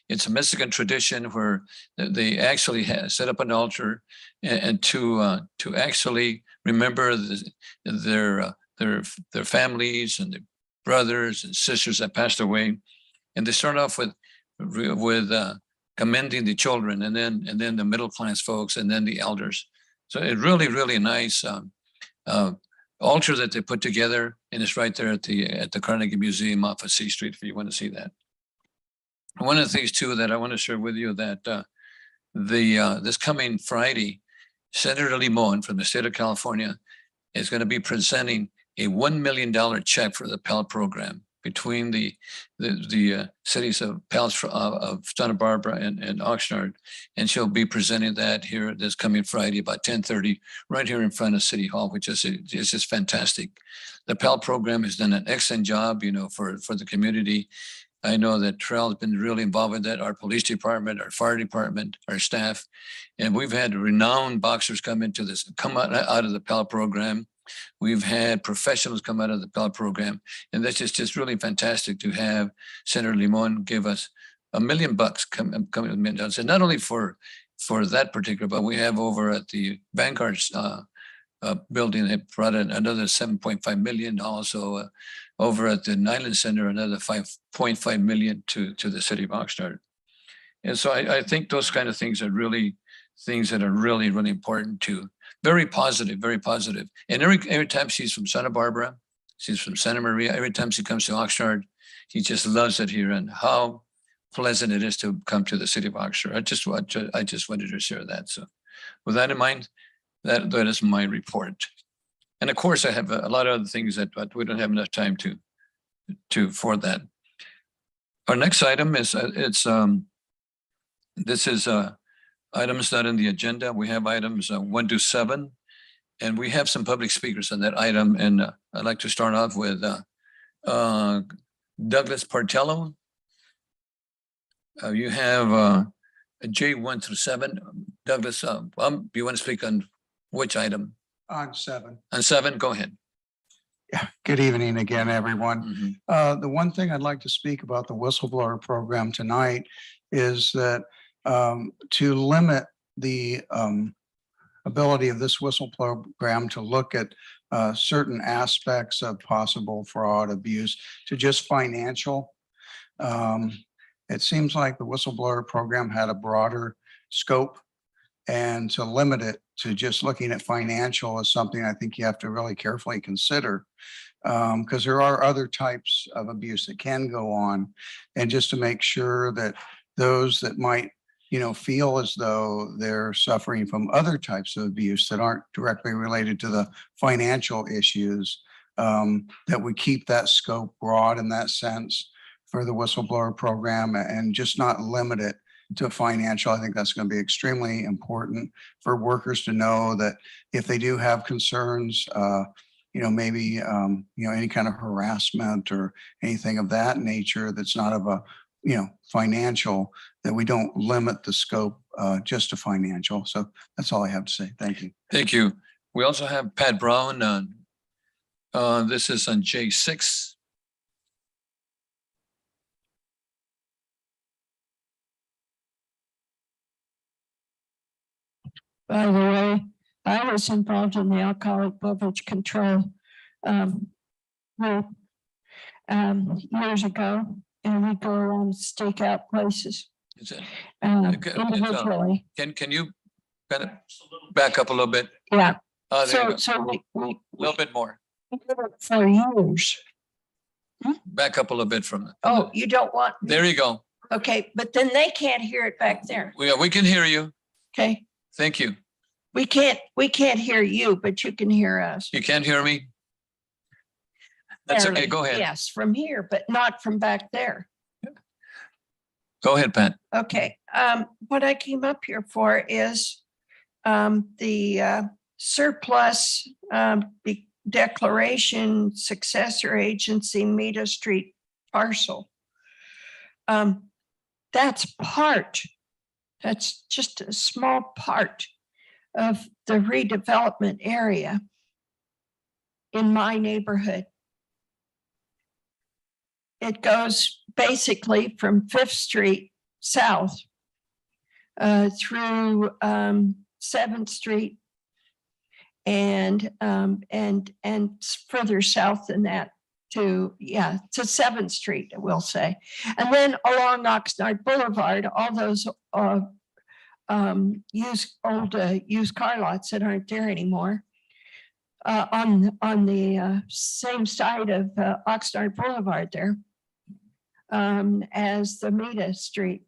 It's a Mexican tradition where they actually set up an altar and to actually remember their families and their brothers and sisters that passed away. And they start off with commending the children, and then the middle class folks, and then the elders. So it really, really nice altar that they put together, and it's right there at the Carnegie Museum off of C Street if you want to see that. One of the things too that I want to share with you that this coming Friday, Senator Limon from the state of California is going to be presenting a $1 million check for the Pell program between the cities of Santa Barbara and Oxnard, and she'll be presenting that here this coming Friday about 10:30, right here in front of City Hall, which is just fantastic. The Pell program has done an excellent job, for the community. I know that Terrell has been really involved with that. Our police department, our fire department, our staff, and we've had renowned boxers come out of the Pell program. We've had professionals come out of the Pell program, and that's just really fantastic to have Senator Limon give us $1 million coming down. So not only for that particular, but we have over at the Vanguard building, they brought in another $7.5 million. Also over at the Nyland Center, another $5.5 million to the city of Oxnard. And so I think those kind of things are really things that are really, really important too. Very positive, very positive. And every time she's from Santa Barbara, she's from Santa Maria, every time she comes to Oxnard, she just loves it here and how pleasant it is to come to the city of Oxnard. I just wanted to share that. So with that in mind, that is my report. And of course, I have a lot of other things but we don't have enough time for that. Our next item is this is items not in the agenda. We have items 1 to 7, and we have some public speakers on that item. And I'd like to start off with Douglas Partello. You have J1 through 7. Douglas, you want to speak on which item? On 7. On 7, go ahead. Yeah, good evening again, everyone. Mhm. The one thing I'd like to speak about the whistleblower program tonight is that to limit the ability of this whistleblower program to look at certain aspects of possible fraud, abuse, to just financial. It seems like the whistleblower program had a broader scope, and to limit it to just looking at financial is something I think you have to really carefully consider, because there are other types of abuse that can go on, and just to make sure that those that might, feel as though they're suffering from other types of abuse that aren't directly related to the financial issues, that we keep that scope broad in that sense for the whistleblower program and just not limit it to financial. I think that's going to be extremely important for workers to know that if they do have concerns, maybe, any kind of harassment or anything of that nature that's not of a, financial, that we don't limit the scope just to financial. So that's all I have to say. Thank you. Thank you. We also have Pat Brown. This is on J6. By the way, I was involved in the alcoholic beverage control group years ago, and we go around stake out places Is it? individually. Can you kind of back up a little bit? Yeah. There you go. So we A little bit more. did it for years. Back up a little bit from it. Oh, you don't want? There you go. Okay, but then they can't hear it back there. We can hear you. Okay, Thank you. we can't hear you, but you can hear us. You can't hear me? That's okay. Barely. Go ahead. Yes, from here, but not from back there. Go ahead, Pat. Okay, what I came up here for is the surplus declaration successor agency Meta Street parcel. That's just a small part of the redevelopment area in my neighborhood. It goes basically from 5th Street south through 7th Street and further south than that to 7th Street, we'll say. And then along Oxnard Boulevard, all those used car lots that aren't there anymore. On the same side of Oxnard Boulevard there as the Meta Street.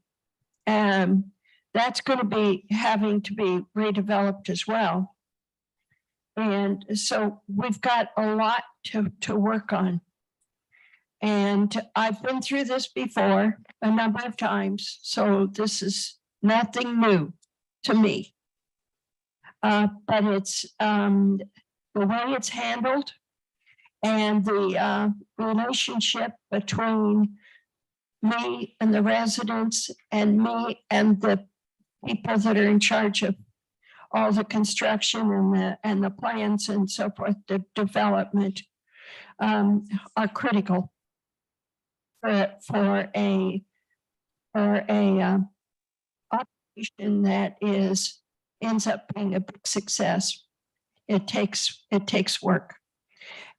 That's going to be having to be redeveloped as well. And so we've got a lot to work on. And I've been through this before a number of times, so this is nothing new to me. But it's the way it's handled and the relationship between me and the residents and me and the people that are in charge of all the construction and the plans and so forth, the development are critical for a operation that ends up being a big success. It takes work,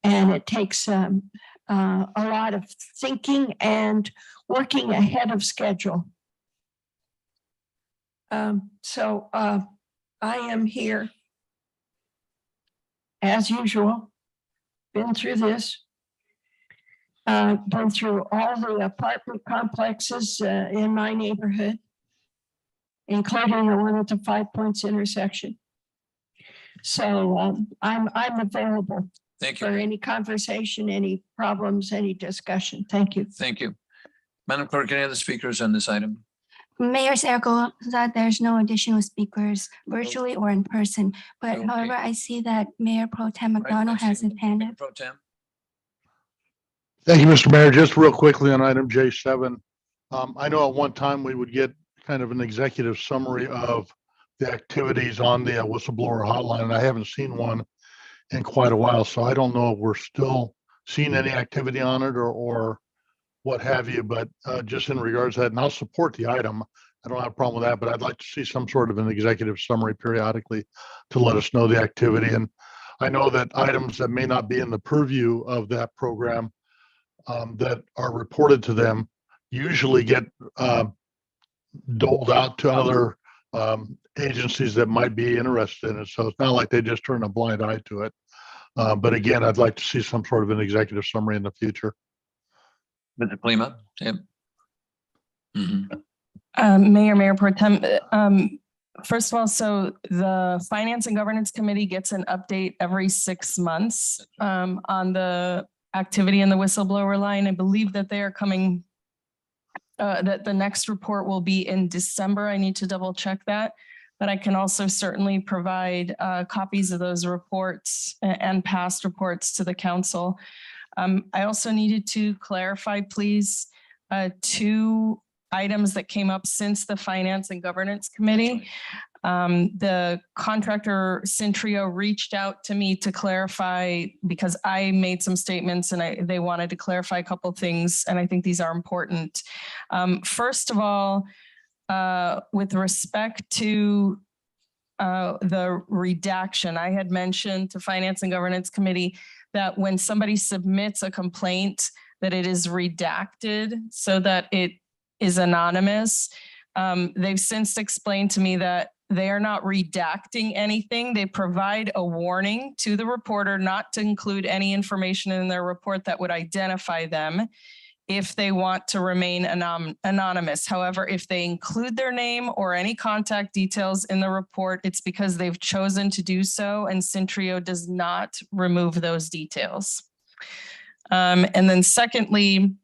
and it takes a lot of thinking and working ahead of schedule. So I am here as usual, been through this, been through all the apartment complexes in my neighborhood, including the one at the 5 Points intersection. So I'm available. Thank you. For any conversation, any problems, any discussion. Thank you. Thank you. Madam Clerk, any other speakers on this item? Mayor Zaragoza, there's no additional speakers virtually or in person, but Okay. however, I see that Mayor Pro Tem Right, McDonald I has see. his hand up. Pro Tem. Thank you, Mr. Mayor. Just real quickly on item J7. I know at one time we would get kind of an executive summary of the activities on the whistleblower hotline, and I haven't seen one in quite a while, so I don't know if we're still seeing any activity on it or what have you, but just in regards to that, and I'll support the item. I don't have a problem with that, but I'd like to see some sort of an executive summary periodically to let us know the activity. And I know that items that may not be in the purview of that program that are reported to them usually get doled out to other agencies that might be interested in it. So it's not like they just turn a blind eye to it. But again, I'd like to see some sort of an executive summary in the future. Mr. Klima? Yep. Mayor Pro Tem, first of all, so the Finance and Governance Committee gets an update every 6 months on the activity in the whistleblower line. I believe that they are coming, that the next report will be in December. I need to double check that, but I can also certainly provide copies of those reports and past reports to the council. I also needed to clarify, please, 2 items that came up since the Finance and Governance Committee. The contractor Centrio reached out to me to clarify because I made some statements and they wanted to clarify a couple of things, and I think these are important. First of all, with respect to the redaction, I had mentioned to Finance and Governance Committee that when somebody submits a complaint, that it is redacted so that it is anonymous. They've since explained to me that they are not redacting anything. They provide a warning to the reporter not to include any information in their report that would identify them if they want to remain anonymous. However, if they include their name or any contact details in the report, it's because they've chosen to do so, and Centrio does not remove those details. And then secondly,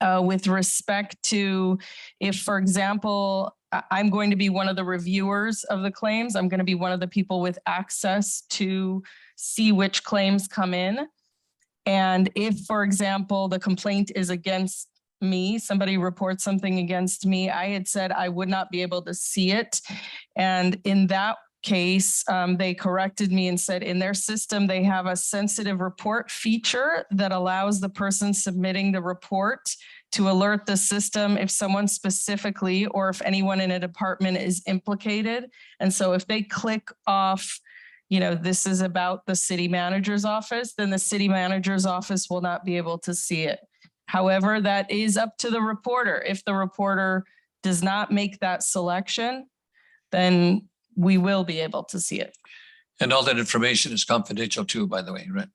with respect to if, for example, I'm going to be one of the reviewers of the claims, I'm going to be one of the people with access to see which claims come in. And if, for example, the complaint is against me, somebody reports something against me, I had said I would not be able to see it. And in that case, they corrected me and said in their system, they have a sensitive report feature that allows the person submitting the report to alert the system if someone specifically or if anyone in a department is implicated. And so if they click off, you know, this is about the city manager's office, then the city manager's office will not be able to see it. However, that is up to the reporter. If the reporter does not make that selection, then we will be able to see it. And all that information is confidential too, by the way, right?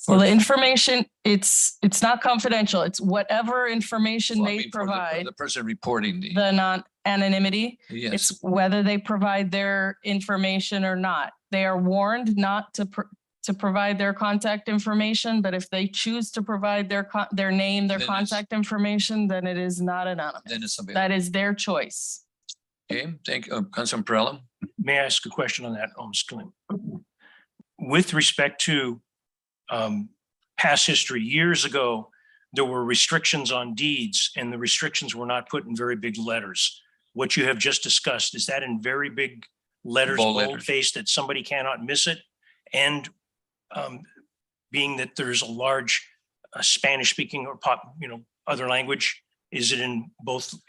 Well, the information, it's not confidential. It's whatever information Well, I they mean, for provide. the person reporting The non-anonymity. Yes. It's whether they provide their information or not. They are warned not to provide their contact information, but if they choose to provide their name, their Then contact information, then it is not anonymous. Then it's available. That is their choice. Okay, thank you, Councilman Perrella. May I ask a question on that? With respect to past history, years ago, there were restrictions on deeds and the restrictions were not put in very big letters. What you have just discussed, is that in very big letters, bold-faced, that somebody cannot miss it? And being that there's a large Spanish-speaking or other language, is it in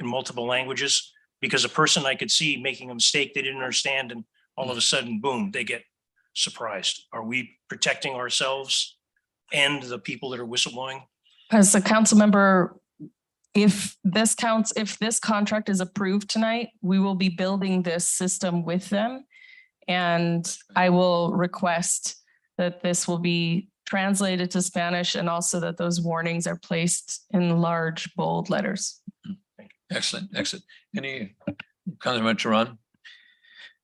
multiple languages? Because a person I could see making a mistake they didn't understand, and all of a sudden, boom, they get surprised. Are we protecting ourselves and the people that are whistleblowing? As a council member, if this contract is approved tonight, we will be building this system with them. And I will request that this will be translated to Spanish and also that those warnings are placed in large, bold letters. Excellent, excellent. Any Councilman Turan?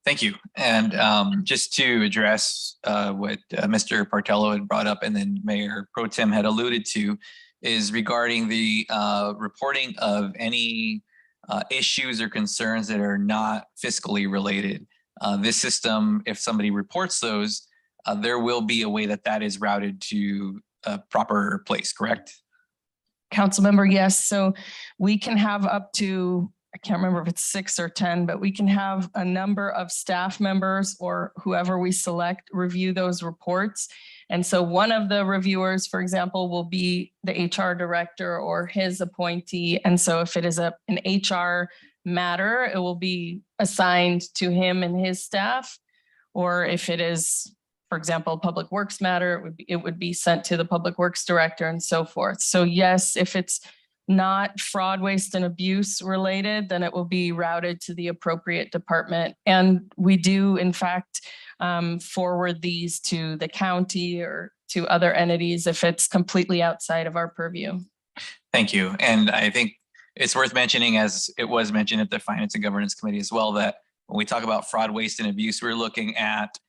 Thank you. And just to address what Mr. Partello had brought up and then Mayor Pro Tem had alluded to, is regarding the reporting of any issues or concerns that are not fiscally related. This system, if somebody reports those, there will be a way that is routed to a proper place, correct? Councilmember, yes. So we can have up to, I can't remember if it's 6 or 10, but we can have a number of staff members or whoever we select review those reports. And so one of the reviewers, for example, will be the HR director or his appointee. And so if it is an HR matter, it will be assigned to him and his staff. Or if it is, for example, public works matter, it would be sent to the public works director and so forth. So yes, if it's not fraud, waste, and abuse related, then it will be routed to the appropriate department. And we do, in fact, forward these to the county or to other entities if it's completely outside of our purview. Thank you. And I think it's worth mentioning, as it was mentioned at the Finance and Governance Committee as well, that when we talk about fraud, waste, and abuse, we're looking at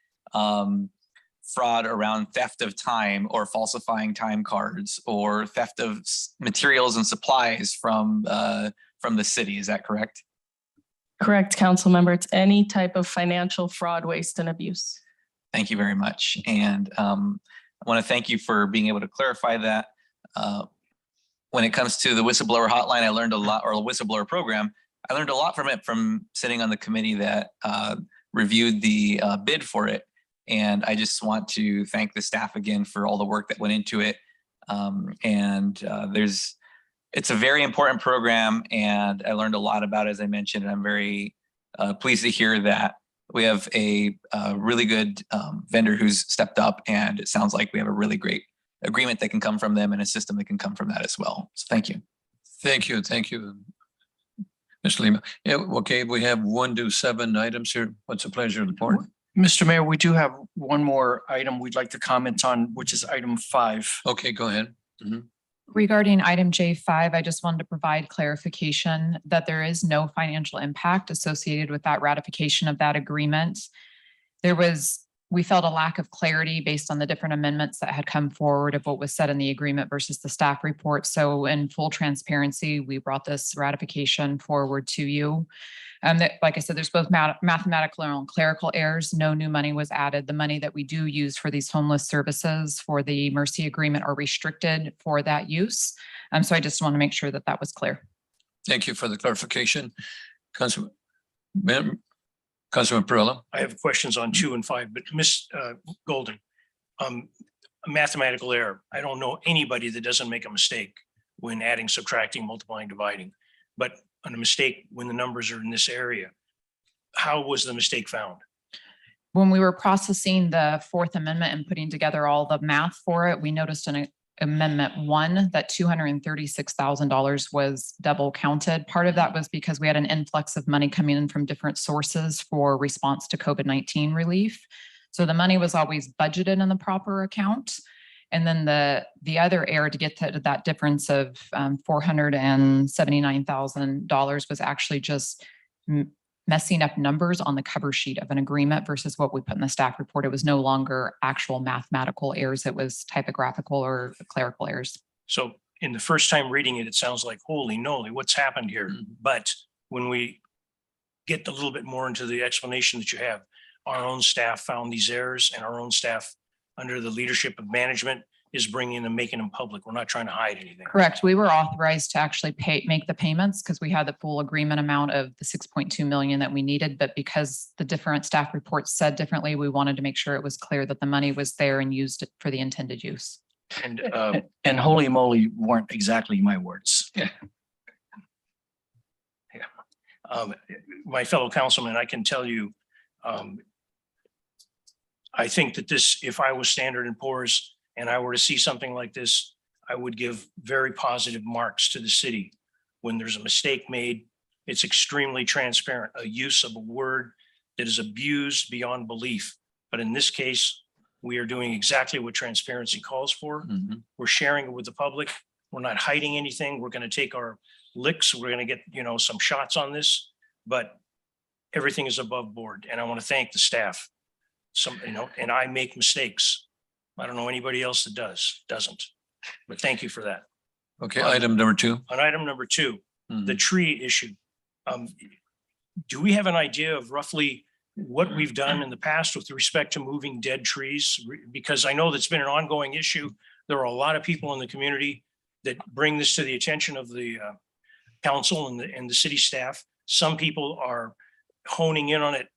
fraud around theft of time or falsifying time cards or theft of materials and supplies from the city. Is that correct? Correct, council member. It's any type of financial fraud, waste, and abuse. Thank you very much. And I want to thank you for being able to clarify that. When it comes to the whistleblower hotline, I learned a lot, or the whistleblower program, I learned a lot from it from sitting on the committee that reviewed the bid for it. And I just want to thank the staff again for all the work that went into it. It's a very important program, and I learned a lot about it, as I mentioned. And I'm very pleased to hear that we have a really good vendor who's stepped up, and it sounds like we have a really great agreement that can come from them and a system that can come from that as well. So thank you. Thank you. Thank you, Mr. Lima. Yeah, okay, we have 1 to 7 items here. What's the pleasure of the board? Mr. Mayor, we do have one more item we'd like to comment on, which is item 5. Okay, go ahead. Regarding item J5, I just wanted to provide clarification that there is no financial impact associated with that ratification of that agreement. We felt a lack of clarity based on the different amendments that had come forward of what was said in the agreement versus the staff report. So in full transparency, we brought this ratification forward to you. Like I said, there's both mathematical and clerical errors. No new money was added. The money that we do use for these homeless services for the Mercy agreement are restricted for that use. So I just want to make sure that that was clear. Thank you for the clarification. Councilman Perrella. I have questions on 2 and 5, but Ms. Golden, mathematical error. I don't know anybody that doesn't make a mistake when adding, subtracting, multiplying, dividing, but on a mistake when the numbers are in this area. How was the mistake found? When we were processing the 4th amendment and putting together all the math for it, we noticed in amendment 1 that $236,000 was double counted. Part of that was because we had an influx of money coming in from different sources for response to COVID-19 relief. So the money was always budgeted in the proper account. And then the other error to get to that difference of $479,000 was actually just messing up numbers on the cover sheet of an agreement versus what we put in the staff report. It was no longer actual mathematical errors. It was typographical or clerical errors. So in the first time reading it, it sounds like, holy moly, what's happened here? But when we get a little bit more into the explanation that you have, our own staff found these errors, and our own staff under the leadership of management is bringing and making them public. We're not trying to hide anything. Correct. We were authorized to actually make the payments because we had the full agreement amount of the 6.2 million that we needed. But because the different staff reports said differently, we wanted to make sure it was clear that the money was there and used for the intended use. And holy moly weren't exactly my words. Yeah. My fellow councilman, I can tell you, I think that this, if I was Standard & Poor's and I were to see something like this, I would give very positive marks to the city. When there's a mistake made, it's extremely transparent, a use of a word that is abused beyond belief. But in this case, we are doing exactly what transparency calls for. We're sharing it with the public. We're not hiding anything. We're going to take our licks. We're going to get, some shots on this, but everything is above board. And I want to thank the staff. And I make mistakes. I don't know anybody else that doesn't, but thank you for that. Okay, item number 2. On item number 2, the tree issue. Do we have an idea of roughly what we've done in the past with respect to moving dead trees? Because I know that's been an ongoing issue. There are a lot of people in the community that bring this to the attention of the council and the city staff. Some people are honing in on it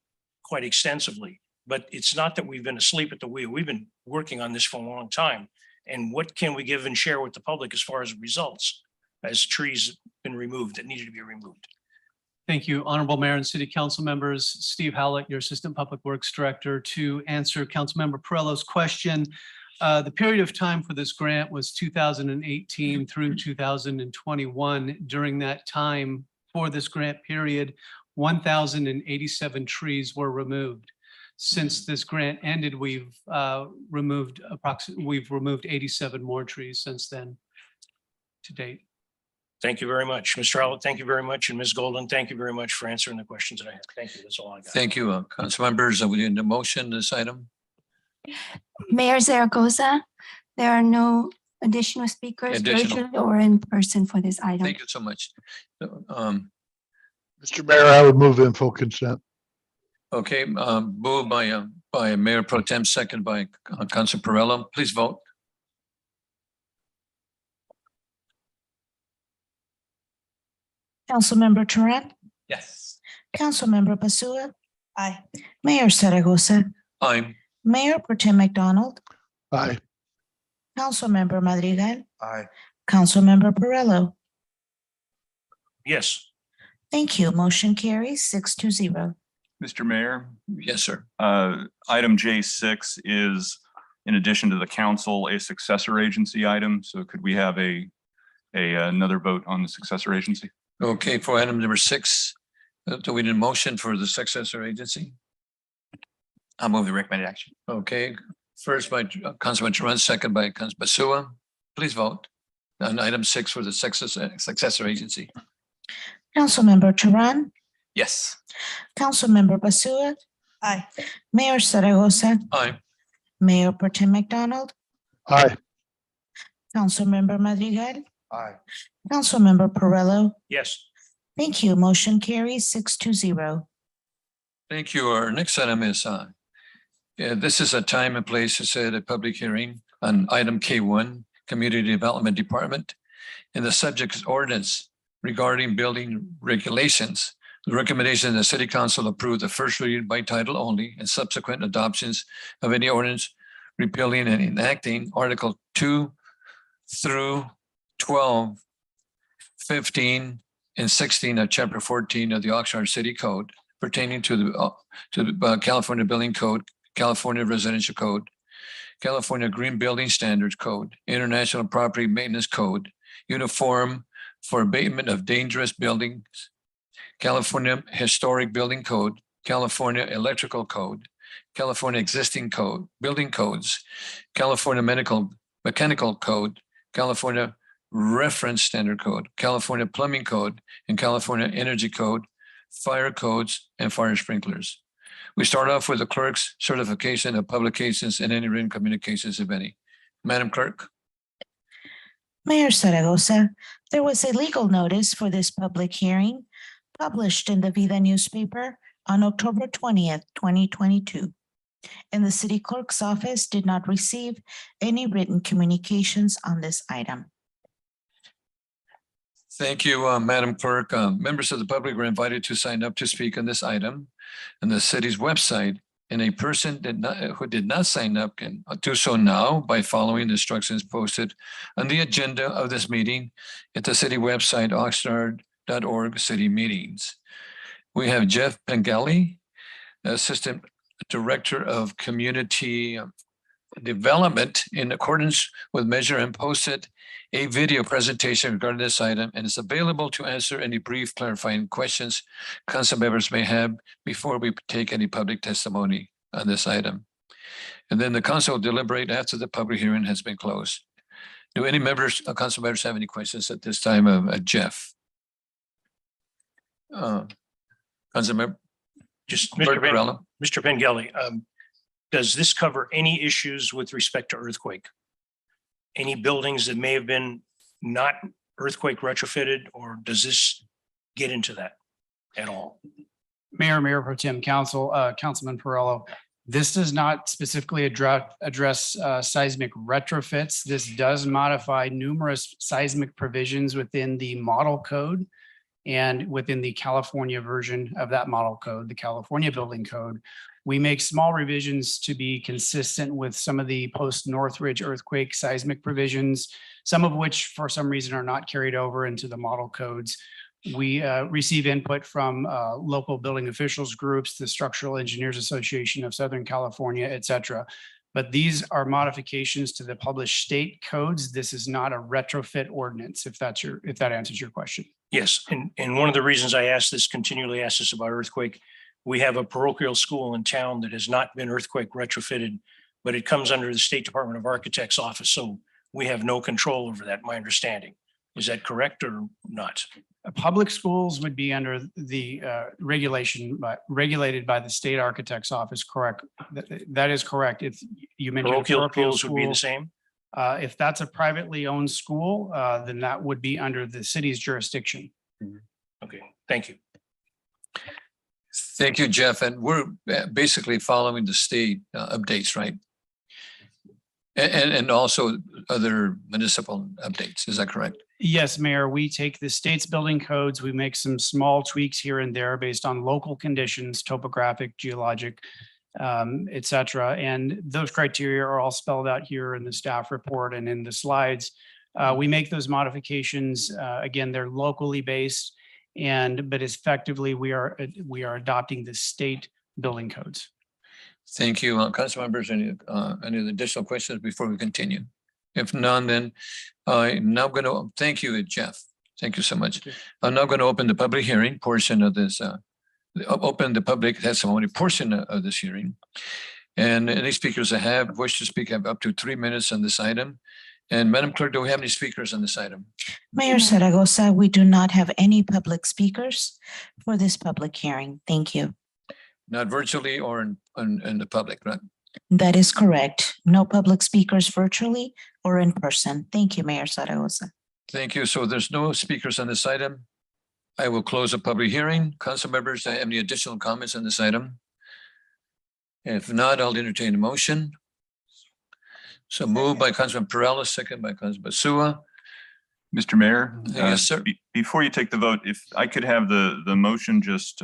quite extensively, but it's not that we've been asleep at the wheel. We've been working on this for a long time. And what can we give and share with the public as far as results, as trees been removed that needed to be removed? Thank you, Honorable Mayor and City Council members. Steve Howlett, your Assistant Public Works Director, to answer Councilmember Perillo's question. The period of time for this grant was 2018 through 2021. During that time, for this grant period, 1,087 trees were removed. Since this grant ended, we've removed 87 more trees since then to date. Thank you very much, Mr. Howlett. Thank you very much. And Ms. Golden, thank you very much for answering the questions that I have. Thank you. That's all I got. Thank you. Council members, we need a motion this item. Mayor Zaragoza, there are no additional speakers virtually or in person for this item. Thank you so much. Mr. Mayor, I would move info consent. Okay, moved by Mayor Pro Tem, second by Council Perillo. Please vote. Councilmember Turan, Yes. Councilmember Basua, Aye. Mayor Zaragoza, Aye. Mayor Pro Tem McDonald, Aye. Councilmember Madrigal, Aye. Councilmember Perillo. Yes. Thank you. Motion carries 6-0. Mr. Mayor, Yes, sir. item J6 is, in addition to the council, a successor agency item. So could we have another vote on the successor agency? Okay, for item number 6, do we need a motion for the successor agency? I'll move the recommended action. Okay, first by Councilman Turan, second by Councilman Basua. Please vote on item 6 for the successor agency. Councilmember Turan, Yes. Councilmember Basua, Aye. Mayor Zaragoza, Aye. Mayor Pro Tem McDonald, Aye. Councilmember Madrigal, Aye. Councilmember Perillo. Yes. Thank you. Motion carries 6-0. Thank you. Our next item is, this is a time and place to set a public hearing on item K1, Community Development Department. And the subject is ordinance regarding building regulations. The recommendation the City Council approve the first reading by title only and subsequent adoptions of any ordinance repealing and enacting Article 2 through 12, 15, and 16 of Chapter 14 of the Oxnard City Code pertaining to the California Building Code, California Residential Code, California Green Building Standards Code, International Property Maintenance Code, Uniform for Abatement of Dangerous Buildings, California Historic Building Code, California Electrical Code, California Existing Code, Building Codes, California Mechanical Code, California Reference Standard Code, California Plumbing Code, and California Energy Code, fire codes, and fire sprinklers. We start off with the clerk's certification of publications and any written communications, if any. Madam Clerk. Mayor Zaragoza, there was a legal notice for this public hearing published in the Vida newspaper on October 20th, 2022. And the city clerk's office did not receive any written communications on this item. Thank you, Madam Clerk. Members of the public are invited to sign up to speak on this item on the city's website. And a person who did not sign up can do so now by following the instructions posted on the agenda of this meeting at the city website, oxnard.org, city meetings. We have Jeff Pengelly, Assistant Director of Community Development, in accordance with measure, and posted a video presentation regarding this item, and is available to answer any brief clarifying questions council members may have before we take any public testimony on this item. And then the council will deliberate after the public hearing has been closed. Do any members, council members, have any questions at this time of Jeff? Council member? Just Mr. Pengelly, does this cover any issues with respect to earthquake? Any buildings that may have been not earthquake retrofitted, or does this get into that at all? Mayor Pro Tem Council, Councilman Perillo, This does not specifically address seismic retrofits. This does modify numerous seismic provisions within the model code and within the California version of that model code, the California Building Code. We make small revisions to be consistent with some of the post-Northridge earthquake seismic provisions, some of which for some reason are not carried over into the model codes. We receive input from local building officials groups, the Structural Engineers Association of Southern California, et cetera. But these are modifications to the published state codes. This is not a retrofit ordinance, if that answers your question. Yes, and one of the reasons I continually ask this about earthquake, we have a parochial school in town that has not been earthquake retrofitted, but it comes under the State Department of Architects office. So we have no control over that, my understanding. Is that correct or not? Public schools would be under the regulated by the state architect's office, correct? That is correct. If you mentioned Parochial parochial schools would be the school, same? if that's a privately owned school, then that would be under the city's jurisdiction. Okay, thank you. Thank you, Jeff. And we're basically following the state updates, right? And also other municipal updates. Is that correct? Yes, Mayor, we take the state's building codes, we make some small tweaks here and there based on local conditions, topographic, geologic, et cetera. And those criteria are all spelled out here in the staff report and in the slides. We make those modifications. Again, they're locally based, but effectively we are adopting the state building codes. Thank you. Council members, any additional questions before we continue? If none, then I'm now going to thank you, Jeff. Thank you so much. I'm now going to open the public hearing portion of this, open the public testimony portion of this hearing. And any speakers that wish to speak have up to 3 minutes on this item. And Madam Clerk, do we have any speakers on this item? Mayor Zaragoza, we do not have any public speakers for this public hearing. Thank you. Not virtually or in the public, right? That is correct. No public speakers virtually or in person. Thank you, Mayor Zaragoza. Thank you. So there's no speakers on this item. I will close the public hearing. Council members, do you have any additional comments on this item? If not, I'll entertain a motion. So moved by Councilman Perrella, second by Councilman Basua. Mr. Mayor? Yes, sir. Before you take the vote, if I could have the motion just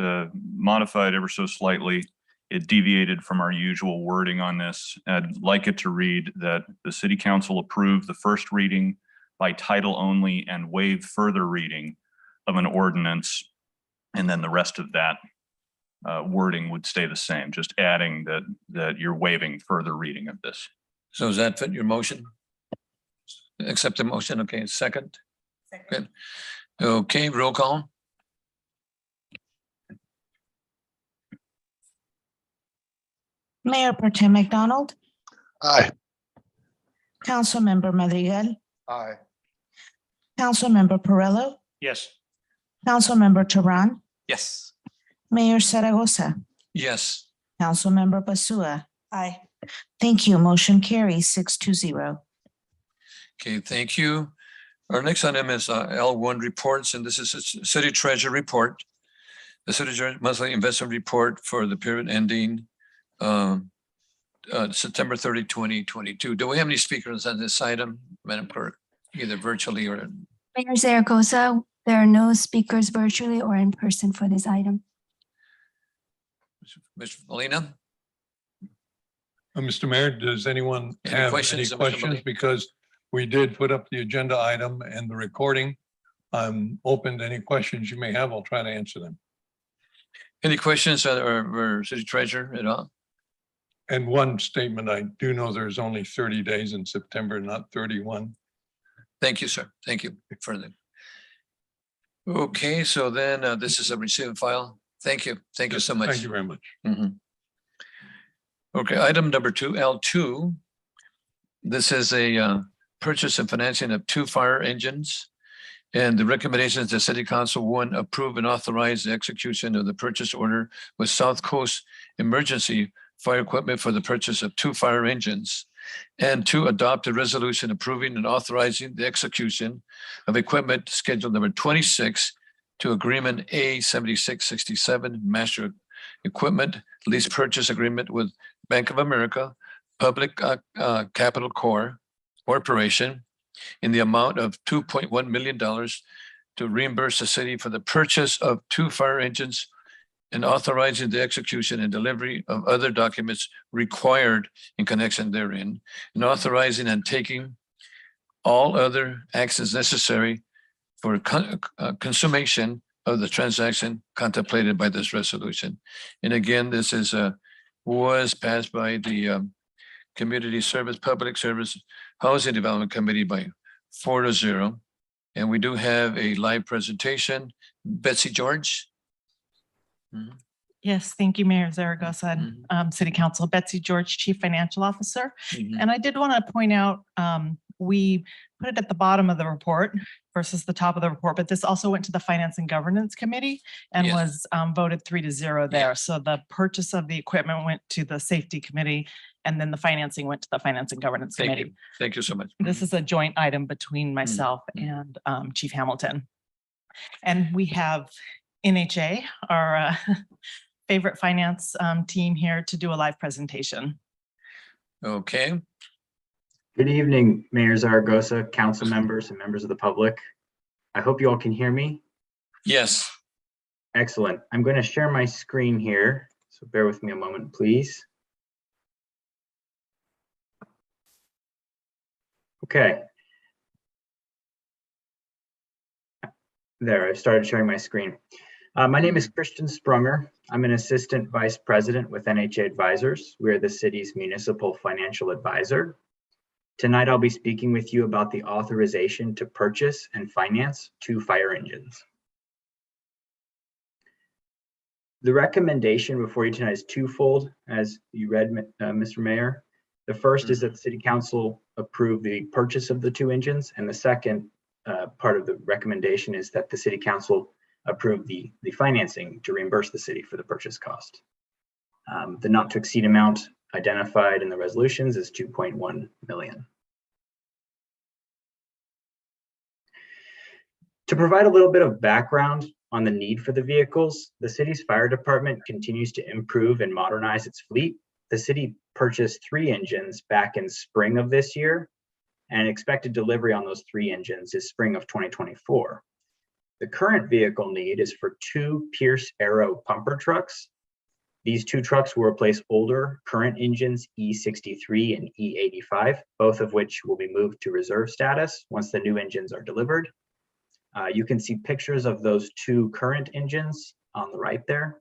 modified ever so slightly. It deviated from our usual wording on this. I'd like it to read that the City Council approve the first reading by title only and waive further reading of an ordinance. And then the rest of that wording would stay the same, just adding that you're waiving further reading of this. So does that fit your motion? Accept the motion. Okay, second. Good. Okay, roll call. Mayor Pro Tem McDonald, Aye. Councilmember Madrigal, Aye. Councilmember Perrello, Yes. Councilmember Tehran, Yes. Mayor Zaragoza, Yes. Councilmember Basua. Aye. Thank you. Motion carries 6-0. Okay, thank you. Our next item is L1 reports, and this is a city treasurer report. The city treasurer monthly investment report for the period ending September 30, 2022. Do we have any speakers on this item, Madam Clerk, either virtually or? Mayor Zaragoza, there are no speakers virtually or in person for this item. Mr. Molina? Mr. Mayor, does anyone Any have any questions, Mr. questions? Molina? Because we did put up the agenda item and the recording. I'm open to any questions you may have. I'll try to answer them. Any questions for city treasurer at all? And one statement, I do know there's only 30 days in September, not 31. Thank you, sir. Thank you for that. Okay, so then this is a receive and file. Thank you. Thank you so much. Thank you very much. Okay, item number 2, L2. This is a purchase and financing of 2 fire engines. And the recommendation is the city council, 1, approve and authorize the execution of the purchase order with South Coast Emergency Fire Equipment for the purchase of 2 fire engines. And 2, adopt a resolution approving and authorizing the execution of equipment schedule number 26 to agreement A 7667 master equipment lease purchase agreement with Bank of America Public Capital Corporation in the amount of $2.1 million to reimburse the city for the purchase of 2 fire engines and authorizing the execution and delivery of other documents required in connection therein, and authorizing and taking all other actions necessary for consummation of the transaction contemplated by this resolution. And again, this was passed by the Community Service, Public Service, Housing Development Committee by 4-0. And we do have a live presentation. Betsy George. Yes, thank you, Mayor Zaragoza, and City Council. Betsy George, Chief Financial Officer. And I did want to point out, we put it at the bottom of the report versus the top of the report, but this also went to the Finance and Governance Committee and was voted 3-0 there. So the purchase of the equipment went to the Safety Committee, and then the financing went to the Finance and Governance Committee. Thank you so much. This is a joint item between myself and Chief Hamilton. And we have NHA, our favorite finance team here to do a live presentation. Okay. Good evening, Mayor Zaragoza, council members, and members of the public. I hope you all can hear me. Yes. Excellent. I'm going to share my screen here, so bear with me a moment, please. Okay. There, I've started sharing my screen. My name is Christian Sprunger. I'm an Assistant Vice President with NHA Advisors. We're the city's municipal financial advisor. Tonight, I'll be speaking with you about the authorization to purchase and finance 2 fire engines. The recommendation before you tonight is twofold, as you read, Mr. Mayor. The first is that the City Council approve the purchase of the 2 engines, and the second part of the recommendation is that the City Council approve the financing to reimburse the city for the purchase cost. The not to exceed amount identified in the resolutions is $2.1 million. To provide a little bit of background on the need for the vehicles, the city's fire department continues to improve and modernize its fleet. The city purchased 3 engines back in spring of this year, and expected delivery on those 3 engines is spring of 2024. The current vehicle need is for 2 Pierce Arrow pumper trucks. These 2 trucks will replace older current engines E63 and E85, both of which will be moved to reserve status once the new engines are delivered. You can see pictures of those 2 current engines on the right there.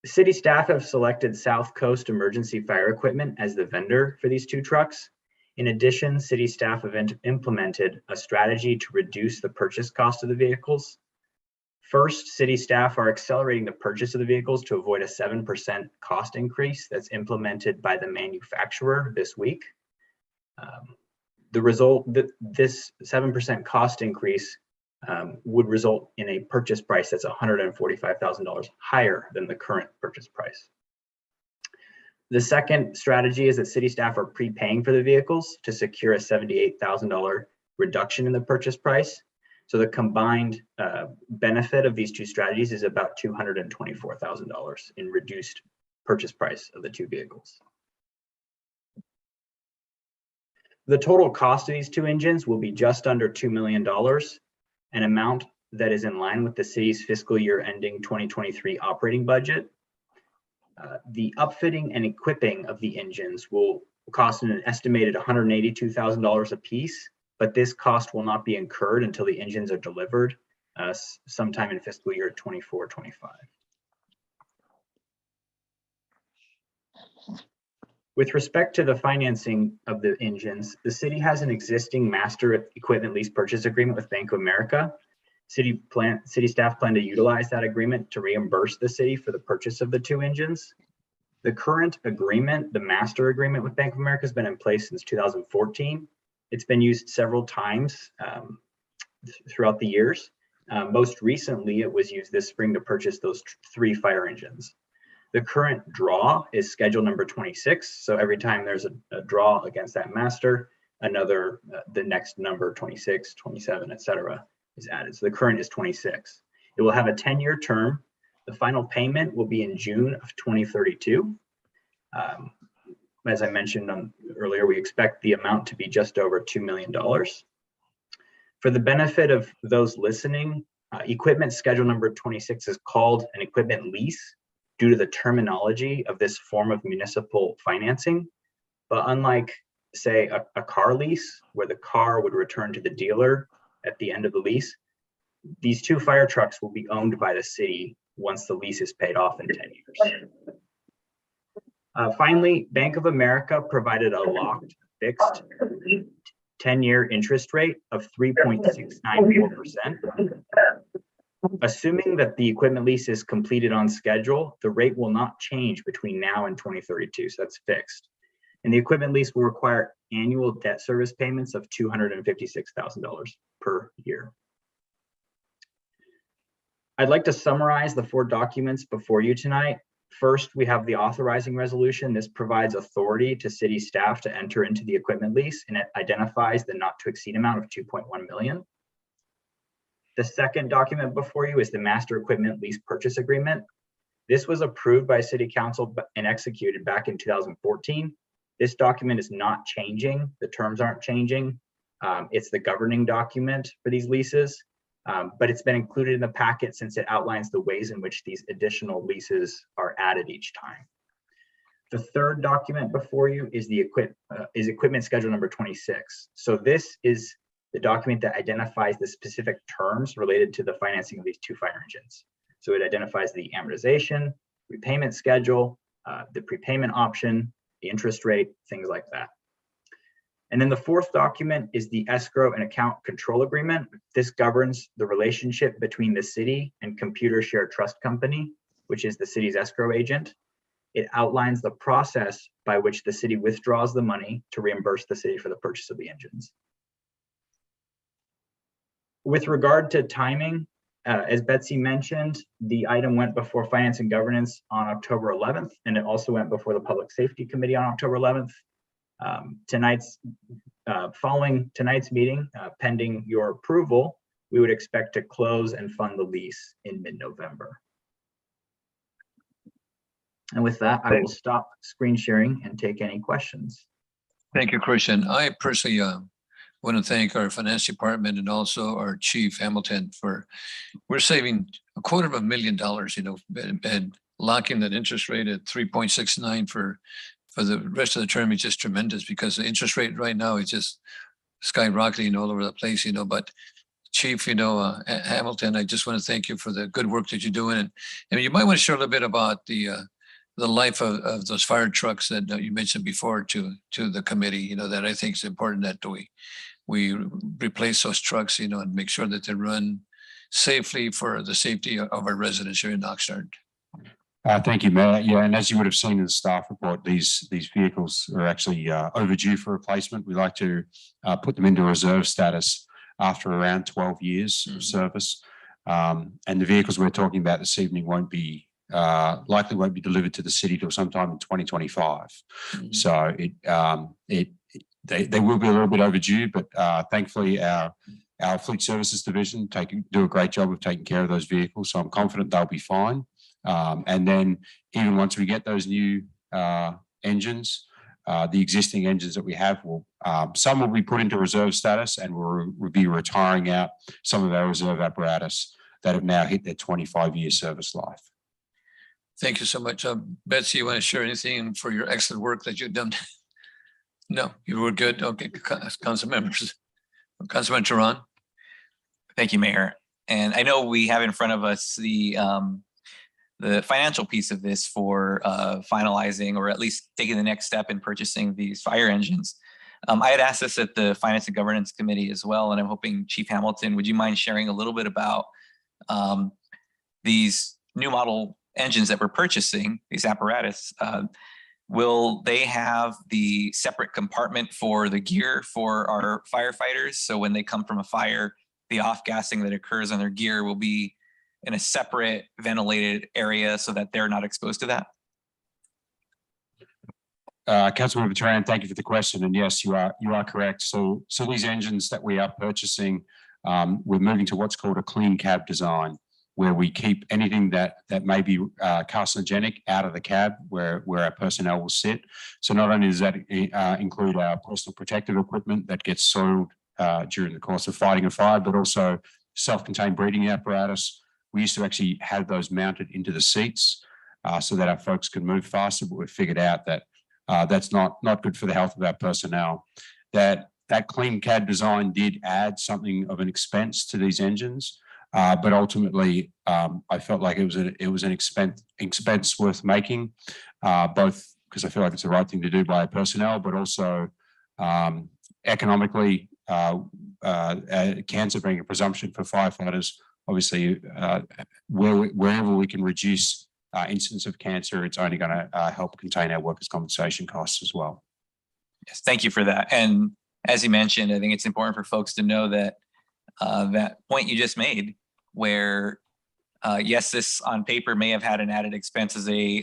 City staff have selected South Coast Emergency Fire Equipment as the vendor for these 2 trucks. In addition, city staff have implemented a strategy to reduce the purchase cost of the vehicles. First, city staff are accelerating the purchase of the vehicles to avoid a 7% cost increase that's implemented by the manufacturer this week. The result, this 7% cost increase would result in a purchase price that's $145,000 higher than the current purchase price. The second strategy is that city staff are prepaying for the vehicles to secure a $78,000 reduction in the purchase price. So the combined benefit of these 2 strategies is about $224,000 in reduced purchase price of the 2 vehicles. The total cost of these 2 engines will be just under $2 million, an amount that is in line with the city's fiscal year ending 2023 operating budget. The upfitting and equipping of the engines will cost an estimated $182,000 a piece, but this cost will not be incurred until the engines are delivered sometime in fiscal year 24-25. With respect to the financing of the engines, the city has an existing master equipment lease purchase agreement with Bank of America. City staff plan to utilize that agreement to reimburse the city for the purchase of the 2 engines. The current agreement, the master agreement with Bank of America, has been in place since 2014. It's been used several times throughout the years. Most recently, it was used this spring to purchase those 3 fire engines. The current draw is schedule number 26. So every time there's a draw against that master, the next number 26, 27, et cetera, is added. So the current is 26. It will have a 10-year term. The final payment will be in June of 2032. As I mentioned earlier, we expect the amount to be just over $2 million. For the benefit of those listening, equipment schedule number 26 is called an equipment lease due to the terminology of this form of municipal financing. But unlike, say, a car lease, where the car would return to the dealer at the end of the lease, these 2 fire trucks will be owned by the city once the lease is paid off in 10 years. Finally, Bank of America provided a locked fixed 10-year interest rate of 3.694%. Assuming that the equipment lease is completed on schedule, the rate will not change between now and 2032, so that's fixed. And the equipment lease will require annual debt service payments of $256,000 per year. I'd like to summarize the 4 documents before you tonight. First, we have the authorizing resolution. This provides authority to city staff to enter into the equipment lease, and it identifies the not to exceed amount of $2.1 million. The second document before you is the master equipment lease purchase agreement. This was approved by City Council and executed back in 2014. This document is not changing. The terms aren't changing. It's the governing document for these leases. But it's been included in the packet since it outlines the ways in which these additional leases are added each time. The third document before you is the equipment schedule number 26. So this is the document that identifies the specific terms related to the financing of these 2 fire engines. So it identifies the amortization, repayment schedule, the prepayment option, the interest rate, things like that. And then the fourth document is the escrow and account control agreement. This governs the relationship between the city and Computer Shared Trust Company, which is the city's escrow agent. It outlines the process by which the city withdraws the money to reimburse the city for the purchase of the engines. With regard to timing, as Betsy mentioned, the item went before Finance and Governance on October 11th, and it also went before the Public Safety Committee on October 11th. Following tonight's meeting, pending your approval, we would expect to close and fund the lease in mid-November. And with that, I will stop screen sharing and take any questions. Thank you, Christian. I personally want to thank our finance department and also our chief Hamilton we're saving $250,000, and locking that interest rate at 3.69 for the rest of the term is just tremendous, because the interest rate right now is just skyrocketing all over the place, but Chief, Hamilton, I just want to thank you for the good work that you're doing. And you might want to share a little bit about the life of those fire trucks that you mentioned before to the committee, that I think is important that we replace those trucks, and make sure that they run safely for the safety of our residents here in Oxnard. Thank you, Mayor. Yeah, and as you would have seen in the staff report, these vehicles are actually overdue for replacement. We like to put them into reserve status after around 12 years of service. And the vehicles we're talking about this evening likely won't be delivered to the city till sometime in 2025. So they will be a little bit overdue, but thankfully our fleet services division do a great job of taking care of those vehicles. So I'm confident they'll be fine. And then even once we get those new engines, the existing engines that we have some will be put into reserve status, and we'll be retiring out some of our reserve apparatus that have now hit their 25-year service life. Thank you so much. Betsy, you want to share anything for your excellent work that you've done? No, you were good. Okay, council members. Councilman Teran. Thank you, Mayor. And I know we have in front of us the financial piece of this for finalizing, or at least taking the next step in purchasing these fire engines. I had asked this at the Finance and Governance Committee as well, and I'm hoping Chief Hamilton, would you mind sharing a little bit about these new model engines that we're purchasing, these apparatus? Will they have the separate compartment for the gear for our firefighters? So when they come from a fire, the off-gassing that occurs on their gear will be in a separate ventilated area so that they're not exposed to that? Councilmember Teran, thank you for the question. And yes, you are correct. So these engines that we are purchasing we're moving to what's called a clean cab design, where we keep anything that may be carcinogenic out of the cab where our personnel will sit. So not only does that include our personal protective equipment that gets soiled during the course of fighting a fire, but also self-contained breathing apparatus. We used to actually have those mounted into the seats so that our folks can move faster, but we figured out that that's not good for the health of our personnel. That clean cab design did add something of an expense to these engines, but ultimately I felt like it was an expense worth making, both because I feel like it's the right thing to do by our personnel, but also economically, cancer being a presumption for firefighters. Obviously, wherever we can reduce incidence of cancer, it's only going to help contain our workers' compensation costs as well. Yes, thank you for that. And as you mentioned, I think it's important for folks to know that that point you just made, where yes, this on paper may have had an added expense as a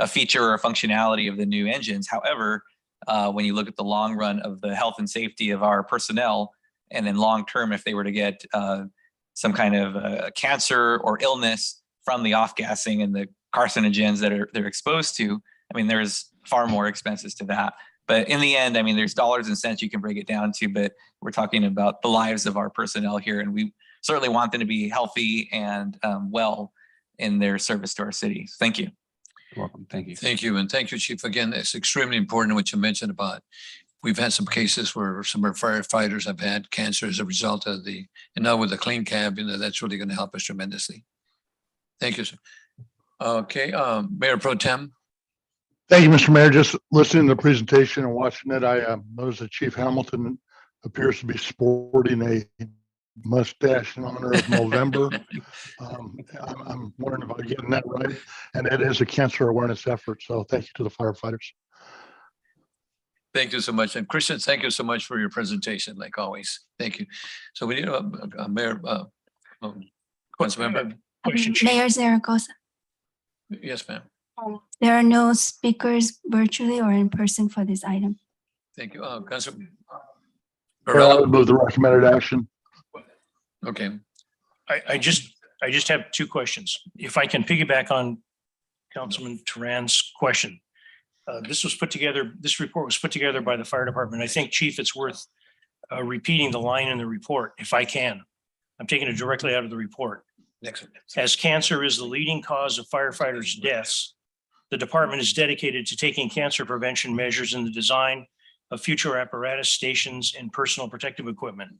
feature or a functionality of the new engines. However, when you look at the long run of the health and safety of our personnel, and then long term, if they were to get some kind of cancer or illness from the off-gassing and the carcinogens that they're exposed to, I mean, there's far more expenses to that. But in the end, I mean, there's dollars and cents you can break it down to, but we're talking about the lives of our personnel here, and we certainly want them to be healthy and well in their service to our city. Thank you. You're welcome. Thank you. Thank you. And thank you, Chief. Again, it's extremely important what you mentioned about, we've had some cases where some of our firefighters have had cancer as a result of and now with the clean cab, that's really going to help us tremendously. Thank you, sir. Okay, Mayor Pro Tem. Thank you, Mr. Mayor. Just listening to the presentation and watching it, I noticed that Chief Hamilton appears to be sporting a mustache in honor of November. I'm wondering if I'm getting that right. And it is a cancer awareness effort. So thank you to the firefighters. Thank you so much. And Christian, thank you so much for your presentation, like always. Thank you. So we need a Mayor, Councilmember. Mayor Zaragoza, Yes, ma'am. there are no speakers virtually or in person for this item. Thank you. Councilor I would move the recommended action. Okay. I just have two questions. If I can piggyback on Councilman Turan's question. This report was put together by the fire department. I think, Chief, it's worth repeating the line in the report, if I can. I'm taking it directly out of the report. As cancer is the leading cause of firefighters' deaths, the department is dedicated to taking cancer prevention measures in the design of future apparatus, stations, and personal protective equipment.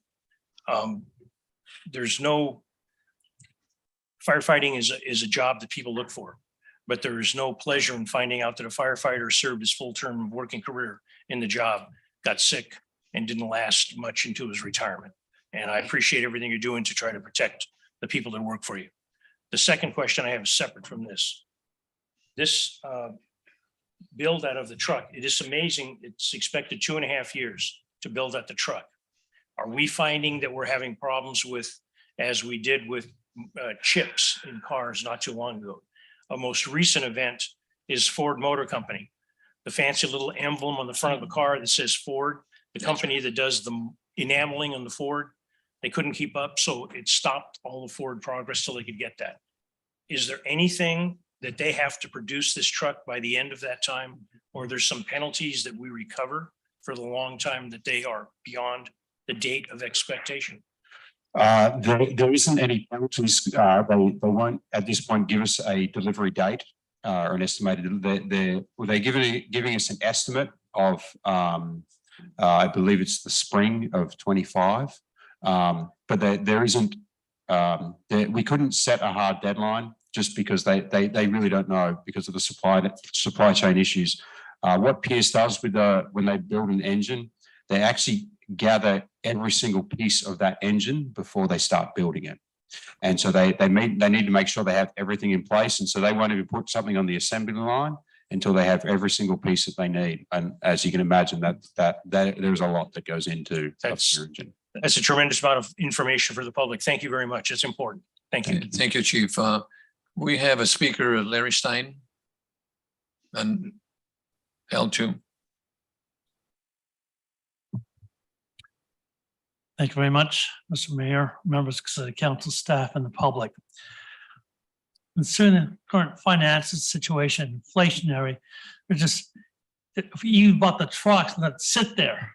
Firefighting is a job that people look for, but there is no pleasure in finding out that a firefighter served his full term of working career in the job, got sick, and didn't last much into his retirement. And I appreciate everything you're doing to try to protect the people that work for you. The second question I have is separate from this. This build out of the truck, it is amazing. It's expected 2.5 years to build out the truck. Are we finding that we're having problems with, as we did with chips in cars not too long ago? A most recent event is Ford Motor Company. The fancy little emblem on the front of the car that says Ford, the company that does the enameling on the Ford, they couldn't keep up, so it stopped all the Ford progress till they could get that. Is there anything that they have to produce this truck by the end of that time, or there's some penalties that we recover for the long time that they are beyond the date of expectation? There isn't any penalties. They won't at this point give us a delivery date or an estimated. They're giving us an estimate of I believe it's the spring of 25. But there isn't. We couldn't set a hard deadline just because they really don't know because of the supply chain issues. What Pierce does with when they build an engine, they actually gather every single piece of that engine before they start building it. And so they need to make sure they have everything in place. And so they won't even put something on the assembly line until they have every single piece that they need. And as you can imagine, that there's a lot that goes into your engine. That's a tremendous amount of information for the public. Thank you very much. It's important. Thank you. Thank you, Chief. We have a speaker, Larry Stein, on L2. Thank you very much, Mr. Mayor, members of the council, staff, and the public. Concerning the current finances situation, inflationary, if you bought the trucks and let it sit there,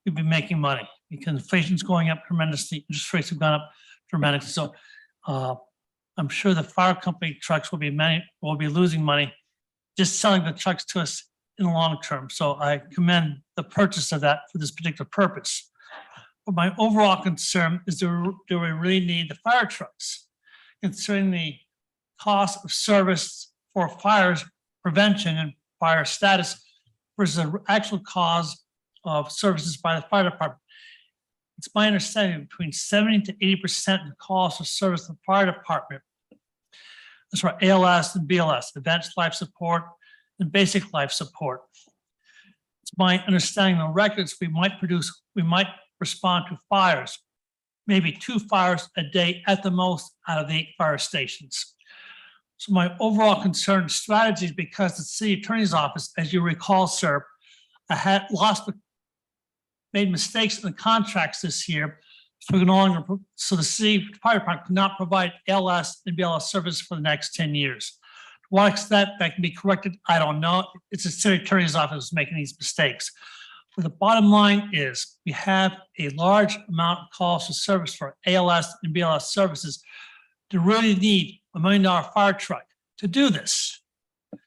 you'd be making money because inflation's going up tremendously. Interest rates have gone up dramatically. So I'm sure the fire company trucks will be losing money just selling the trucks to us in the long term. So I commend the purchase of that for this particular purpose. But my overall concern is do we really need the fire trucks? Considering the cost of service for fires prevention and fire status versus the actual cause of services by the fire department. It's my understanding between 70 to 80% of the cost of service of the fire department is for ALS and BLS, advanced life support and basic life support. It's my understanding the records we might respond to fires, maybe 2 fires a day at the most out of the 8 fire stations. So my overall concern strategy is because the city attorney's office, as you recall, sir, I had made mistakes in the contracts this year. So the city fire department could not provide LS and BLS service for the next 10 years. To what extent that can be corrected, I don't know. It's the city attorney's office making these mistakes. But the bottom line is we have a large amount of calls for service for ALS and BLS services to really need $1 million fire truck to do this.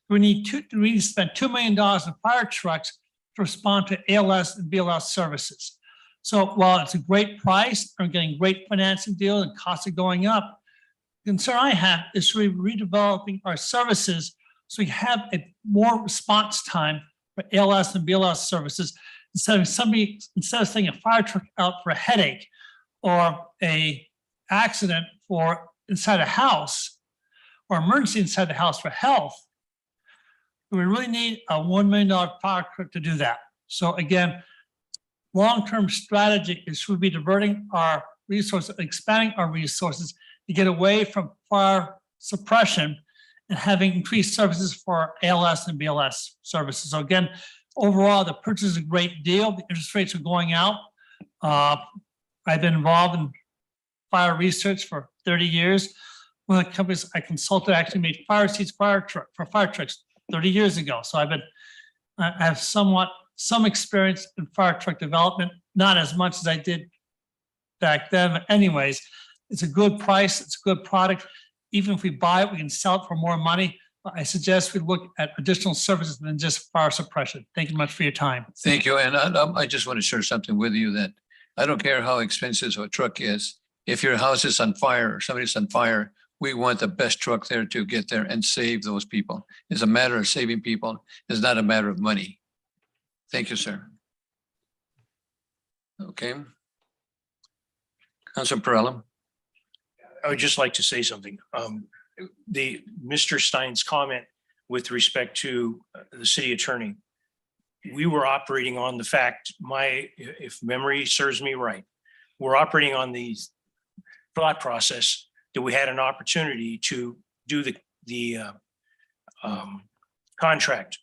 We need to spend $2 million in fire trucks to respond to ALS and BLS services. So while it's a great price, we're getting great financing deals and costs are going up, the concern I have is really redeveloping our services so we have a more response time for ALS and BLS services instead of sending a fire truck out for a headache or a accident for inside a house or emergency inside the house for health. We really need a $1 million fire truck to do that. So again, long-term strategy is should be diverting our resources, expanding our resources to get away from fire suppression and having increased services for ALS and BLS services. So again, overall, the purchase is a great deal. The interest rates are going out. I've been involved in fire research for 30 years. One of the companies I consulted actually made fire seats for fire trucks 30 years ago. So I have some experience in fire truck development, not as much as I did back then. But anyways, it's a good price. It's a good product. Even if we buy it, we can sell it for more money. I suggest we look at additional services than just fire suppression. Thank you much for your time. Thank you. And I just want to share something with you that I don't care how expensive a truck is. If your house is on fire or somebody's on fire, we want the best truck there to get there and save those people. It's a matter of saving people. It's not a matter of money. Thank you, sir. Okay. Councilor Perrella. I would just like to say something. Mr. Stein's comment with respect to the city attorney, we were operating on the fact, if memory serves me right, we're operating on the thought process that we had an opportunity to do the contract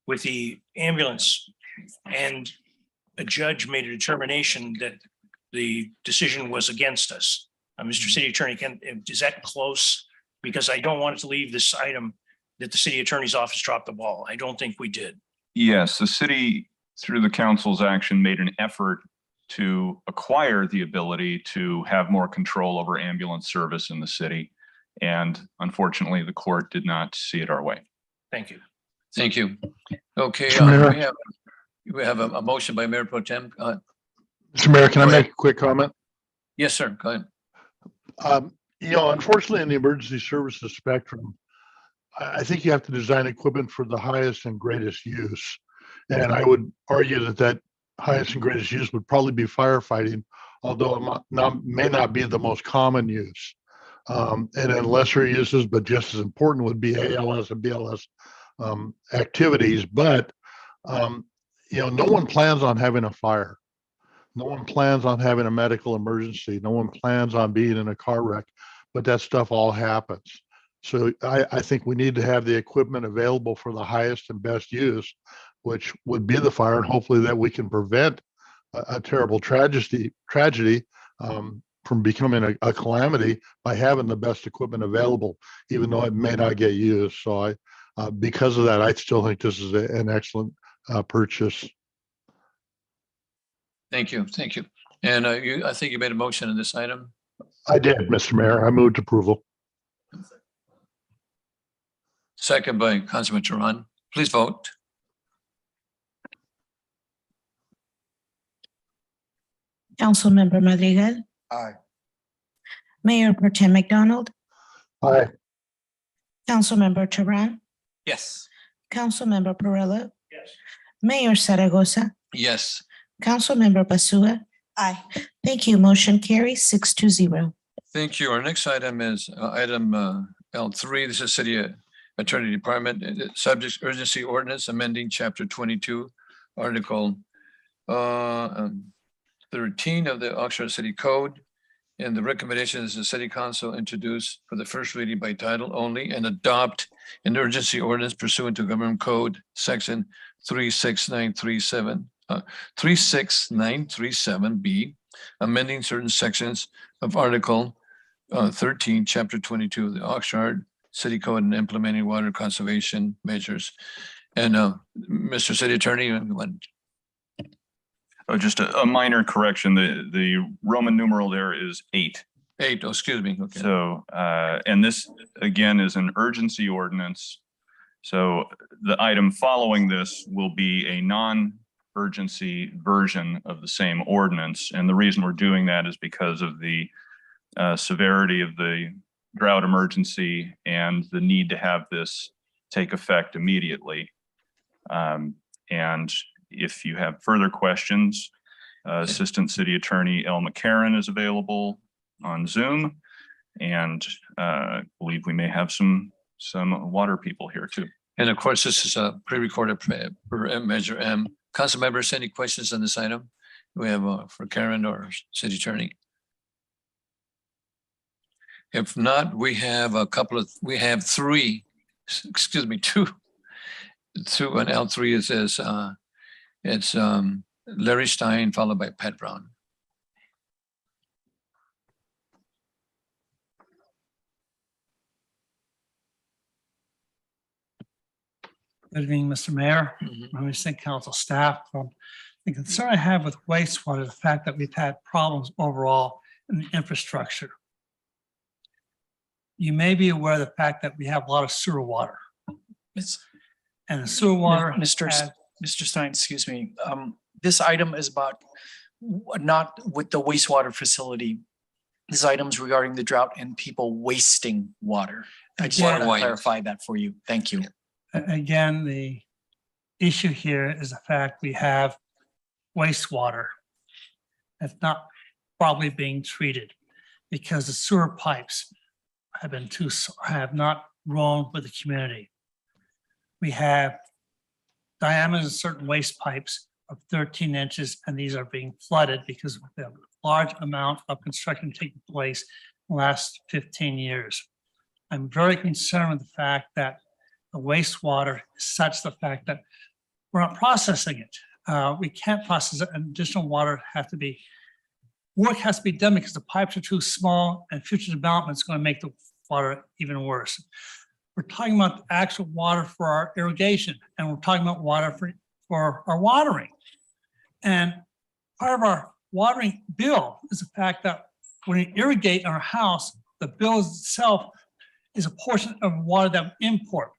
with the ambulance, and a judge made a determination that the decision was against us. Mr. City Attorney, is that close? Because I don't want it to leave this item that the city attorney's office dropped the ball. I don't think we did. Yes, the city, through the council's action, made an effort to acquire the ability to have more control over ambulance service in the city. And unfortunately, the court did not see it our way. Thank you. Thank you. Okay, we have a motion by Mayor Pro Tem. Mr. Mayor, can I make a quick comment? Yes, sir. Go ahead. Unfortunately, in the emergency services spectrum, I think you have to design equipment for the highest and greatest use. And I would argue that highest and greatest use would probably be firefighting, although it may not be the most common use. And then lesser uses, but just as important, would be ALS and BLS activities. But no one plans on having a fire. No one plans on having a medical emergency. No one plans on being in a car wreck, but that stuff all happens. So I think we need to have the equipment available for the highest and best use, which would be the fire, and hopefully that we can prevent a terrible tragedy from becoming a calamity by having the best equipment available, even though it may not get used. So because of that, I still think this is an excellent purchase. Thank you. Thank you. And I think you made a motion on this item. I did, Mr. Mayor. I moved approval. Second by Councilman Turan. Please vote. Councilmember Madrigal, Aye. Mayor Pro Tem McDonald, Aye. Councilmember Turan, Yes. Councilmember Perillo, Yes. Mayor Zaragoza, Yes. Councilmember Basua. Aye. Thank you. Motion carries 6-0. Thank you. Our next item is item L3. This is City Attorney Department, subject urgency ordinance amending Chapter 22, Article 13 of the Oxnard City Code. And the recommendation is the City Council introduce for the first reading by title only and adopt an urgency ordinance pursuant to Government Code Section 36937B, amending certain sections of Article 13, Chapter 22 of the Oxnard City Code and implementing water conservation measures. And Mr. City Attorney, you want? Just a minor correction. The Roman numeral there is 8. 8. Oh, excuse me. Okay. So, and this again is an urgency ordinance. So the item following this will be a non-urgency version of the same ordinance. And the reason we're doing that is because of the severity of the drought emergency and the need to have this take effect immediately. And if you have further questions, Assistant City Attorney El McCarron is available on Zoom, and I believe we may have some water people here too. And of course, this is a pre-recorded per Measure M. Council members, any questions on this item? We have for Karen or City Attorney. If not, we have three, excuse me, two on L3 it's Larry Stein followed by Pat Brown. Good evening, Mr. Mayor, members of City Council staff. The concern I have with wastewater is the fact that we've had problems overall in the infrastructure. You may be aware of the fact that we have a lot of sewer water. And the sewer water. Mr. Stein, excuse me. This item is about not with the wastewater facility. This item is regarding the drought and people wasting water. I just want to clarify that for you. Thank you. Again, the issue here is the fact we have wastewater that's not probably being treated because the sewer pipes have not grown with the community. We have diameters of certain waste pipes of 13 inches, and these are being flooded because of the large amount of construction taking place in the last 15 years. I'm very concerned with the fact that the wastewater is such the fact that we're not processing it. We can't process it, and additional work has to be done because the pipes are too small, and future development is going to make the water even worse. We're talking about the actual water for our irrigation, and we're talking about water for our watering. And part of our watering bill is the fact that when we irrigate our house, the bill itself is a portion of water that we import.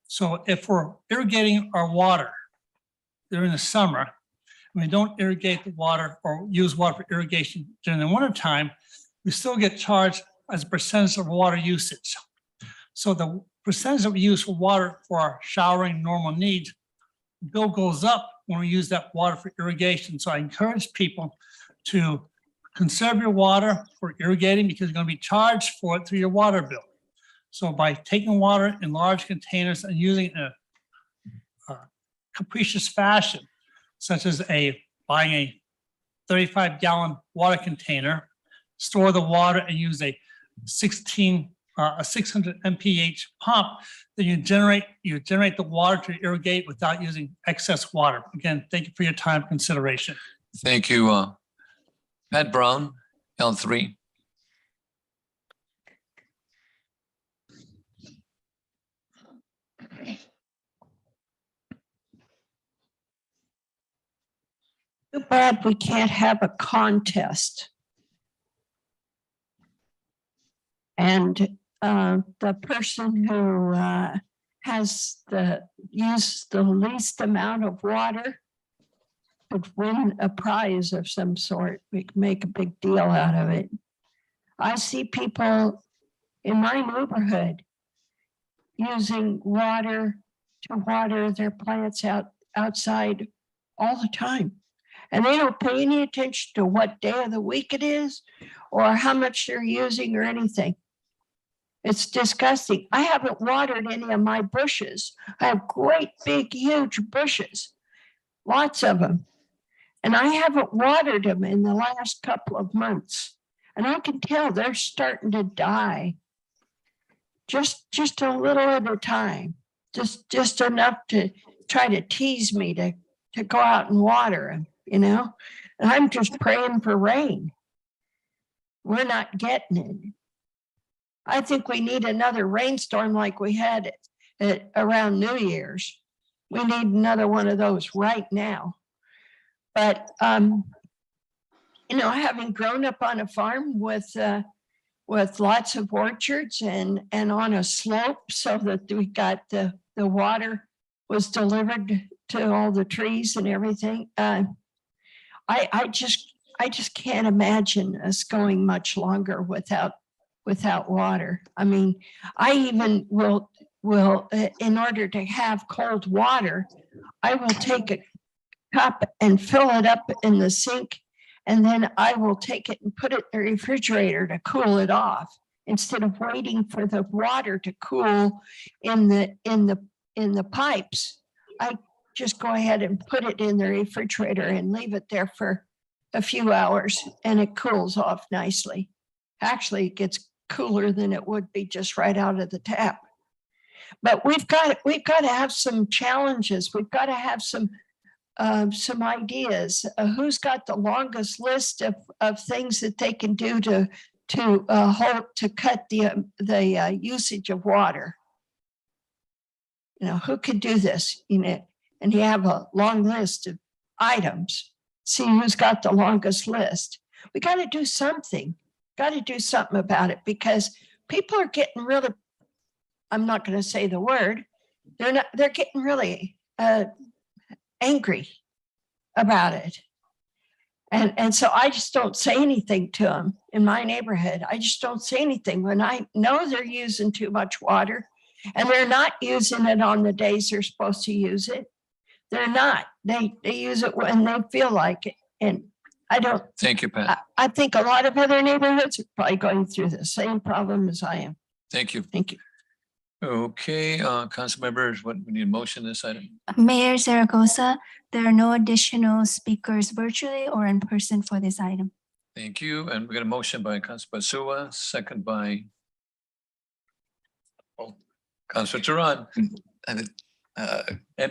So if we're irrigating our water during the summer, and we don't irrigate the water or use water for irrigation during the winter time, we still get charged as a percentage of water usage. So the percentage that we use for water for our showering normal needs, the bill goes up when we use that water for irrigation. So I encourage people to conserve your water for irrigating because you're going to be charged for it through your water bill. So by taking water in large containers and using it in a capricious fashion, such as buying a 35-gallon water container, store the water and use a 600 mph pump, then you generate the water to irrigate without using excess water. Again, thank you for your time and consideration. Thank you. Pat Brown, L3. Too bad we can't have a contest. And the person who has used the least amount of water could win a prize of some sort. We could make a big deal out of it. I see people in my neighborhood using water to water their plants outside all the time. And they don't pay any attention to what day of the week it is or how much they're using or anything. It's disgusting. I haven't watered any of my bushes. I have great, big, huge bushes, lots of them. And I haven't watered them in the last couple of months. And I can tell they're starting to die. Just a little at a time. Just enough to try to tease me to go out and water them, you know? And I'm just praying for rain. We're not getting it. I think we need another rainstorm like we had around New Year's. We need another one of those right now. But, you know, having grown up on a farm with lots of orchards and on a slope so that we got the water was delivered to all the trees and everything. I just can't imagine us going much longer without water. I mean, I even will in order to have cold water, I will take a cup and fill it up in the sink, and then I will take it and put it in the refrigerator to cool it off instead of waiting for the water to cool in the pipes. I just go ahead and put it in the refrigerator and leave it there for a few hours, and it cools off nicely. Actually, it gets cooler than it would be just right out of the tap. But we've got to have some challenges. We've got to have some ideas. Who's got the longest list of things that they can do to cut the usage of water? You know, who could do this? You know, and you have a long list of items. See who's got the longest list. We got to do something. Got to do something about it because people are getting really, I'm not going to say the word, they're getting really angry about it. And so I just don't say anything to them in my neighborhood. I just don't say anything when I know they're using too much water and they're not using it on the days they're supposed to use it. They're not. They use it when they feel like it. And I don't. Thank you, Pat. I think a lot of other neighborhoods are probably going through the same problem as I am. Thank you. Thank you. Okay, council members, we need a motion this item. Mayor Zaragoza, there are no additional speakers virtually or in person for this item. Thank you. And we got a motion by Councilor Basua, second by Councilor Turan. And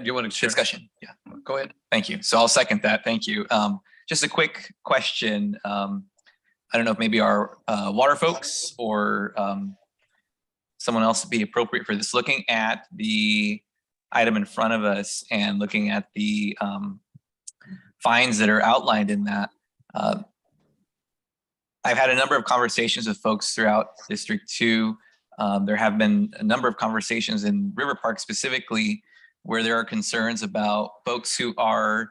you want to share? Discussion. Yeah. Go ahead. Thank you. So I'll second that. Thank you. Just a quick question. I don't know if maybe our water folks or someone else would be appropriate for this. Looking at the item in front of us and looking at the fines that are outlined in that, I've had a number of conversations with folks throughout District 2. There have been a number of conversations in River Park specifically where there are concerns about folks who are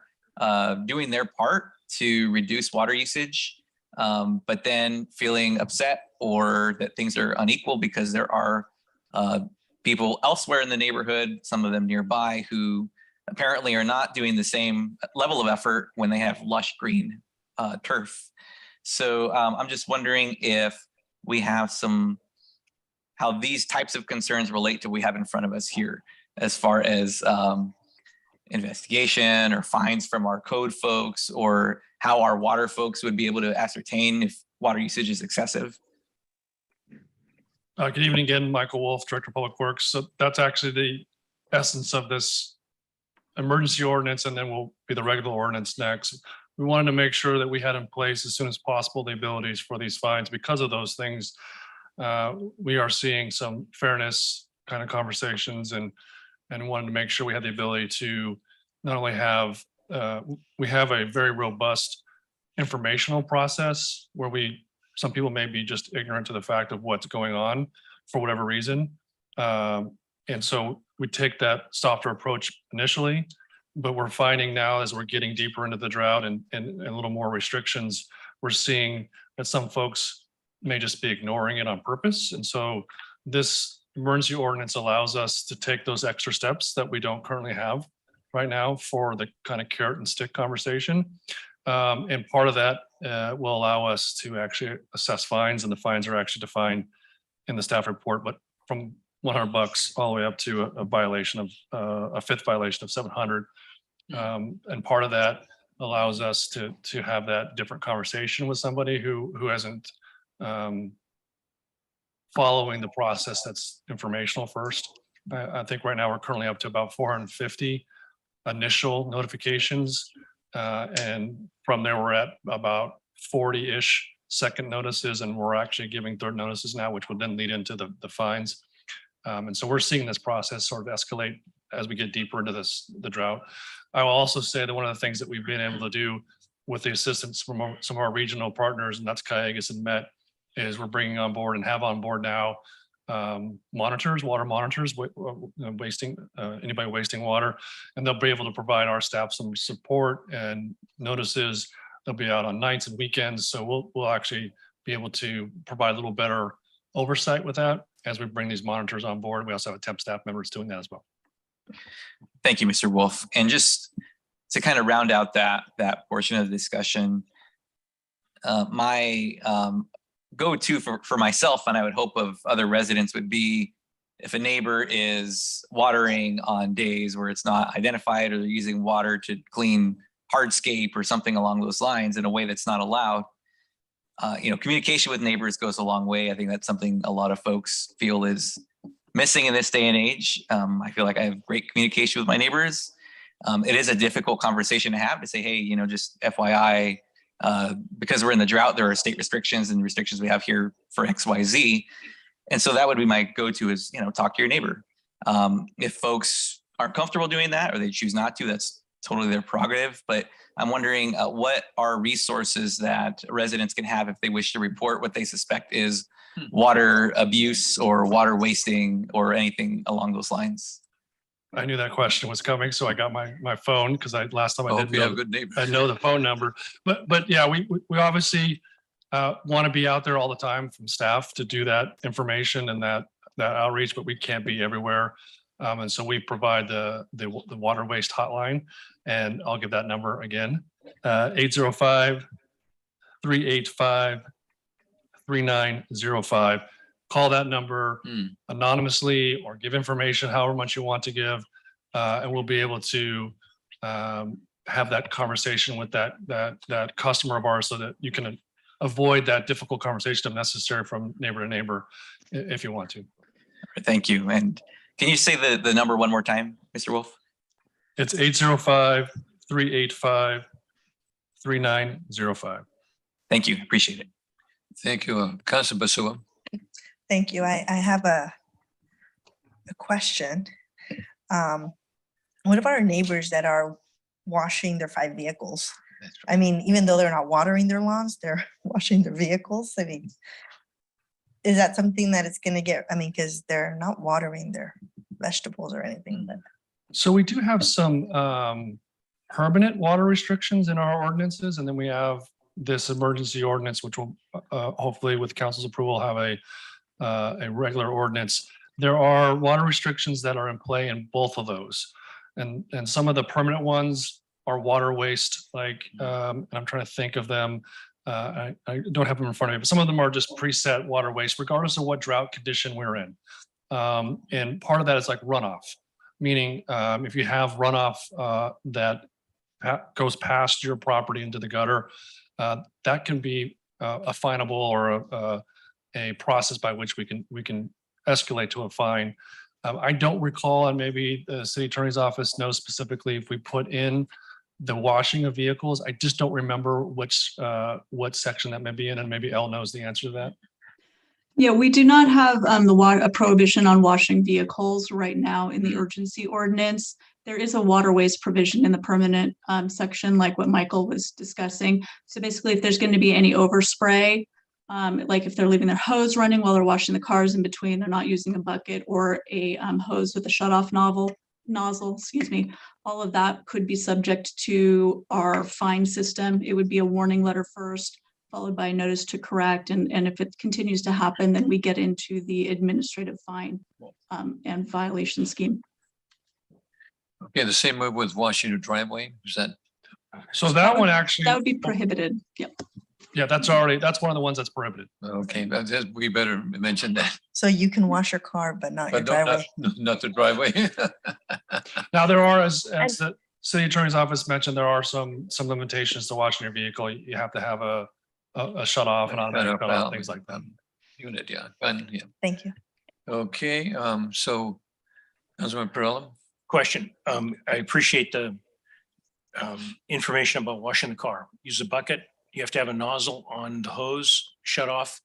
doing their part to reduce water usage, but then feeling upset or that things are unequal because there are people elsewhere in the neighborhood, some of them nearby, who apparently are not doing the same level of effort when they have lush green turf. So I'm just wondering if we have how these types of concerns relate to what we have in front of us here, as far as investigation or fines from our code folks, or how our water folks would be able to ascertain if water usage is excessive. Good evening again, Michael Wolf, Director of Public Works. So that's actually the essence of this emergency ordinance, and then will be the regular ordinance next. we wanted to make sure that we had in place as soon as possible the abilities for these fines. Because of those things, we are seeing some fairness kind of conversations and wanted to make sure we had the ability to not only have, we have a very robust informational process where some people may be just ignorant to the fact of what's going on for whatever reason. And so we take that softer approach initially, but we're finding now as we're getting deeper into the drought and a little more restrictions, we're seeing that some folks may just be ignoring it on purpose. And so this emergency ordinance allows us to take those extra steps that we don't currently have right now for the kind of carrot and stick conversation. And part of that will allow us to actually assess fines, and the fines are actually defined in the staff report, but from $100 all the way up to a violation of a fifth violation of 700. And part of that allows us to have that different conversation with somebody who isn't following the process that's informational first. I think right now we're currently up to about 450 initial notifications. And from there, we're at about 40-ish second notices, and we're actually giving third notices now, which would then lead into the fines. And so we're seeing this process sort of escalate as we get deeper into the drought. I will also say that one of the things that we've been able to do with the assistance from some of our regional partners, and that's Cayugas and Met, is we're bringing on board and have on board now monitors, water monitors, anybody wasting water, and they'll be able to provide our staff some support and notices. They'll be out on nights and weekends, so we'll actually be able to provide a little better oversight with that as we bring these monitors on board. We also have a temp staff members doing that as well. Thank you, Mr. Wolf. And just to kind of round out that portion of the discussion, my go-to for myself, and I would hope of other residents, would be if a neighbor is watering on days where it's not identified, or they're using water to clean hardscape or something along those lines in a way that's not allowed. Communication with neighbors goes a long way. I think that's something a lot of folks feel is missing in this day and age. I feel like I have great communication with my neighbors. It is a difficult conversation to have, to say, hey, just FYI, because we're in the drought, there are state restrictions and restrictions we have here for XYZ. And so that would be my go-to is, talk to your neighbor. If folks aren't comfortable doing that, or they choose not to, that's totally their prerogative. But I'm wondering what are resources that residents can have if they wish to report what they suspect is water abuse or water wasting or anything along those lines. I knew that question was coming, so I got my phone, because last time I didn't have good neighbors. I know the phone number. But yeah, we obviously want to be out there all the time from staff to do that information and that outreach, but we can't be everywhere. And so we provide the water waste hotline, and I'll give that number again, 805-385-3905. Call that number anonymously or give information however much you want to give, and we'll be able to have that conversation with that customer of ours, so that you can avoid that difficult conversation if necessary from neighbor to neighbor if you want to. Thank you. And can you say the number one more time, Mr. Wolf? It's 805-385-3905. Thank you. Appreciate it. Thank you. Councilor Basua. Thank you. I have a question. What about our neighbors that are washing their 5 vehicles? I mean, even though they're not watering their lawns, they're washing their vehicles. I mean, is that something that it's going to get? I mean, because they're not watering their vegetables or anything. But so we do have some permanent water restrictions in our ordinances, and then we have this emergency ordinance, which will hopefully, with council's approval, have a regular ordinance. There are water restrictions that are in play in both of those, and some of the permanent ones are water waste. Like, and I'm trying to think of them. I don't have them in front of me, but some of them are just preset water waste, regardless of what drought condition we're in. And part of that is like runoff, meaning if you have runoff that goes past your property into the gutter, that can be a finable or a process by which we can escalate to a fine. I don't recall, and maybe the city attorney's office knows specifically, if we put in the washing of vehicles. I just don't remember which, what section that may be in, and maybe Elle knows the answer to that. Yeah, we do not have a prohibition on washing vehicles right now in the urgency ordinance. There is a waterways provision in the permanent section, like what Michael was discussing. So basically, if there's going to be any overspray, like if they're leaving their hose running while they're washing the cars in between, they're not using a bucket or a hose with a shutoff nozzle, excuse me, all of that could be subject to our fine system. It would be a warning letter first, followed by a notice to correct. And if it continues to happen, then we get into the administrative fine and violation scheme. Okay, the same way with washing your driveway, is that? So that one actually. That would be prohibited, yep. Yeah, that's one of the ones that's prohibited. Okay, but we better mention that. So you can wash your car, but not your driveway. Not the driveway. Now, there are, as the city attorney's office mentioned, there are some limitations to washing your vehicle. You have to have a shut off and automatic shut off, things like that. Unit, yeah. Fun, yeah. Thank you. Okay, so Councilman Perrella? Question. I appreciate the information about washing the car. Use a bucket. You have to have a nozzle on the hose shut off,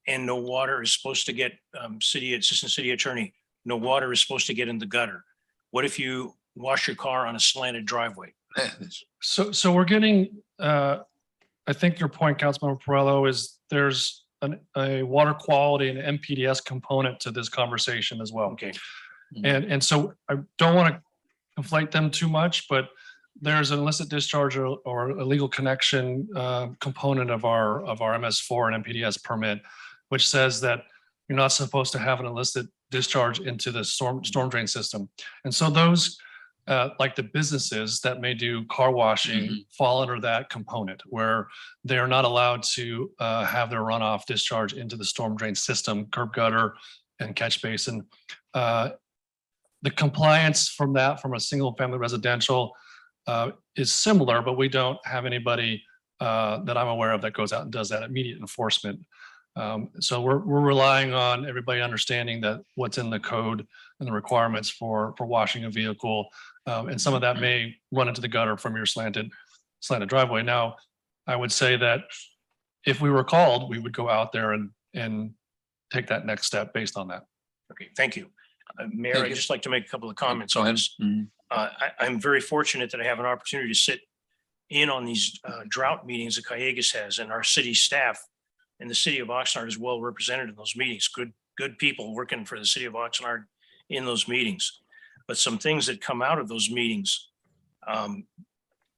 and no water is supposed to get, assistant city attorney, no water is supposed to get in the gutter. What if you wash your car on a slanted driveway? So we're getting, I think your point, Councilmember Perrello, is there's a water quality and MPDS component to this conversation as well. Okay. And so I don't want to conflate them too much, but there's an illicit discharge or illegal connection component of our MS4 and MPDS permit, which says that you're not supposed to have an illicit discharge into the storm drain system. And so those, like the businesses that may do car washing, fall under that component where they're not allowed to have their runoff discharge into the storm drain system, curb gutter, and catch basin. The compliance from a single family residential is similar, but we don't have anybody that I'm aware of that goes out and does that immediate enforcement. So we're relying on everybody understanding that what's in the code and the requirements for washing a vehicle, and some of that may run into the gutter from your slanted driveway. Now, I would say that if we were called, we would go out there and take that next step based on that. Okay, thank you. Mayor, Thank I'd you. just like to make a couple of comments Go on ahead. this. I'm very fortunate that I have an opportunity to sit in on these drought meetings that Callegas has, and our city staff and the city of Oxnard is well represented in those meetings. Good people working for the city of Oxnard in those meetings. But some things that come out of those meetings,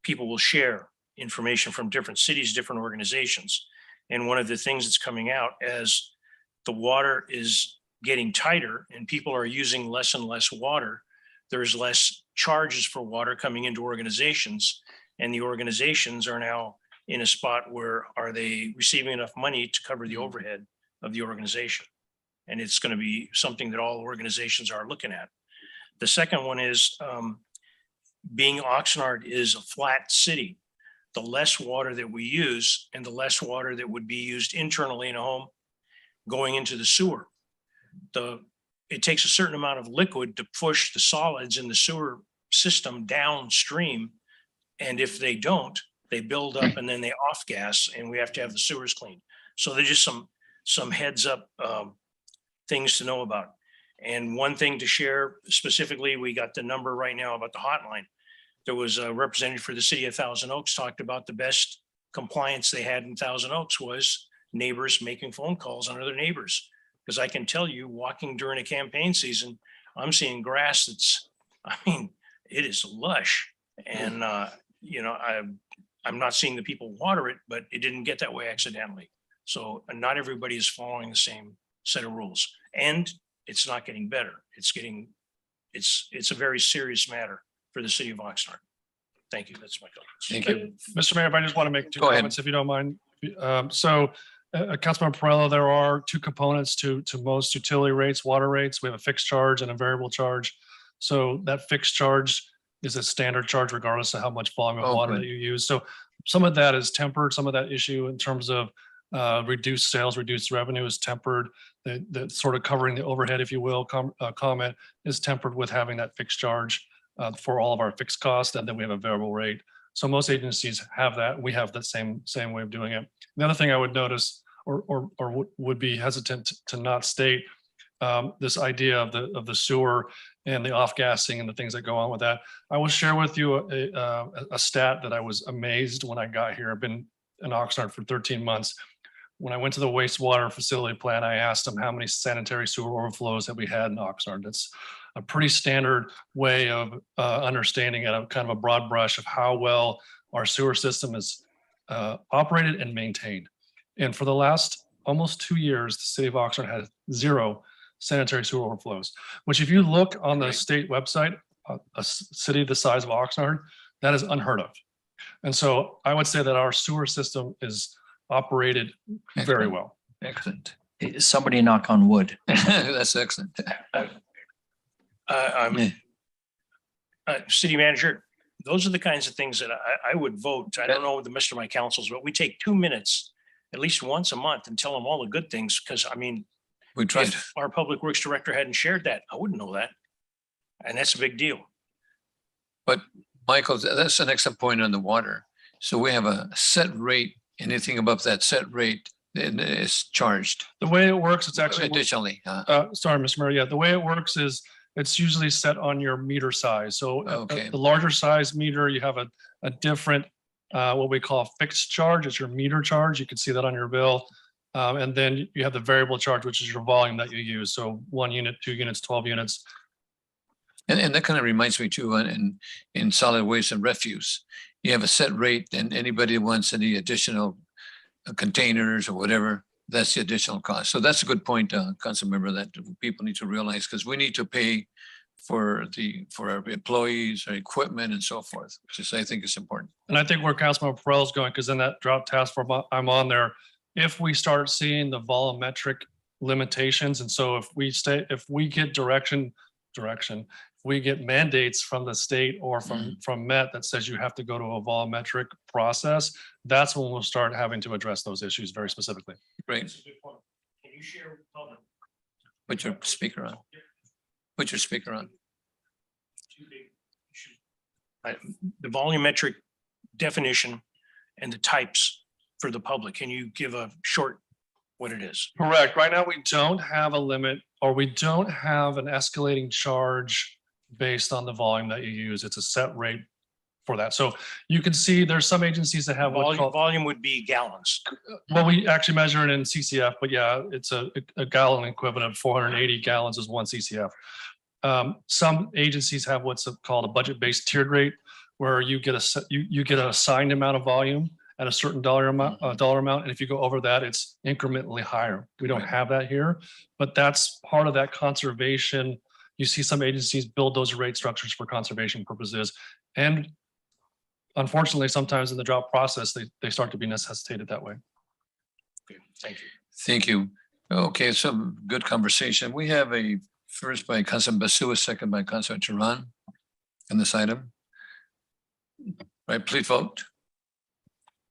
people will share information from different cities, different organizations. And one of the things that's coming out as the water is getting tighter and people are using less and less water, there's less charges for water coming into organizations, and the organizations are now in a spot where are they receiving enough money to cover the overhead of the organization? And it's going to be something that all organizations are looking at. The second one is being Oxnard is a flat city. The less water that we use and the less water that would be used internally in a home going into the sewer. It takes a certain amount of liquid to push the solids in the sewer system downstream. And if they don't, they build up and then they off gas, and we have to have the sewers cleaned. So there's just some heads up things to know about. And one thing to share specifically, we got the number right now about the hotline. There was a representative for the city of Thousand Oaks talked about the best compliance they had in Thousand Oaks was neighbors making phone calls on other neighbors. Because I can tell you, walking during a campaign season, I'm seeing grass that's, it is lush. And, I'm not seeing the people water it, but it didn't get that way accidentally. So not everybody is following the same set of rules. And it's not getting better. It's a very serious matter for the city of Oxnard. Thank you. That's my comments. Thank you. Mr. Mayor, if I just want to make two Go ahead. comments, if you don't mind. Councilmember Perrello, there are two components to most utility rates, water rates. We have a fixed charge and a variable charge. So that fixed charge is a standard charge regardless of how much volume of water good. that you use. So some of that is tempered. Some of that issue in terms of reduced sales, reduced revenue is tempered. The sort of covering the overhead, if you will, comment is tempered with having that fixed charge for all of our fixed costs. And then we have a variable rate. So most agencies have that. We have the same way of doing it. The other thing I would notice or would be hesitant to not state this idea of the sewer and the off gassing and the things that go on with that. I will share with you a stat that I was amazed when I got here. I've been in Oxnard for 13 months. When I went to the wastewater facility plant, I asked them how many sanitary sewer overflows that we had in Oxnard. That's a pretty standard way of understanding at a kind of a broad brush of how well our sewer system is operated and maintained. And for the last almost 2 years, the city of Oxnard had 0 sanitary sewer overflows, which if you look on the state website, a city the size of Oxnard, that is unheard of. And so I would say that our sewer system is operated very well. Excellent. Somebody knock on wood. That's excellent. City manager, those are the kinds of things that I would vote. I don't know the rest of my councils, but we take 2 minutes at least once a month and tell them all the good things. Because I mean, we tried. If our public works director hadn't shared that, I wouldn't know that. And that's a big deal. But Michael, that's an excellent point on the water. So we have a set rate. Anything above that set rate is charged. The way it works, it's actually additionally. Sorry, Mr. Mayor. Yeah, the way it works is it's usually set on your meter size. So Okay. the larger size meter, you have a different what we call a fixed charge. It's your meter charge. You can see that on your bill. And then you have the variable charge, which is your volume that you use. So 1 unit, 2 units, 12 units. And that kind of reminds me too, in solid waste and refuse, you have a set rate, and anybody who wants any additional containers or whatever, that's the additional cost. So that's a good point, Council Member, that people need to realize, because we need to pay for our employees, our equipment and so forth, which I think is important. And I think where Councilmember Perrell is going, because in that drought task force I'm on there, if we start seeing the volumetric limitations, and so if we get direction, we get mandates from the state or from Met that says you have to go to a volumetric process, that's when we'll start having to address those issues very specifically. Great. Can you share with the public? Put your speaker on. Put your speaker on. The volumetric definition and the types for the public. Can you give a short what it is? Correct. Right now, we don't have a limit, or we don't have an escalating charge based on the volume that you use. It's a set rate for that. So you can see there's some agencies that have Volume would be gallons. well, we actually measure it in CCF, but yeah, it's a gallon equivalent of 480 gallons is 1 CCF. Some agencies have what's called a budget-based tiered rate, where you get an assigned amount of volume at a certain dollar amount, and if you go over that, it's incrementally higher. We don't have that here, but that's part of that conservation. You see some agencies build those rate structures for conservation purposes, and unfortunately, sometimes in the drought process, they start to be necessitated that way. Okay, thank you. Thank you. Okay, some good conversation. We have a first by Councilman Basua, second by Councilman Turan on this item. Right, please vote.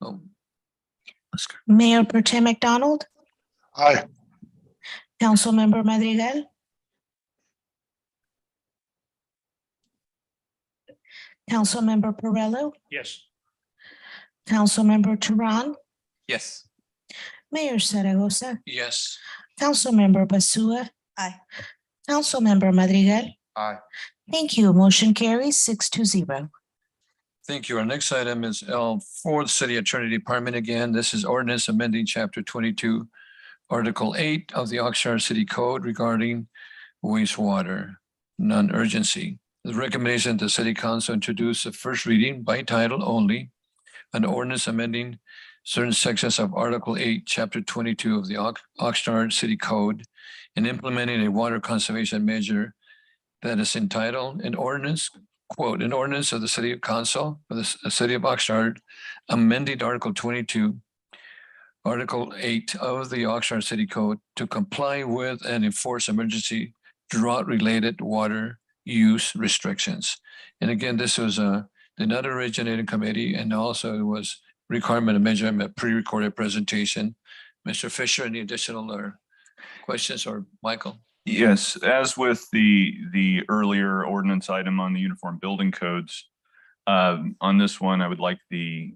Oh. Mayor Pro Tem McDonald, Aye. Councilmember Madrigal, Councilmember Perrello, Yes. Councilmember Turan, Yes. Mayor Zaragoza, Yes. Councilmember Basua, Aye. Councilmember Madrigal. Aye. Thank you. Motion carries 6-0. Thank you. Our next item is L for the City Attorney Department. Again, this is ordinance amending Chapter 22, Article 8 of the Oxnard City Code regarding wastewater non-urgency. The recommendation that the City Council introduce the first reading by title only, an ordinance amending certain sections of Article 8, Chapter 22 of the Oxnard City Code, and implementing a water conservation measure that is entitled an ordinance, quote, an ordinance of the City Council of the City of Oxnard, amending Article 22, Article 8 of the Oxnard City Code to comply with and enforce emergency drought-related water use restrictions. And again, this was did not originate in committee, and also it was requirement of measurement pre-recorded presentation. Mr. Fisher, any additional questions, or Michael? Yes, as with the earlier ordinance item on the uniform building codes, On this one, I would like the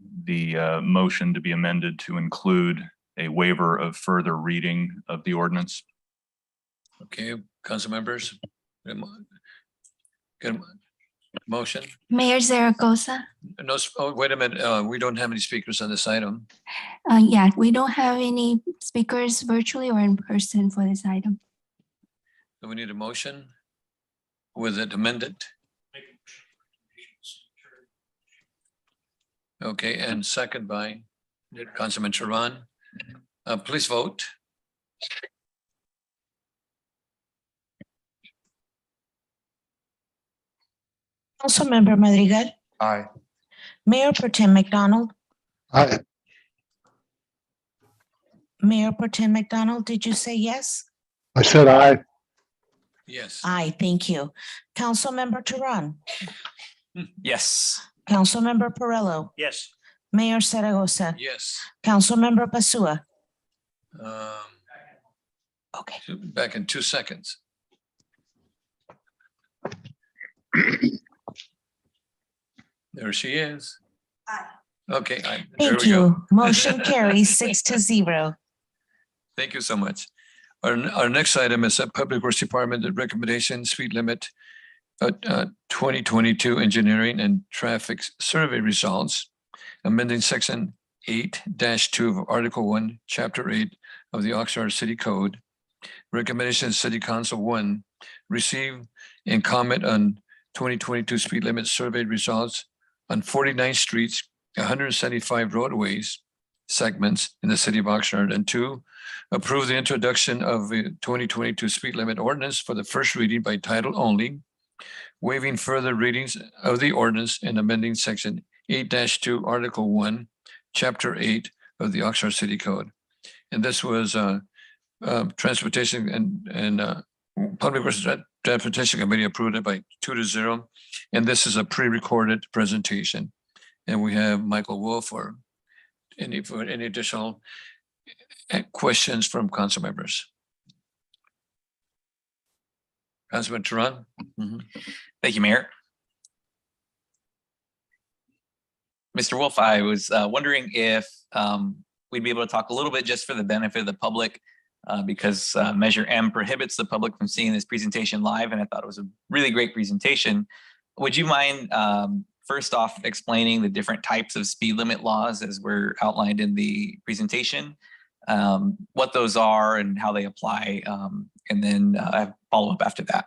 motion to be amended to include a waiver of further reading of the ordinance. Okay, council members. Get a motion? Mayor Zaragoza. No, oh, wait a minute. We don't have any speakers on this item. Yeah, we don't have any speakers virtually or in person for this item. Do we need a motion with it amended? Okay, and second by Councilman Turan. Please vote. Councilmember Madrigal, Aye. Mayor Pro Tem McDonald, Aye. Mayor Pro Tem McDonald, did you say yes? I said aye. Yes. Aye, thank you. Councilmember Turan, Yes. Councilmember Perillo, Yes. Mayor Zaragoza, Yes. Councilmember Pasua. Okay. Back in 2 seconds. There she is. Okay. There Thank we go. you. Motion carries 6-0. Thank you so much. Our next item is a Public Works Department recommendation speed limit 2022 engineering and traffic survey results, amending section 8-2 of Article 1, Chapter 8 of the Oxnard City Code. Recommendation City Council 1, receive and comment on 2022 speed limit survey results on 49 streets, 175 roadways segments in the city of Oxnard, and 2, approve the introduction of the 2022 speed limit ordinance for the first reading by title only, waiving further readings of the ordinance and amending section 8-2, Article 1, Chapter 8 of the Oxnard City Code. And this was Transportation and Public Works Transportation Committee approved it by 2-0. And this is a pre-recorded presentation. And we have Michael Wolf for any additional questions from council members. Councilman Turan. Thank you, Mayor. Mr. Wolf, I was wondering if we'd be able to talk a little bit just for the benefit of the public, because Measure M prohibits the public from seeing this presentation live, and I thought it was a really great presentation. Would you mind first off explaining the different types of speed limit laws as were outlined in the presentation, what those are and how they apply, and then follow up after that?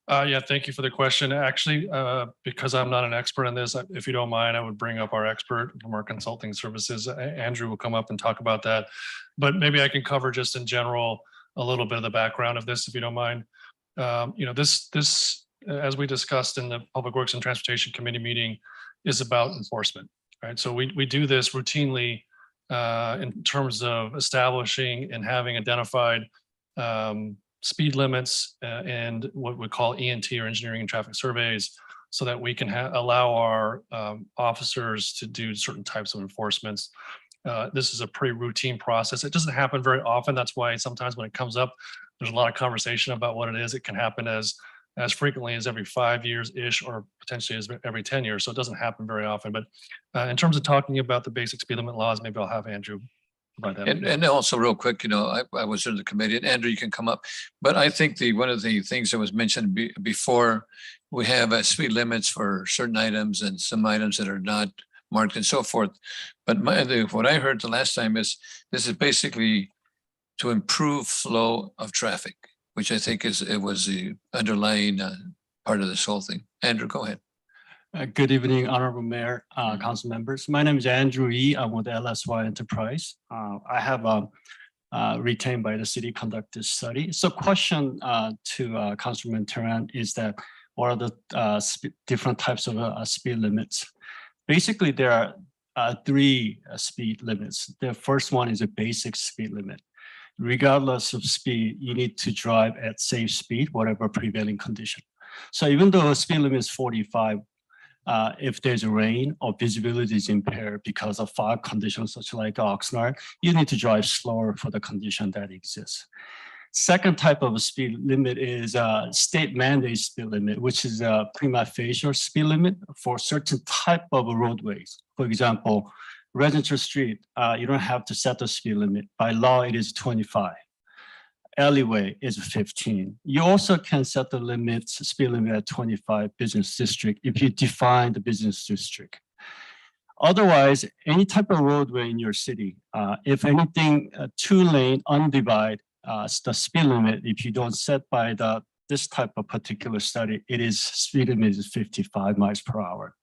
Yeah, thank you for the question. Actually, because I'm not an expert in this, if you don't mind, I would bring up our expert from our consulting services. Andrew will come up and talk about that. But maybe I can cover just in general a little bit of the background of this, if you don't mind. This, as we discussed in the Public Works and Transportation Committee meeting, is about enforcement, right? So we do this routinely in terms of establishing and having identified speed limits and what we call ENT, or engineering and traffic surveys, so that we can allow our officers to do certain types of enforcements. This is a pretty routine process. It doesn't happen very often. That's why sometimes when it comes up, there's a lot of conversation about what it is. It can happen as frequently as every 5 years-ish, or potentially as every 10 years. So it doesn't happen very often. But in terms of talking about the basic speed limit laws, maybe I'll have Andrew provide that. And also real quick, I was in the committee, and Andrew, you can come up. But I think one of the things that was mentioned before, we have speed limits for certain items and some items that are not marked and so forth. But what I heard the last time is this is basically to improve flow of traffic, which I think was the underlying part of this whole thing. Andrew, go ahead. Good evening, Honorable Mayor, Council members. My name is Andrew Yee. I'm with LSY Enterprise. I have retained by the city conducted study. So question to Councilman Turan is that what are the different types of speed limits? Basically, there are 3 speed limits. The first one is a basic speed limit. Regardless of speed, you need to drive at safe speed, whatever prevailing condition. So even though a speed limit is 45, if there's rain or visibility is impaired because of fog conditions such like Oxnard, you need to drive slower for the condition that exists. Second type of a speed limit is state mandate speed limit, which is a prima facie speed limit for certain type of roadways. For example, residential street, you don't have to set the speed limit. By law, it is 25. Alleyway is 15. You also can set the speed limit at 25 business district if you define the business district. Otherwise, any type of roadway in your city, if anything, 2-lane undivided, the speed limit, if you don't set by this type of particular study, speed limit is 55 miles per hour.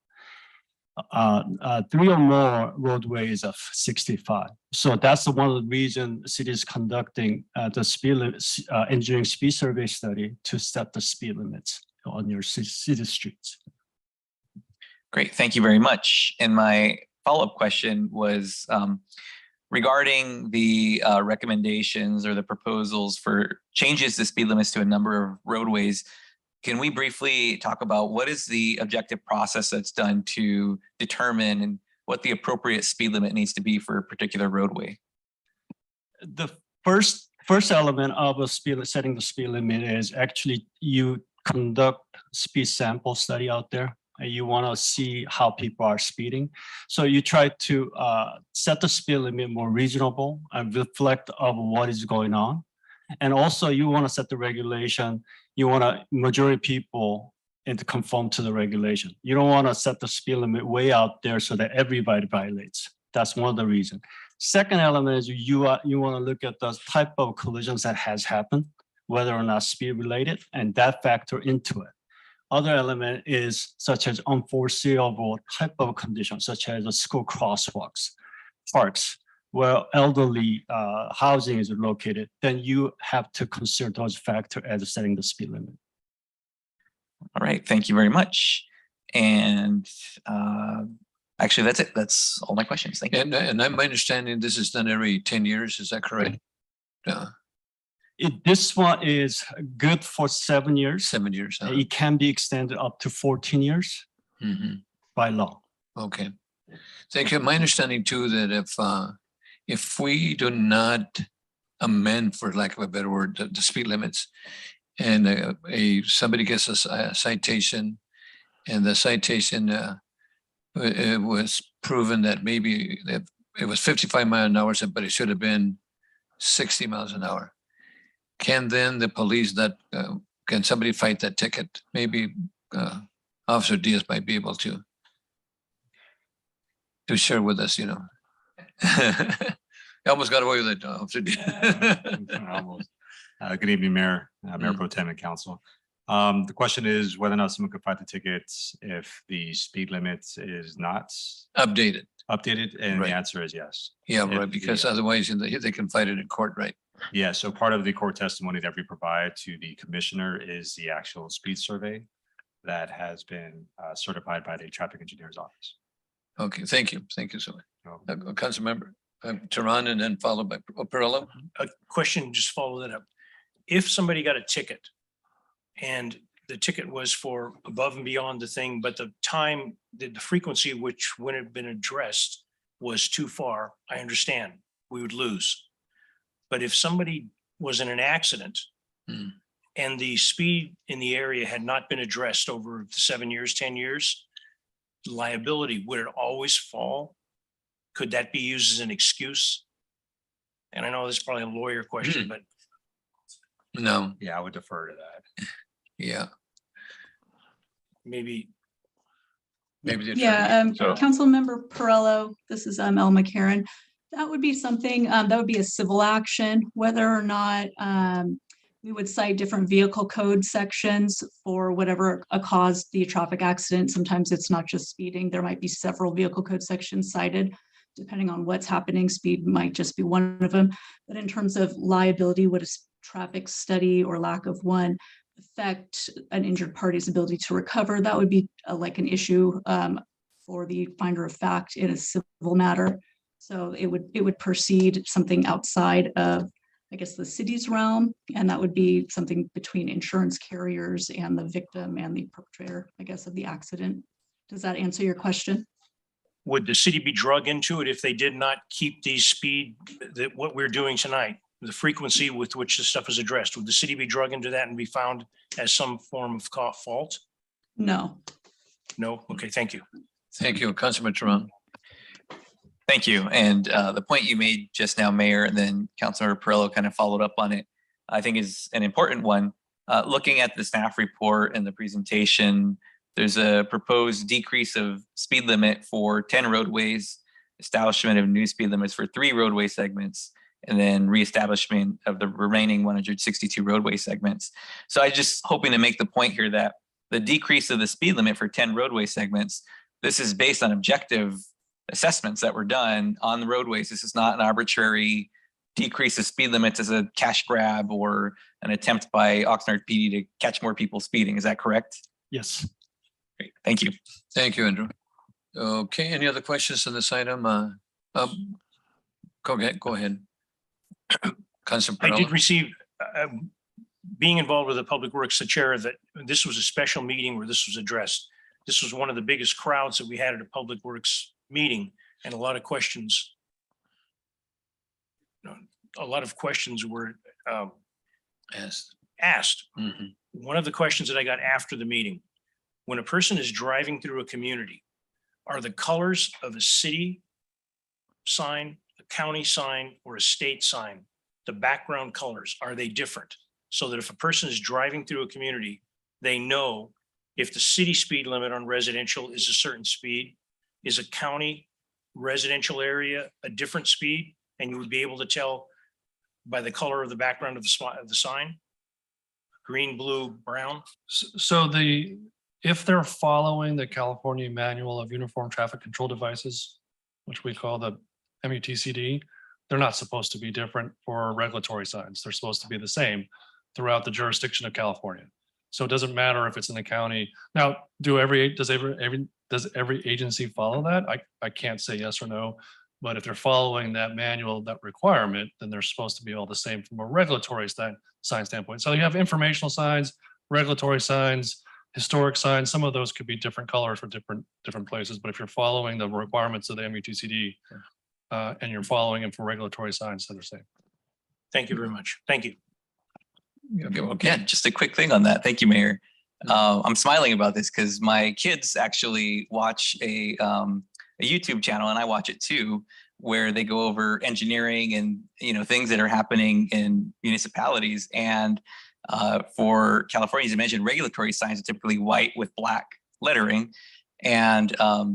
3 or more roadways of 65. So that's one of the reasons the city is conducting the speed limit, engineering speed survey study to set the speed limits on your city streets. Great, thank you very much. And my follow-up question was regarding the recommendations or the proposals for changes to speed limits to a number of roadways. Can we briefly talk about what is the objective process that's done to determine what the appropriate speed limit needs to be for a particular roadway? The first element of setting the speed limit is actually you conduct speed sample study out there. You want to see how people are speeding. So you try to set the speed limit more reasonable and reflect of what is going on. And also you want to set the regulation. You want a majority of people to conform to the regulation. You don't want to set the speed limit way out there so that everybody violates. That's one of the reasons. Second element is you want to look at the type of collisions that has happened, whether or not speed related, and that factor into it. Other element is such as unforeseeable type of conditions, such as the school crosswalks, parks, where elderly housing is located, then you have to consider those factors as setting the speed limit. All right, thank you very much. And actually, that's it. That's all my questions. Thank you. And my understanding, this is done every 10 years. Is that correct? This one is good for 7 years. 7 years. It can be extended up to 14 years by law. Okay. Thank you. My understanding too that if we do not amend, for lack of a better word, the speed limits, and somebody gets a citation, and the citation it was proven that maybe it was 55 miles an hour, but it should have been 60 miles an hour. Can then the police can somebody fight that ticket? Maybe Officer Diaz might be able to share with us, you know. I almost got away with it, Officer Diaz. Almost. Good evening, Mayor, Mayor Pro Tem and Council. The question is whether or not someone could fight the tickets if the speed limit is not updated, and right. The answer is yes. Yeah, right, because otherwise they can fight it in court, right? Yeah, so part of the court testimony that we provide to the commissioner is the actual speed survey that has been certified by the traffic engineer's office. Okay, thank you. Thank you so much. Council member Tehran, and then followed by Perillo. A question, just follow that up. If somebody got a ticket and the ticket was for above and beyond the thing, but the time, the frequency which when it had been addressed was too far, I understand, we would lose. But if somebody was in an accident and the speed in the area had not been addressed over 7 years, 10 years, liability, would it always fall? Could that be used as an excuse? And I know this is probably a lawyer question, but. No. Yeah, I would defer to that. Yeah. Maybe. Yeah, Council Member Perillo, this is Elma Karen. That would be something, that would be a civil action, whether or not we would cite different vehicle code sections for whatever caused the traffic accident. Sometimes it's not just speeding. There might be several vehicle code sections cited. Depending on what's happening, speed might just be one of them. But in terms of liability, would a traffic study or lack of one affect an injured party's ability to recover? That would be like an issue for the finder of fact in a civil matter. So it would proceed something outside of, I guess, the city's realm, and that would be something between insurance carriers and the victim and the perpetrator, I guess, of the accident. Does that answer your question? Would the city be drug into it if they did not keep the speed that what we're doing tonight? the frequency with which this stuff is addressed? Would the city be drug into that and be found as some form of fault? No. No? Okay, thank you. Thank you, Councilman Turan. Thank you. And the point you made just now, Mayor, and then Councilor Perillo kind of followed up on it, I think is an important one. Looking at the staff report and the presentation, there's a proposed decrease of speed limit for 10 roadways, establishment of new speed limits for 3 roadway segments, and then reestablishment of the remaining 162 roadway segments. So I just hoping to make the point here that the decrease of the speed limit for 10 roadway segments, this is based on objective assessments that were done on the roadways. This is not an arbitrary decrease of speed limits as a cash grab or an attempt by Oxnard PD to catch more people speeding. Is that correct? Yes. Great. Thank you. Thank you, Andrew. Okay, any other questions on this item? Go ahead. Councilor I did Perillo. receive, being involved with the Public Works, the chair, that this was a special meeting where this was addressed. This was one of the biggest crowds that we had at a Public Works meeting, and a lot of questions. A lot of questions were asked. One of the questions that I got after the meeting, when a person is driving through a community, are the colors of a city sign, a county sign, or a state sign, the background colors, are they different? So that if a person is driving through a community, they know if the city speed limit on residential is a certain speed, is a county residential area a different speed, and you would be able to tell by the color of the background of the sign, green, blue, brown. So if they're following the California Manual of Uniform Traffic Control Devices, which we call the MUTCD, they're not supposed to be different for regulatory signs. They're supposed to be the same throughout the jurisdiction of California. So it doesn't matter if it's in the county. Now, does every agency follow that? I can't say yes or no, but if they're following that manual, that requirement, then they're supposed to be all the same from a regulatory sign standpoint. So you have informational signs, regulatory signs, historic signs. Some of those could be different colors for different places, but if you're following the requirements of the MUTCD and you're following them for regulatory signs, then they're same. Thank you very much. Thank you. Yeah, just a quick thing on that. Thank you, Mayor. I'm smiling about this because my kids actually watch a YouTube channel, and I watch it too, where they go over engineering and things that are happening in municipalities. And for California, as you mentioned, regulatory signs are typically white with black lettering. And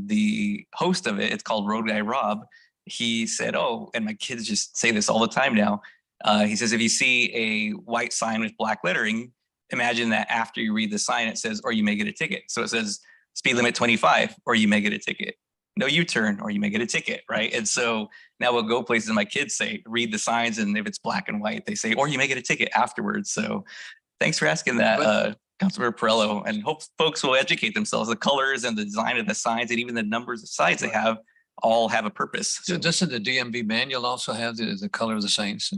the host of it, it's called Road Guy Rob. He said, "Oh," and my kids just say this all the time now. He says, if you see a white sign with black lettering, imagine that after you read the sign, it says, or you may get a ticket. So it says speed limit 25, or you may get a ticket. No U-turn, or you may get a ticket, right? And so now we'll go places and my kids say, read the signs, and if it's black and white, they say, or you may get a ticket afterwards. So thanks for asking that, Councilor Perillo, and hope folks will educate themselves. The colors and the design of the signs and even the numbers of signs they have all have a purpose. So doesn't the DMV manual also have the color of the signs?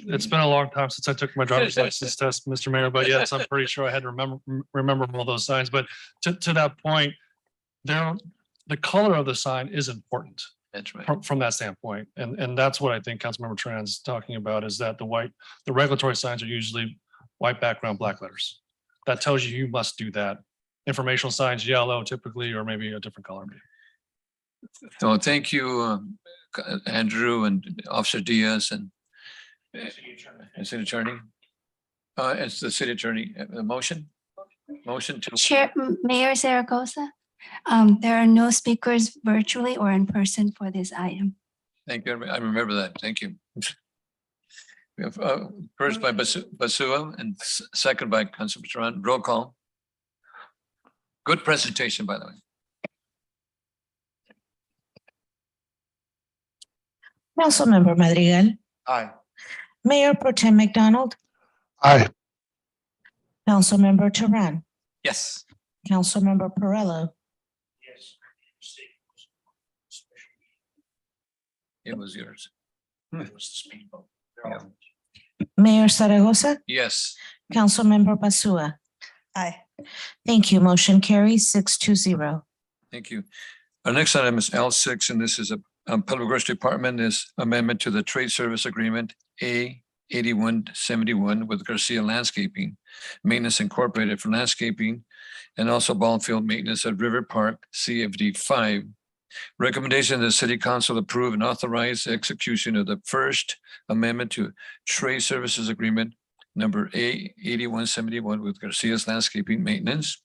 It's been a long time since I took my driver's license test, Mr. Mayor, but yes, I'm pretty sure I had to remember all those signs. But to that point, the color of the sign is important. That's right. From that standpoint. And that's what I think Councilmember Tran's talking about, is that the regulatory signs are usually white background, black letters. That tells you must do that. Informational signs, yellow typically, or maybe a different color. So thank you, Andrew and Officer Diaz and City Attorney. It's the City Attorney. Motion to. Chair, Mayor Zaragoza, there are no speakers virtually or in person for this item. Thank you. I remember that. Thank you. We have first by Basua and second by Councilor Turan. Roll call. Good presentation, by the way. Councilmember Madrigal. Aye. Mayor Pro Tem McDonald. Aye. Councilmember Turan. Yes. Councilmember Perillo. Yes. It was yours. It was the speed bump. Mayor Zaragoza. Yes. Councilmember Basua. Aye. Thank you. Motion carries 620. Thank you. Our next item is L6, and this is a Public Works Department is amendment to the Trade Service Agreement A 8171 with Garcia Landscaping Maintenance Incorporated for landscaping, and also ball field maintenance at River Park CFD 5. Recommendation that the City Council approve and authorize the execution of the first amendment to Trade Services Agreement number A8171 with Garcia's Landscaping Maintenance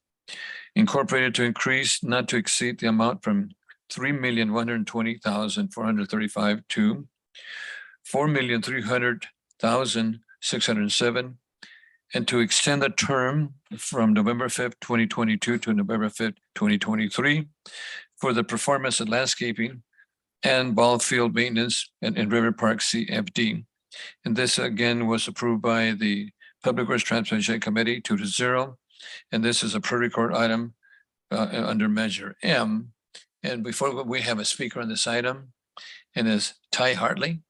Incorporated to increase not to exceed the amount from $3,120,435 to $4,300,607, and to extend the term from November 5th, 2022 to November 5th, 2023 for the performance of landscaping and ball field maintenance in River Park CFD. And this again was approved by the Public Works Transportation Committee 2-0. And this is a pre-record item under Measure M. And before we have a speaker on this item, and is Ty Hartley.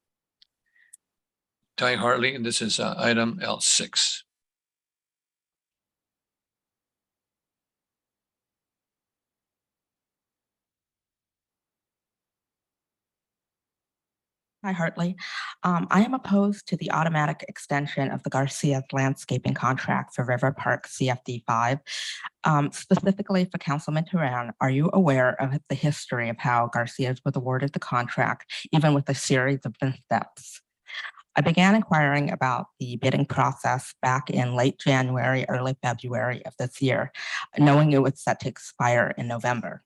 Ty Hartley, and this is item L6. Hi, Hartley. I am opposed to the automatic extension of the Garcia's landscaping contract for River Park CFD 5. Specifically for Councilman Turan, are you aware of the history of how Garcia's was awarded the contract, even with a series of steps? I began inquiring about the bidding process back in late January, early February of this year, knowing it was set to expire in November.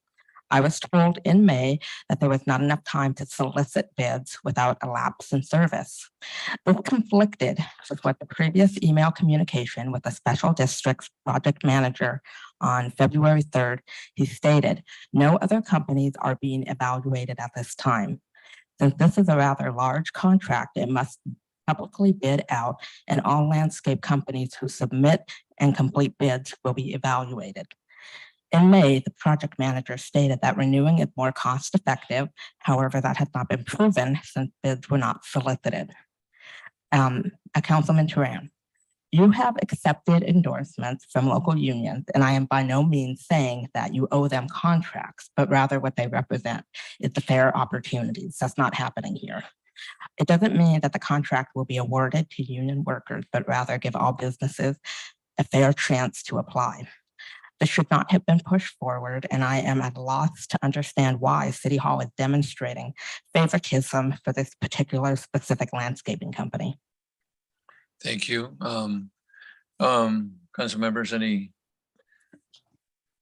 I was told in May that there was not enough time to solicit bids without a lapse in service. This conflicted with what the previous email communication with the special district's project manager on February 3rd. He stated, no other companies are being evaluated at this time. Since this is a rather large contract, it must publicly bid out, and all landscape companies who submit and complete bids will be evaluated. In May, the project manager stated that renewing is more cost effective. However, that has not been proven since bids were not solicited. Councilman Turan, you have accepted endorsements from local unions, and I am by no means saying that you owe them contracts, but rather what they represent is the fair opportunities. That's not happening here. It doesn't mean that the contract will be awarded to union workers, but rather give all businesses a fair chance to apply. This should not have been pushed forward, and I am at a loss to understand why City Hall is demonstrating favoritism for this particular specific landscaping company. Thank you. Council members, any?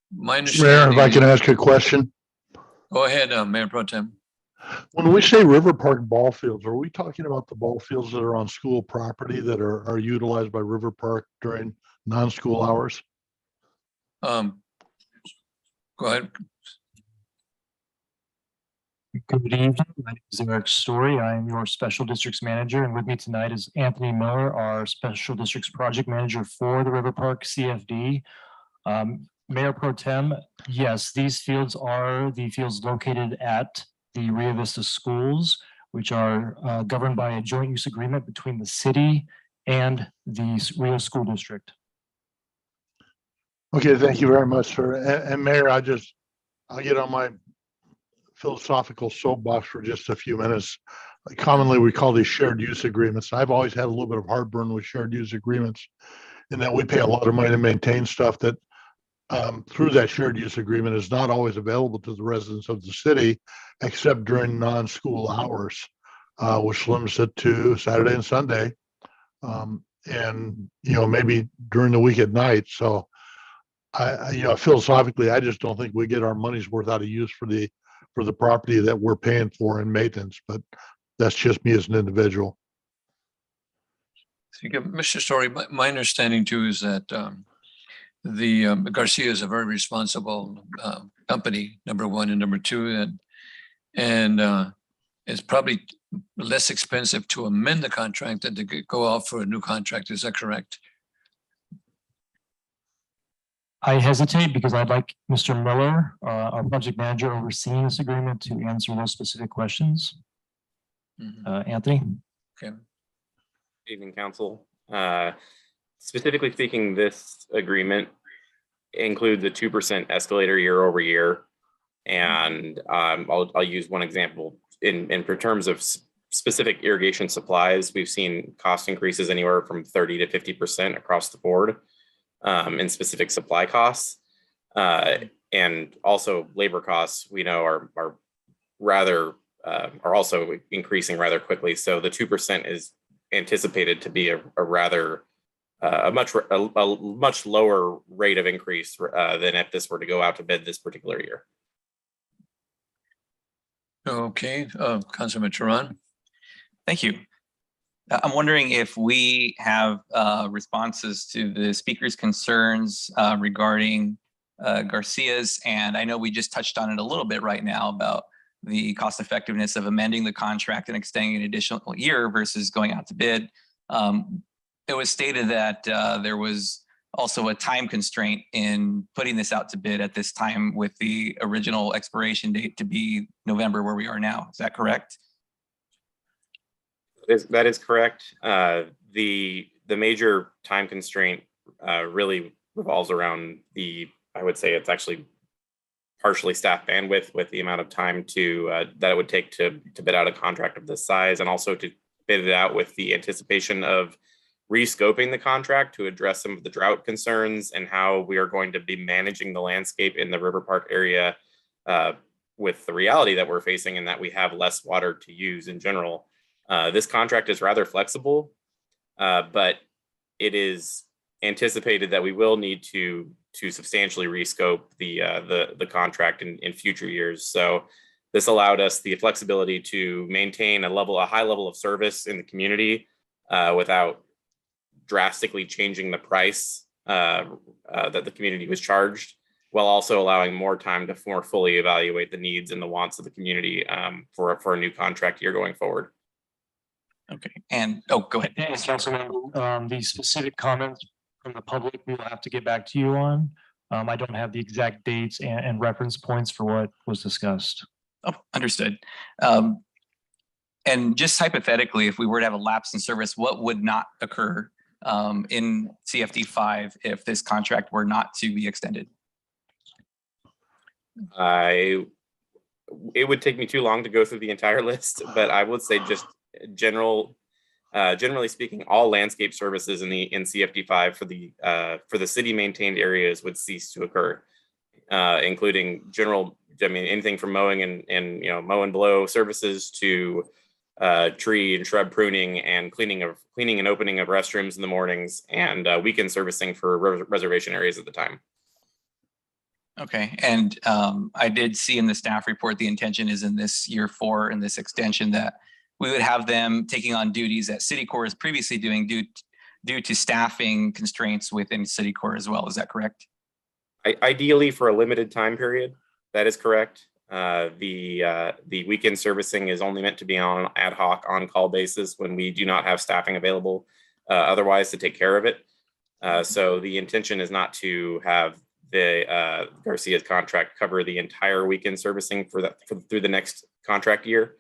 Mayor, if I can ask a question. Go ahead, Mayor Pro Tem. When we say River Park ball fields, are we talking about the ball fields that are on school property that are utilized by River Park during non-school hours? Go ahead. Good evening. My name is Eric Story. I am your Special Districts Manager, and with me tonight is Anthony Miller, our Special Districts Project Manager for the River Park CFD. Mayor Pro Tem, yes, these fields are the fields located at the Rio Vista schools, which are governed by a joint use agreement between the city and the Rio School District. Okay, thank you very much, sir. And Mayor, I'll get on my philosophical soapbox for just a few minutes. Commonly, we call these shared use agreements. I've always had a little bit of heartburn with shared use agreements in that we pay a lot of money to maintain stuff that through that shared use agreement is not always available to the residents of the city, except during non-school hours, which limits it to Saturday and Sunday. And, maybe during the week at night. So philosophically, I just don't think we get our money's worth out of use for the property that we're paying for in maintenance, but that's just me as an individual. Mr. Story, my understanding too is that the Garcia is a very responsible company, number one, and number two, and it's probably less expensive to amend the contract than to go out for a new contract. Is that correct? I hesitate because I'd like Mr. Miller, our project manager overseeing this agreement, to answer those specific questions. Anthony? Okay. Good evening, Council. Specifically speaking, this agreement includes a 2% escalator year over year. And I'll use one example in terms of specific irrigation supplies, we've seen cost increases anywhere from 30 to 50% across the board in specific supply costs. And also labor costs, we know are also increasing rather quickly. So the 2% is anticipated to be a much lower rate of increase than if this were to go out to bid this particular year. Okay, Councilman Turan. Thank you. I'm wondering if we have responses to the speaker's concerns regarding Garcia's, and I know we just touched on it a little bit right now about the cost effectiveness of amending the contract and extending an additional year versus going out to bid. It was stated that there was also a time constraint in putting this out to bid at this time, with the original expiration date to be November, where we are now. Is that correct? That is correct. The major time constraint really revolves around I would say it's actually partially staff bandwidth, with the amount of time that it would take to bid out a contract of this size, and also to bid it out with the anticipation of rescoping the contract to address some of the drought concerns and how we are going to be managing the landscape in the River Park area with the reality that we're facing, and that we have less water to use in general. This contract is rather flexible, but it is anticipated that we will need to substantially rescope the contract in future years. So this allowed us the flexibility to maintain a high level of service in the community without drastically changing the price that the community was charged, while also allowing more time to more fully evaluate the needs and the wants of the community for a new contract year going forward. Okay, and go ahead. Yes, Councilman, the specific comments from the public, we will have to get back to you on. I don't have the exact dates and reference points for what was discussed. Oh, understood. And just hypothetically, if we were to have a lapse in service, what would not occur in CFD 5 if this contract were not to be extended? It would take me too long to go through the entire list, but I would say just generally speaking, all landscape services in CFD 5 for the city maintained areas would cease to occur, including anything from mowing and mow and blow services to tree and shrub pruning and cleaning and opening of restrooms in the mornings, and weekend servicing for reservation areas at the time. Okay, and I did see in the staff report the intention is in this year 4 in this extension that we would have them taking on duties that City Corps is previously doing due to staffing constraints within City Corps as well. Is that correct? Ideally, for a limited time period, that is correct. The weekend servicing is only meant to be on an ad hoc on-call basis when we do not have staffing available otherwise to take care of it. So the intention is not to have the Garcia's contract cover the entire weekend servicing through the next contract year.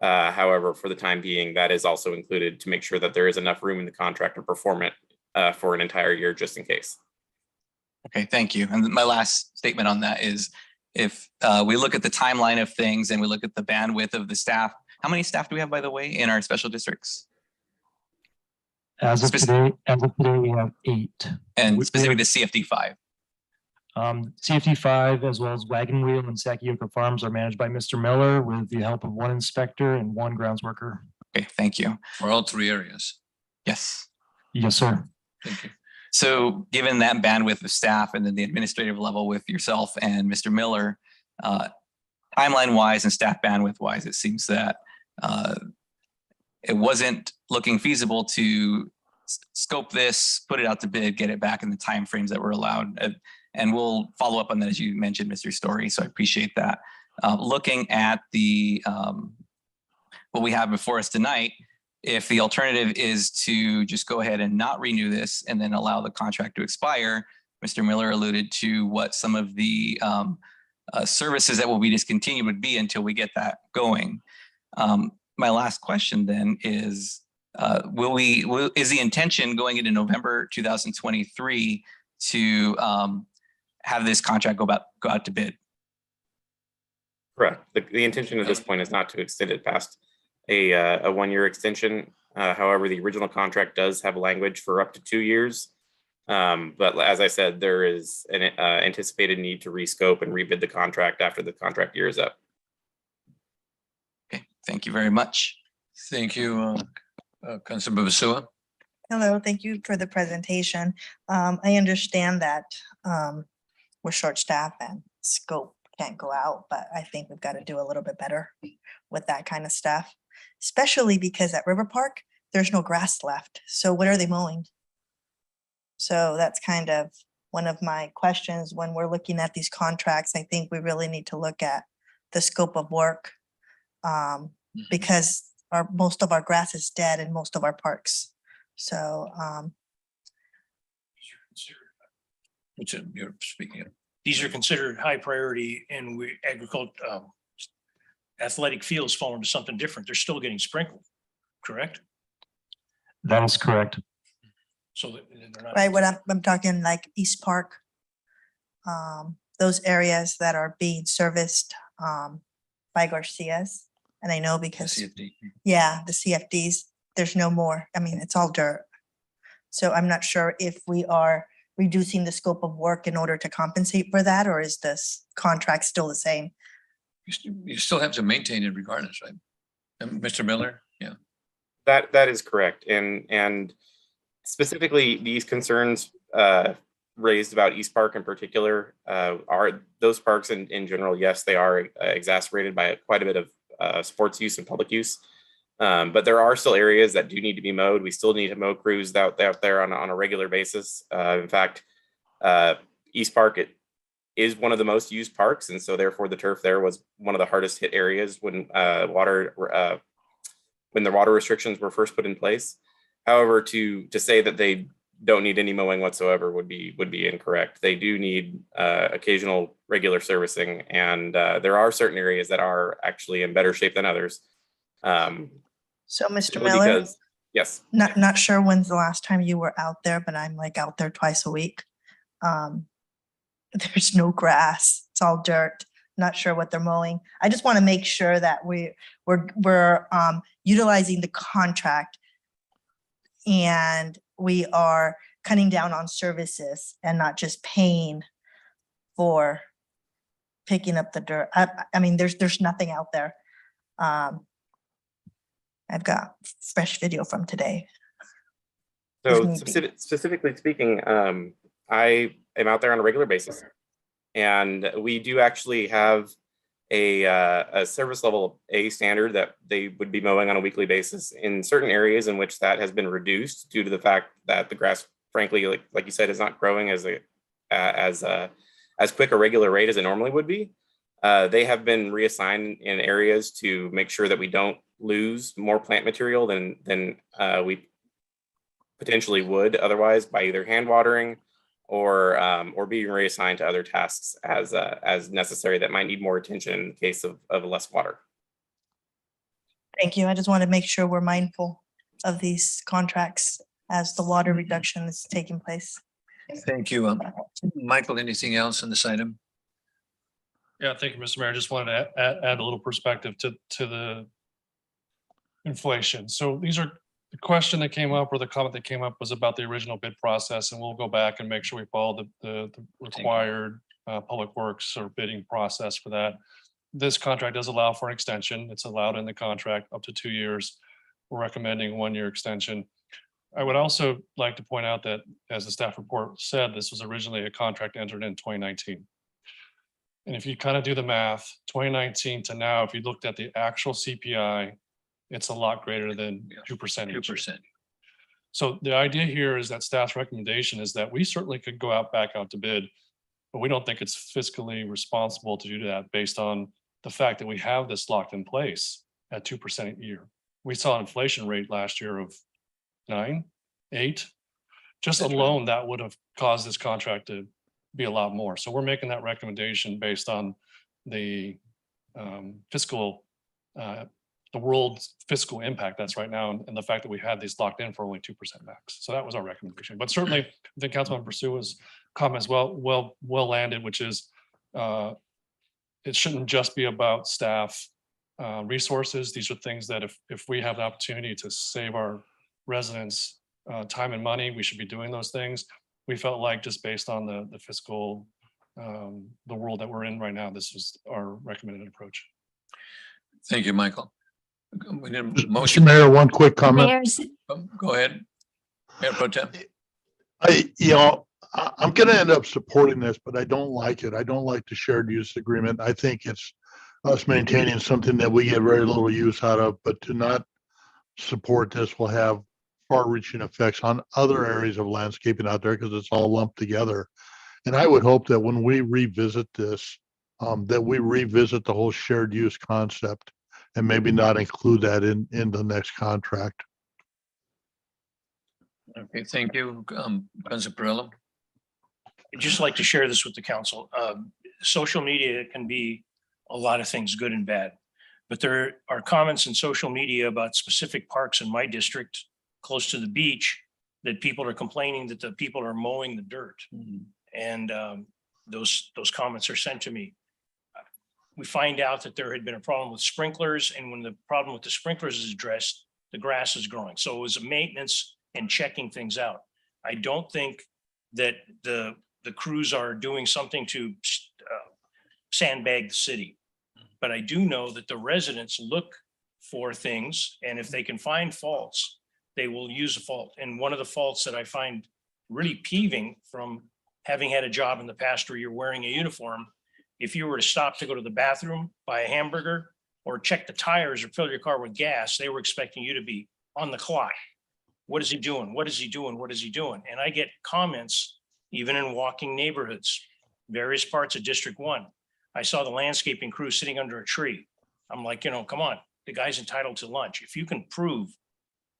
However, for the time being, that is also included to make sure that there is enough room in the contract to perform it for an entire year, just in case. Okay, thank you. And my last statement on that is, if we look at the timeline of things and we look at the bandwidth of the staff, how many staff do we have, by the way, in our special districts? As of today, we have 8. And specifically the CFD 5. CFD 5, as well as Wagon Wheel and Sakioka Farms, are managed by Mr. Miller with the help of 1 inspector and 1 grounds worker. Okay, thank you. For all 3 areas. Yes. Yes, sir. Thank you. So given that bandwidth of staff and then the administrative level with yourself and Mr. Miller, timeline wise and staff bandwidth wise, it seems that it wasn't looking feasible to scope this, put it out to bid, get it back in the timeframes that were allowed. And we'll follow up on that, as you mentioned, Mr. Story. So I appreciate that. Looking at the what we have before us tonight, if the alternative is to just go ahead and not renew this and then allow the contract to expire, Mr. Miller alluded to what some of the services that will be discontinued would be until we get that going. My last question then is, is the intention going into November 2023 to have this contract go out to bid? Correct. The intention at this point is not to extend it past a 1-year extension. However, the original contract does have language for up to 2 years. But as I said, there is an anticipated need to rescope and rebid the contract after the contract year is up. Okay, thank you very much. Thank you, Councilmember Basua. Hello, thank you for the presentation. I understand that we're short-staffed and scope can't go out, but I think we've got to do a little bit better with that kind of stuff, especially because at River Park, there's no grass left. So what are they mowing? So that's kind of one of my questions when we're looking at these contracts. I think we really need to look at the scope of work because most of our grass is dead in most of our parks. So Which you're speaking of. These are considered high priority and athletic fields fall into something different. They're still getting sprinkled, correct? That is correct. So they're not. right, what I'm talking like East Park, those areas that are being serviced by Garcia's. And I know because, CFD. yeah, the CFDs, there's no more. I mean, it's all dirt. So I'm not sure if we are reducing the scope of work in order to compensate for that, or is this contract still the same? You still have to maintain it regardless, right? Mr. Miller, yeah. That is correct. And specifically these concerns raised about East Park in particular are those parks in general. Yes, they are exacerbated by quite a bit of sports use and public use. But there are still areas that do need to be mowed. We still need to mow crews out there on a regular basis. In fact, East Park is one of the most used parks, and so therefore the turf there was one of the hardest hit areas when the water restrictions were first put in place. However, to say that they don't need any mowing whatsoever would be incorrect. They do need occasional regular servicing, and there are certain areas that are actually in better shape than others. So Mr. Miller, yes, not sure when's the last time you were out there, but I'm like out there twice a week. There's no grass, it's all dirt. Not sure what they're mowing. I just want to make sure that we're utilizing the contract and we are cutting down on services and not just paying for picking up the dirt. I mean, there's nothing out there. I've got fresh video from today. So specifically speaking, I am out there on a regular basis, and we do actually have a service level A standard that they would be mowing on a weekly basis in certain areas in which that has been reduced due to the fact that the grass, frankly, like you said, is not growing as quick a regular rate as it normally would be. They have been reassigned in areas to make sure that we don't lose more plant material than we potentially would otherwise by either hand watering or being reassigned to other tasks as necessary that might need more attention in the case of less water. Thank you. I just want to make sure we're mindful of these contracts as the water reduction is taking place. Thank you. Michael, anything else on this item? Yeah, thank you, Mr. Mayor. I just wanted to add a little perspective to the inflation. So the question that came up or the comment that came up was about the original bid process, and we'll go back and make sure we follow the required public works or bidding process for that. This contract does allow for an extension. It's allowed in the contract up to 2 years. We're recommending 1-year extension. I would also like to point out that, as the staff report said, this was originally a contract entered in 2019. And if you kind of do the math, 2019 to now, if you looked at the actual CPI, it's a lot greater than 2%. 2%. So the idea here is that staff's recommendation is that we certainly could go back out to bid, but we don't think it's fiscally responsible to do that based on the fact that we have this locked in place at 2% a year. We saw an inflation rate last year of 9, 8. Just alone, that would have caused this contract to be a lot more. So we're making that recommendation based on the the world's fiscal impact that's right now, and the fact that we had these locked in for only 2% max. So that was our recommendation. But certainly, I think Councilmember Pursua's comments well landed, which is it shouldn't just be about staff resources. These are things that if we have the opportunity to save our residents time and money, we should be doing those things. We felt like just based on the fiscal, the world that we're in right now, this was our recommended approach. Thank you, Michael. We need a Mr. motion. Mayor, one quick comment. Mayor's, Go ahead. Mayor Pro Tem. I'm gonna end up supporting this, but I don't like it. I don't like the shared use agreement. I think it's us maintaining something that we get very little use out of, but to not support this will have far-reaching effects on other areas of landscaping out there because it's all lumped together. And I would hope that when we revisit this, that we revisit the whole shared use concept and maybe not include that in the next contract. Okay, thank you. Councilor Perillo. I'd just like to share this with the council. Social media can be a lot of things, good and bad. But there are comments in social media about specific parks in my district, close to the beach, that people are complaining that the people are mowing the dirt. And those comments are sent to me. We find out that there had been a problem with sprinklers, and when the problem with the sprinklers is addressed, the grass is growing. So it was a maintenance and checking things out. I don't think that the crews are doing something to sandbag the city. But I do know that the residents look for things, and if they can find faults, they will use a fault. And one of the faults that I find really peeving from having had a job in the past where you're wearing a uniform, if you were to stop to go to the bathroom, buy a hamburger, or check the tires or fill your car with gas, they were expecting you to be on the clock. What is he doing? What is he doing? What is he doing? And I get comments even in walking neighborhoods, various parts of District 1. I saw the landscaping crew sitting under a tree. I'm like, come on, the guy's entitled to lunch. If you can prove,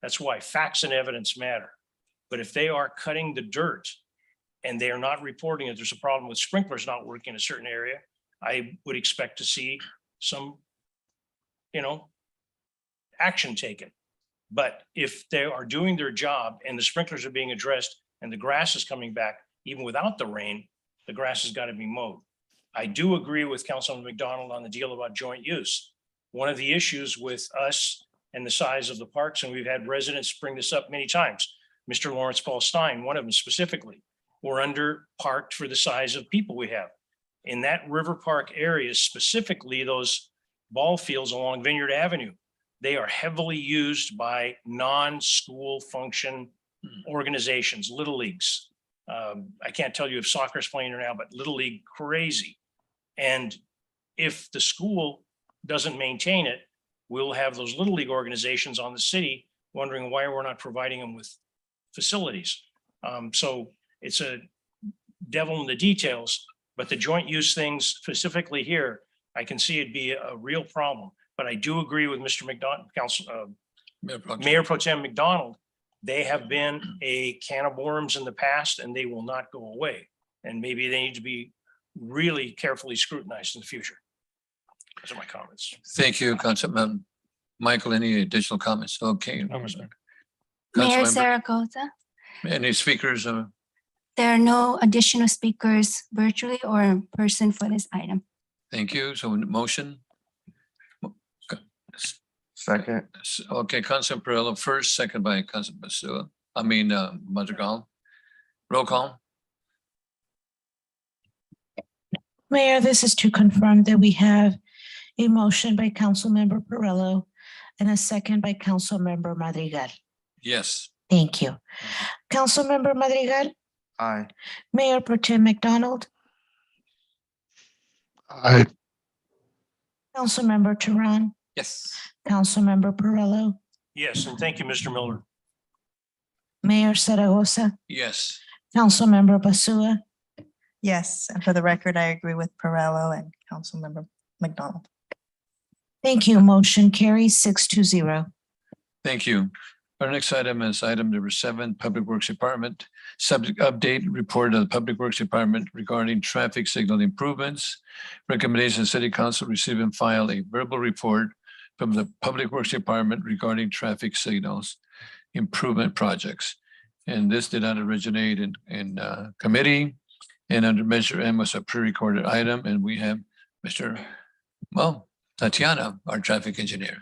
that's why facts and evidence matter. But if they are cutting the dirt and they are not reporting that there's a problem with sprinklers not working in a certain area, I would expect to see some, action taken. But if they are doing their job and the sprinklers are being addressed and the grass is coming back, even without the rain, the grass has got to be mowed. I do agree with Councilman McDonald on the deal about joint use. One of the issues with us and the size of the parks, and we've had residents bring this up many times, Mr. Lawrence Paul Stein, one of them specifically, we're under parked for the size of people we have. In that River Park area, specifically those ball fields along Vineyard Avenue, they are heavily used by non-school function organizations, little leagues. I can't tell you if soccer is playing or now, but Little League crazy. And if the school doesn't maintain it, we'll have those Little League organizations on the city wondering why we're not providing them with facilities. So it's a devil in the details, but the joint use things specifically here, I can see it be a real problem. But I do agree with Mr. McDonald, Mayor Pro Tem McDonald. They have been a can of worms in the past and they will not go away. And maybe they need to be really carefully scrutinized in the future. Those are my comments. Thank you, Councilman. Michael, any additional comments? Okay. Mayor Councilmember, Zaragoza, any speakers? there are no additional speakers virtually or in person for this item. Thank you. So motion? Second. Okay, Councilman Perillo first, second by Councilman Madrigal. Roll call. Mayor, this is to confirm that we have a motion by Councilmember Perillo and a second by Councilmember Madrigal. Yes. Thank you. Councilmember Madrigal, Aye. Mayor Pro Tem McDonald, Aye. Councilmember Turan, Yes. Councilmember Perillo, Yes, and thank you, Mr. Miller. Mayor Zaragoza, Yes. Councilmember Basua, Yes, and for the record, I agree with Perello and Councilmember McDonald. thank you. Motion carries 6-0. Thank you. Our next item is item number 7, Public Works Department. Subject update report of the Public Works Department regarding traffic signal improvements. Recommendation City Council receive and file a verbal report from the Public Works Department regarding traffic signals improvement projects. And this did not originate in committee, and under Measure M was a pre-recorded item, and we have Tatiana, our traffic engineer.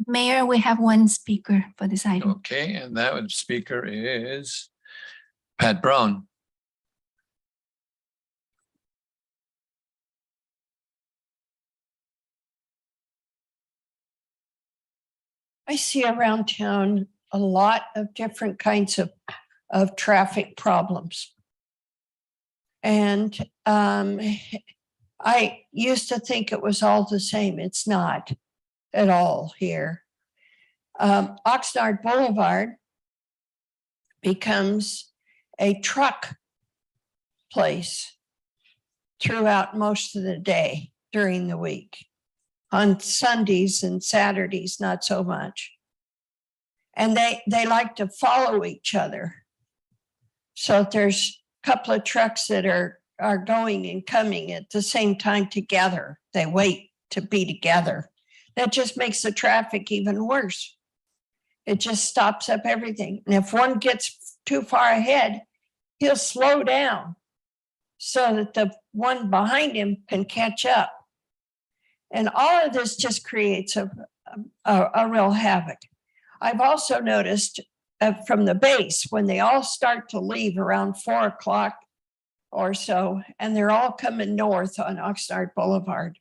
Mayor, we have one speaker for this item. Okay, and that speaker is Pat Brown. I see around town a lot of different kinds of traffic problems. And I used to think it was all the same. It's not at all here. Oxnard Boulevard becomes a truck place throughout most of the day during the week. On Sundays and Saturdays, not so much. And they like to follow each other. So there's a couple of trucks that are going and coming at the same time together. They wait to be together. That just makes the traffic even worse. It just stops up everything. And if one gets too far ahead, he'll slow down so that the one behind him can catch up. And all of this just creates a real havoc. I've also noticed from the base, when they all start to leave around 4 o'clock or so, and they're all coming north on Oxnard Boulevard.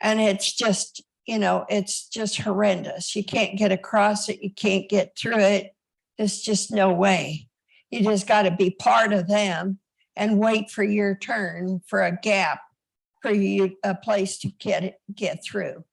And it's just, it's just horrendous. You can't get across it. You can't get through it. There's just no way. You just got to be part of them and wait for your turn for a gap for you, a place to get through.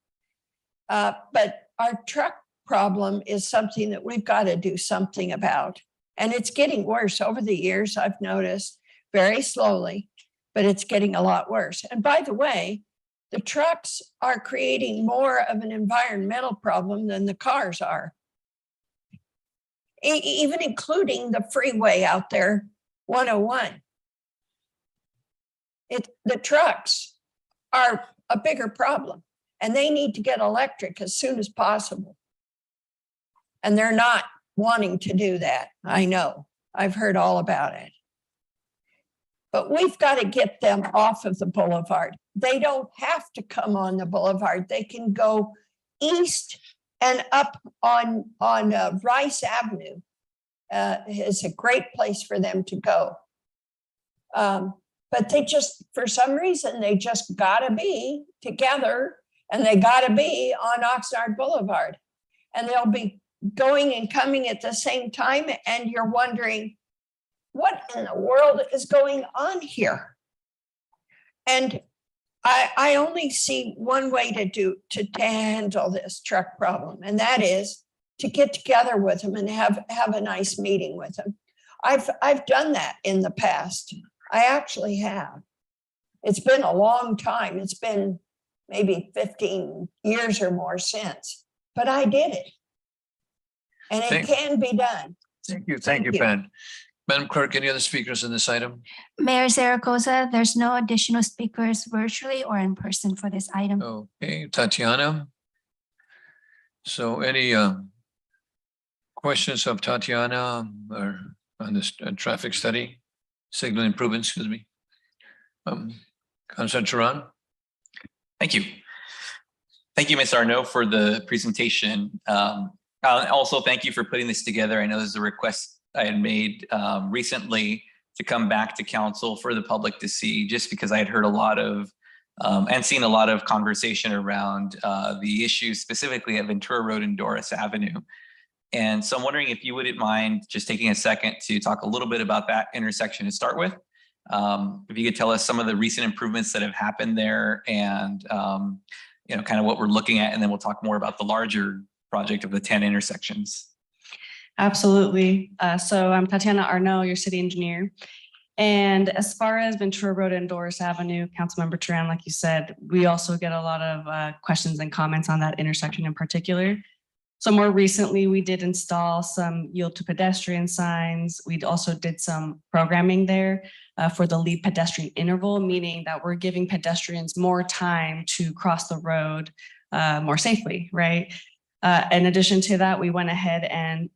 But our truck problem is something that we've got to do something about. And it's getting worse over the years, I've noticed, very slowly, but it's getting a lot worse. And by the way, the trucks are creating more of an environmental problem than the cars are. Even including the freeway out there, 101. The trucks are a bigger problem, and they need to get electric as soon as possible. And they're not wanting to do that. I know, I've heard all about it. But we've got to get them off of the boulevard. They don't have to come on the boulevard. They can go east and up on Rice Avenue. It's a great place for them to go. But they just, for some reason, they just gotta be together, and they gotta be on Oxnard Boulevard. And they'll be going and coming at the same time, and you're wondering, what in the world is going on here? And I only see one way to handle this truck problem, and that is to get together with them and have a nice meeting with them. I've done that in the past. I actually have. It's been a long time. It's been maybe 15 years or more since, but I did it. And it can be done. Thank you, Pat. Madam Clerk, any other speakers on this item? Mayor Zaragoza, there's no additional speakers virtually or in person for this item. Okay, Tatiana. So any questions of Tatiana or on this traffic study? Signal improvements, excuse me. Councilor Turan. Thank you. Thank you, Ms. Arnaud, for the presentation. Also, thank you for putting this together. I know this is a request I had made recently to come back to council for the public to see, just because I had heard a lot of and seen a lot of conversation around the issues specifically at Ventura Road and Doris Avenue. And so I'm wondering if you wouldn't mind just taking a second to talk a little bit about that intersection to start with. If you could tell us some of the recent improvements that have happened there and kind of what we're looking at, and then we'll talk more about the larger project of the 10 intersections. Absolutely. So I'm Tatiana Arnaud, your city engineer. And as far as Ventura Road and Doris Avenue, Councilmember Turan, like you said, we also get a lot of questions and comments on that intersection in particular. So more recently, we did install some yield to pedestrian signs. We also did some programming there for the lead pedestrian interval, meaning that we're giving pedestrians more time to cross the road more safely, right? In addition to that, we went ahead and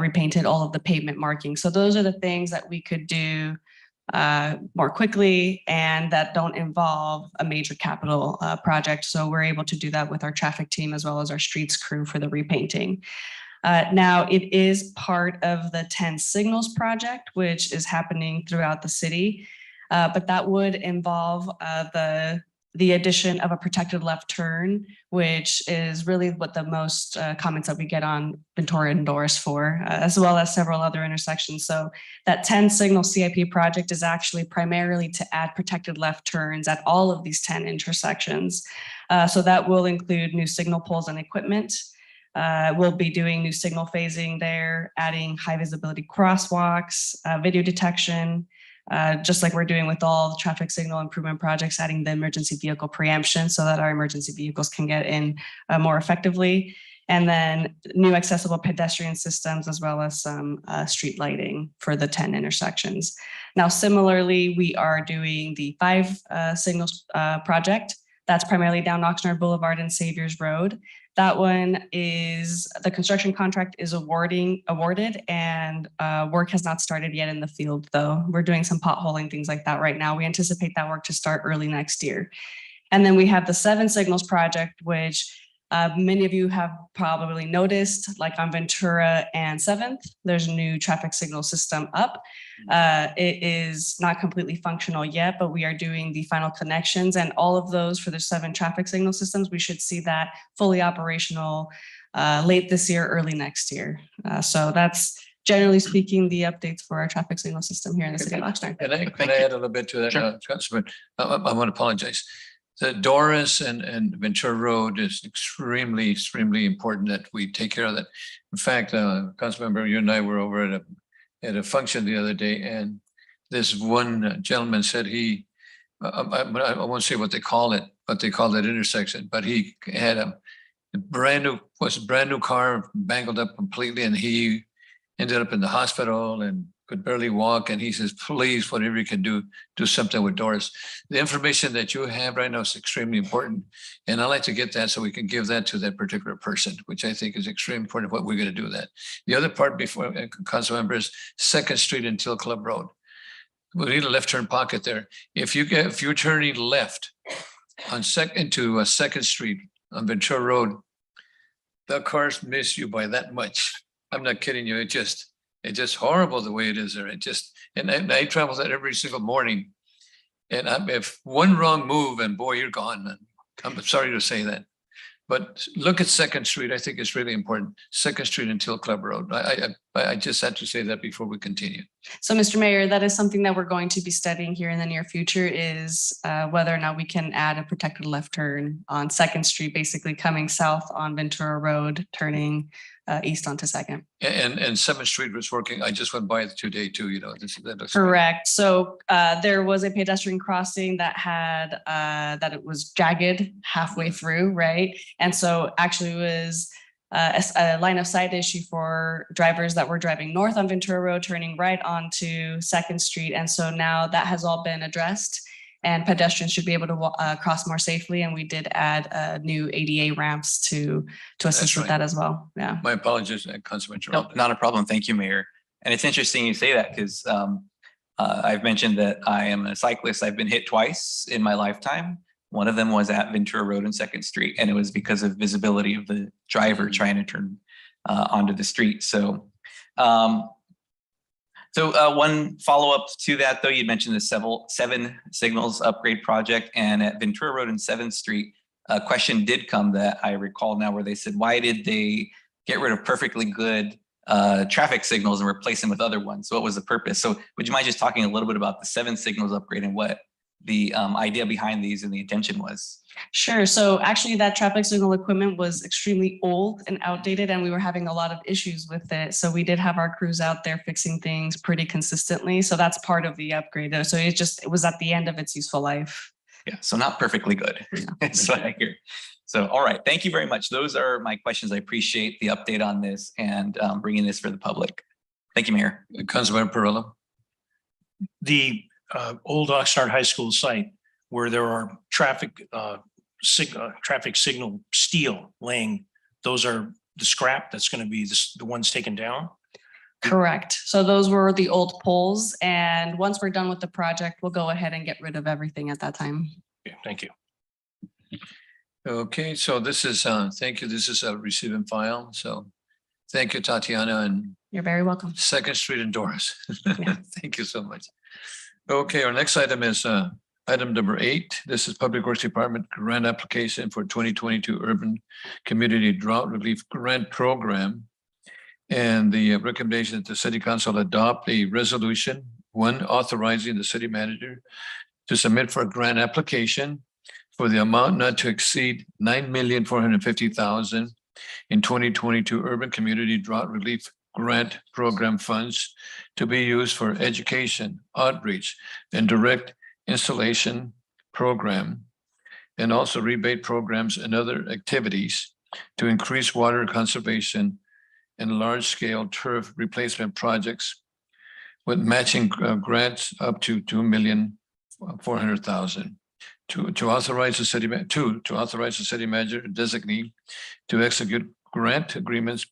repainted all of the pavement markings. So those are the things that we could do more quickly and that don't involve a major capital project. So we're able to do that with our traffic team as well as our streets crew for the repainting. Now, it is part of the 10 signals project, which is happening throughout the city, but that would involve the addition of a protected left turn, which is really what the most comments that we get on Ventura and Doris for, as well as several other intersections. So that 10 signal CIP project is actually primarily to add protected left turns at all of these 10 intersections. So that will include new signal poles and equipment. We'll be doing new signal phasing there, adding high visibility crosswalks, video detection, just like we're doing with all the traffic signal improvement projects, adding the emergency vehicle preemption so that our emergency vehicles can get in more effectively. And then new accessible pedestrian systems, as well as some street lighting for the 10 intersections. Now, similarly, we are doing the 5 signals project. That's primarily down Oxnard Boulevard and Saviors Road. That one is, the construction contract is awarded and work has not started yet in the field though. We're doing some potholing, things like that right now. We anticipate that work to start early next year. And then we have the 7 signals project, which many of you have probably noticed, like on Ventura and 7th, there's a new traffic signal system up. It is not completely functional yet, but we are doing the final connections, and all of those for the 7 traffic signal systems, we should see that fully operational late this year, early next year. So that's generally speaking the updates for our traffic signal system here in the city of Oxnard. Can I add a little bit to that, Councilman? I want to apologize. The Doris and Ventura Road is extremely important that we take care of that. In fact, Councilmember, you and I were over at a function the other day, and this one gentleman said he, I won't say what they call it, but they call that intersection, but he had a brand new car bangled up completely, and he ended up in the hospital and could barely walk. And he says, please, whatever you can do something with Doris. The information that you have right now is extremely important. And I'd like to get that so we can give that to that particular person, which I think is extremely important, what we're going to do with that. The other part before Councilmember is 2nd Street and Till Club Road. We need a left turn pocket there. If you're turning left on into 2nd Street on Ventura Road, the cars miss you by that much. I'm not kidding you. It's just horrible the way it is there. And I travel that every single morning. And if one wrong move and boy, you're gone. I'm sorry to say that. But look at 2nd Street. I think it's really important. 2nd Street and Till Club Road. I just had to say that before we continue. So, Mr. Mayor, that is something that we're going to be studying here in the near future, is whether or not we can add a protected left turn on 2nd Street, basically coming south on Ventura Road, turning east onto 2nd. And 7th Street was working. I just went by it today too, you know. That looks correct. So there was a pedestrian crossing that had that it was jagged halfway through, right? And so actually it was a line of sight issue for drivers that were driving north on Ventura Road, turning right onto 2nd Street. And so now that has all been addressed, and pedestrians should be able to cross more safely. And we did add new ADA ramps to assist with that as well. Yeah. My apologies, Councilman Gerald. No, not a problem. Thank you, Mayor. And it's interesting you say that, because I've mentioned that I am a cyclist. I've been hit twice in my lifetime. One of them was at Ventura Road and 2nd Street, and it was because of visibility of the driver trying to turn onto the street. So one follow-up to that, though, you mentioned the 7 signals upgrade project, and at Ventura Road and 7th Street, a question did come that I recall now, where they said, why did they get rid of perfectly good traffic signals and replace them with other ones? What was the purpose? So would you mind just talking a little bit about the 7 signals upgrade and what the idea behind these and the intention was? Sure. So actually that traffic signal equipment was extremely old and outdated, and we were having a lot of issues with it. So we did have our crews out there fixing things pretty consistently. So that's part of the upgrade. So it was at the end of its useful life. Yeah. So not perfectly good. That's what I hear. So, all right. Thank you very much. Those are my questions. I appreciate the update on this and bringing this for the public. Thank you, Mayor. Councilman Perillo. The old Oxnard High School site, where there are traffic signal steel laying, those are the scrap that's going to be the ones taken down. Correct. So those were the old poles. And once we're done with the project, we'll go ahead and get rid of everything at that time. Okay, thank you. Okay, so this is, thank you. This is a receive and file. So thank you, Tatiana, and You're very welcome. 2nd Street and Doris. Yeah. Thank you so much. Okay, our next item is item number 8. This is Public Works Department grant application for 2022 Urban Community Drought Relief Grant Program. And the recommendation that the City Council adopt a resolution, 1, authorizing the city manager to submit for a grant application for the amount not to exceed $9,450,000 in 2022 Urban Community Drought Relief Grant Program funds to be used for education, outreach, and direct installation program, and also rebate programs and other activities to increase water conservation and large-scale turf replacement projects with matching grants up to $2,400,000. To authorize the city manager designee to execute grant agreements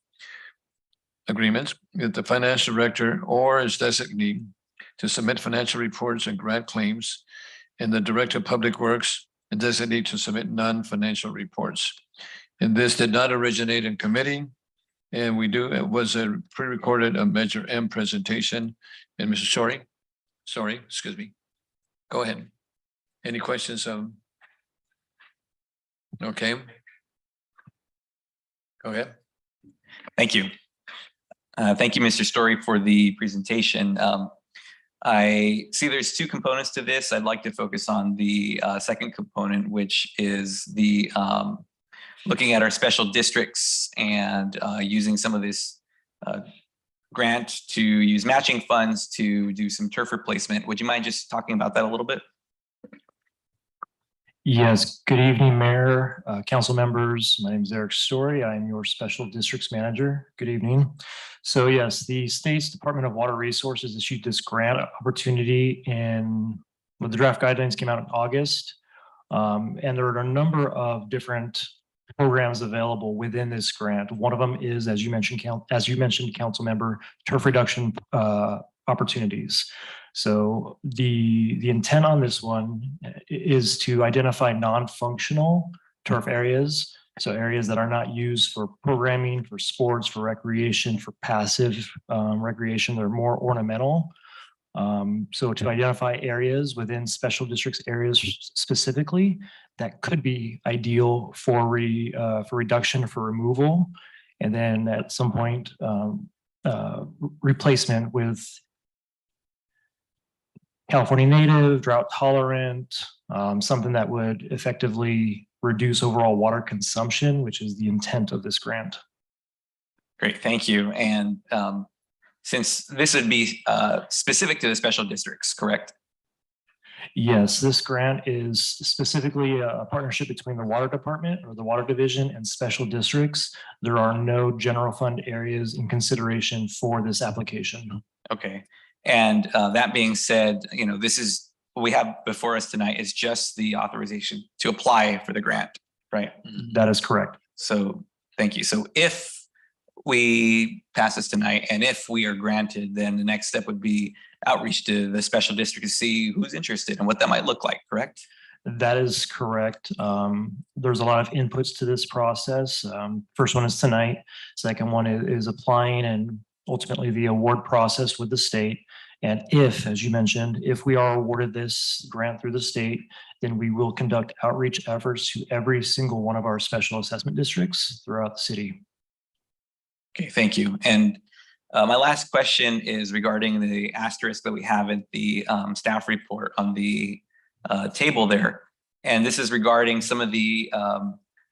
with the finance director or his designee to submit financial reports and grant claims, and the director of public works and designee to submit non-financial reports. And this did not originate in committee. And it was a pre-recorded Measure M presentation. And Mr. Sorry, excuse me. Go ahead. Any questions? Okay. Go ahead. Thank you. Thank you, Mr. Story, for the presentation. I see there's 2 components to this. I'd like to focus on the second component, which is the looking at our special districts and using some of this grant to use matching funds to do some turf replacement. Would you mind just talking about that a little bit? Yes, good evening, Mayor, council members. My name is Eric Story. I am your Special Districts Manager. Good evening. So yes, the state's Department of Water Resources issued this grant opportunity the draft guidelines came out in August. And there are a number of different programs available within this grant. One of them is, as you mentioned, council member, turf reduction opportunities. So the intent on this one is to identify non-functional turf areas. So areas that are not used for programming, for sports, for recreation, for passive recreation, they're more ornamental. So to identify areas within special districts areas specifically that could be ideal for reduction, for removal, and then at some point replacement with California native, drought tolerant, something that would effectively reduce overall water consumption, which is the intent of this grant. Great, thank you. And since this would be specific to the special districts, correct? Yes, this grant is specifically a partnership between the water department or the water division and special districts. There are no general fund areas in consideration for this application. Okay. And that being said, this is what we have before us tonight is just the authorization to apply for the grant, right? That is correct. So thank you. So if we pass this tonight and if we are granted, then the next step would be outreach to the special district to see who's interested and what that might look like, correct? That is correct. There's a lot of inputs to this process. First one is tonight. Second one is applying and ultimately the award process with the state. And if, as you mentioned, if we are awarded this grant through the state, then we will conduct outreach efforts to every single one of our special assessment districts throughout the city. Okay, thank you. And my last question is regarding the asterisk that we have at the staff report on the table there. And this is regarding some of the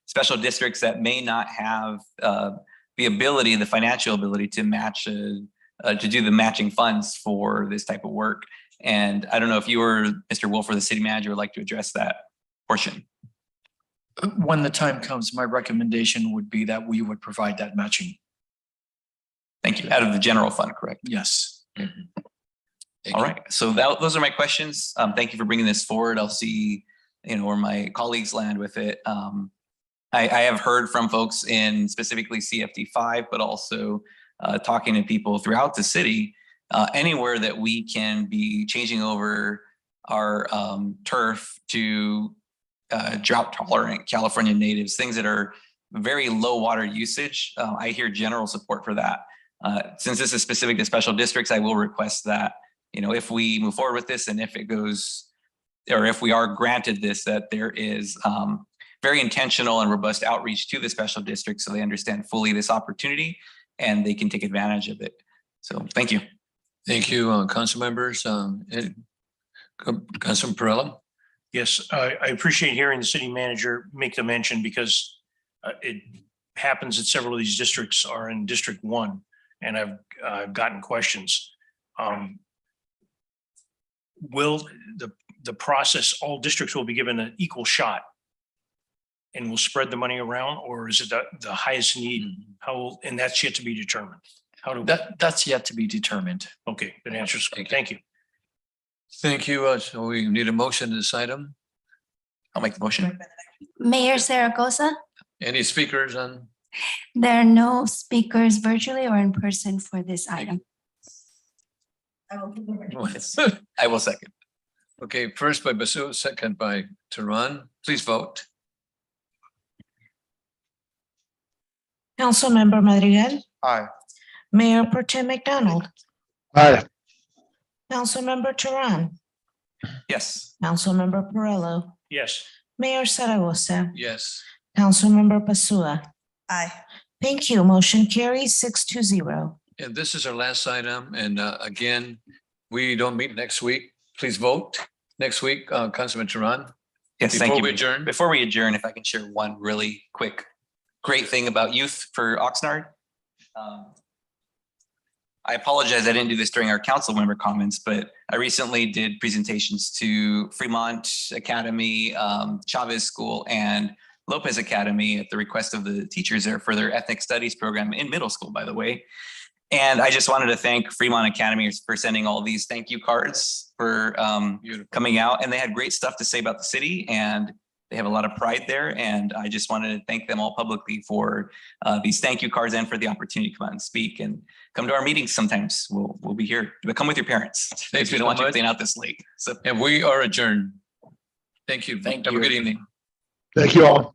special districts that may not have the ability, the financial ability to match, to do the matching funds for this type of work. And I don't know if you or Mr. Wolf or the city manager would like to address that portion. When the time comes, my recommendation would be that we would provide that matching. Thank you. Out of the general fund, correct? Yes. All right. So those are my questions. Thank you for bringing this forward. I'll see, where my colleagues land with it. I have heard from folks in specifically CFD 5, but also talking to people throughout the city, anywhere that we can be changing over our turf to drought tolerant California natives, things that are very low water usage. I hear general support for that. Since this is specific to special districts, I will request that, if we move forward with this and if it goes, or if we are granted this, that there is very intentional and robust outreach to the special districts so they understand fully this opportunity and they can take advantage of it. So thank you. Thank you, council members. Councilman Perrella. Yes, I appreciate hearing the city manager make the mention because it happens that several of these districts are in District 1, and I've gotten questions. Will the process, all districts will be given an equal shot and will spread the money around, or is it the highest need? And that's yet to be determined. That's yet to be determined. Okay, that answers. Thank you. Thank you. So we need a motion to this item. I'll make the motion. Mayor Zaragoza, Any speakers on? there are no speakers virtually or in person for this item. I will second. Okay, first by Basu, second by Tehran. Please vote. Councilmember Madrigal, Aye. Mayor Pro Tem McDonald, Aye. Councilmember Tehran, Yes. Councilmember Perrello, Yes. Mayor Zaragoza, Yes. Councilmember Pasua. Aye. Thank you. Motion carries 6-0. And this is our last item. And again, we don't meet next week. Please vote next week, Councilman Tehran. Yes, thank Before you. we adjourn. Before we adjourn, if I can share one really quick, great thing about youth for Oxnard. I apologize, I didn't do this during our council member comments, but I recently did presentations to Fremont Academy, Chavez School, and Lopez Academy at the request of the teachers there for their ethnic studies program in middle school, by the way. And I just wanted to thank Fremont Academy for sending all these thank you cards for coming out. And they had great stuff to say about the city, and they have a lot of pride there. And I just wanted to thank them all publicly for these thank you cards and for the opportunity to come out and speak and come to our meetings sometimes. We'll be here, but come with your parents. Thank you We don't so want you much. staying out this late. So And we are adjourned. Thank you. Thank Have a you. good evening. Thank you all.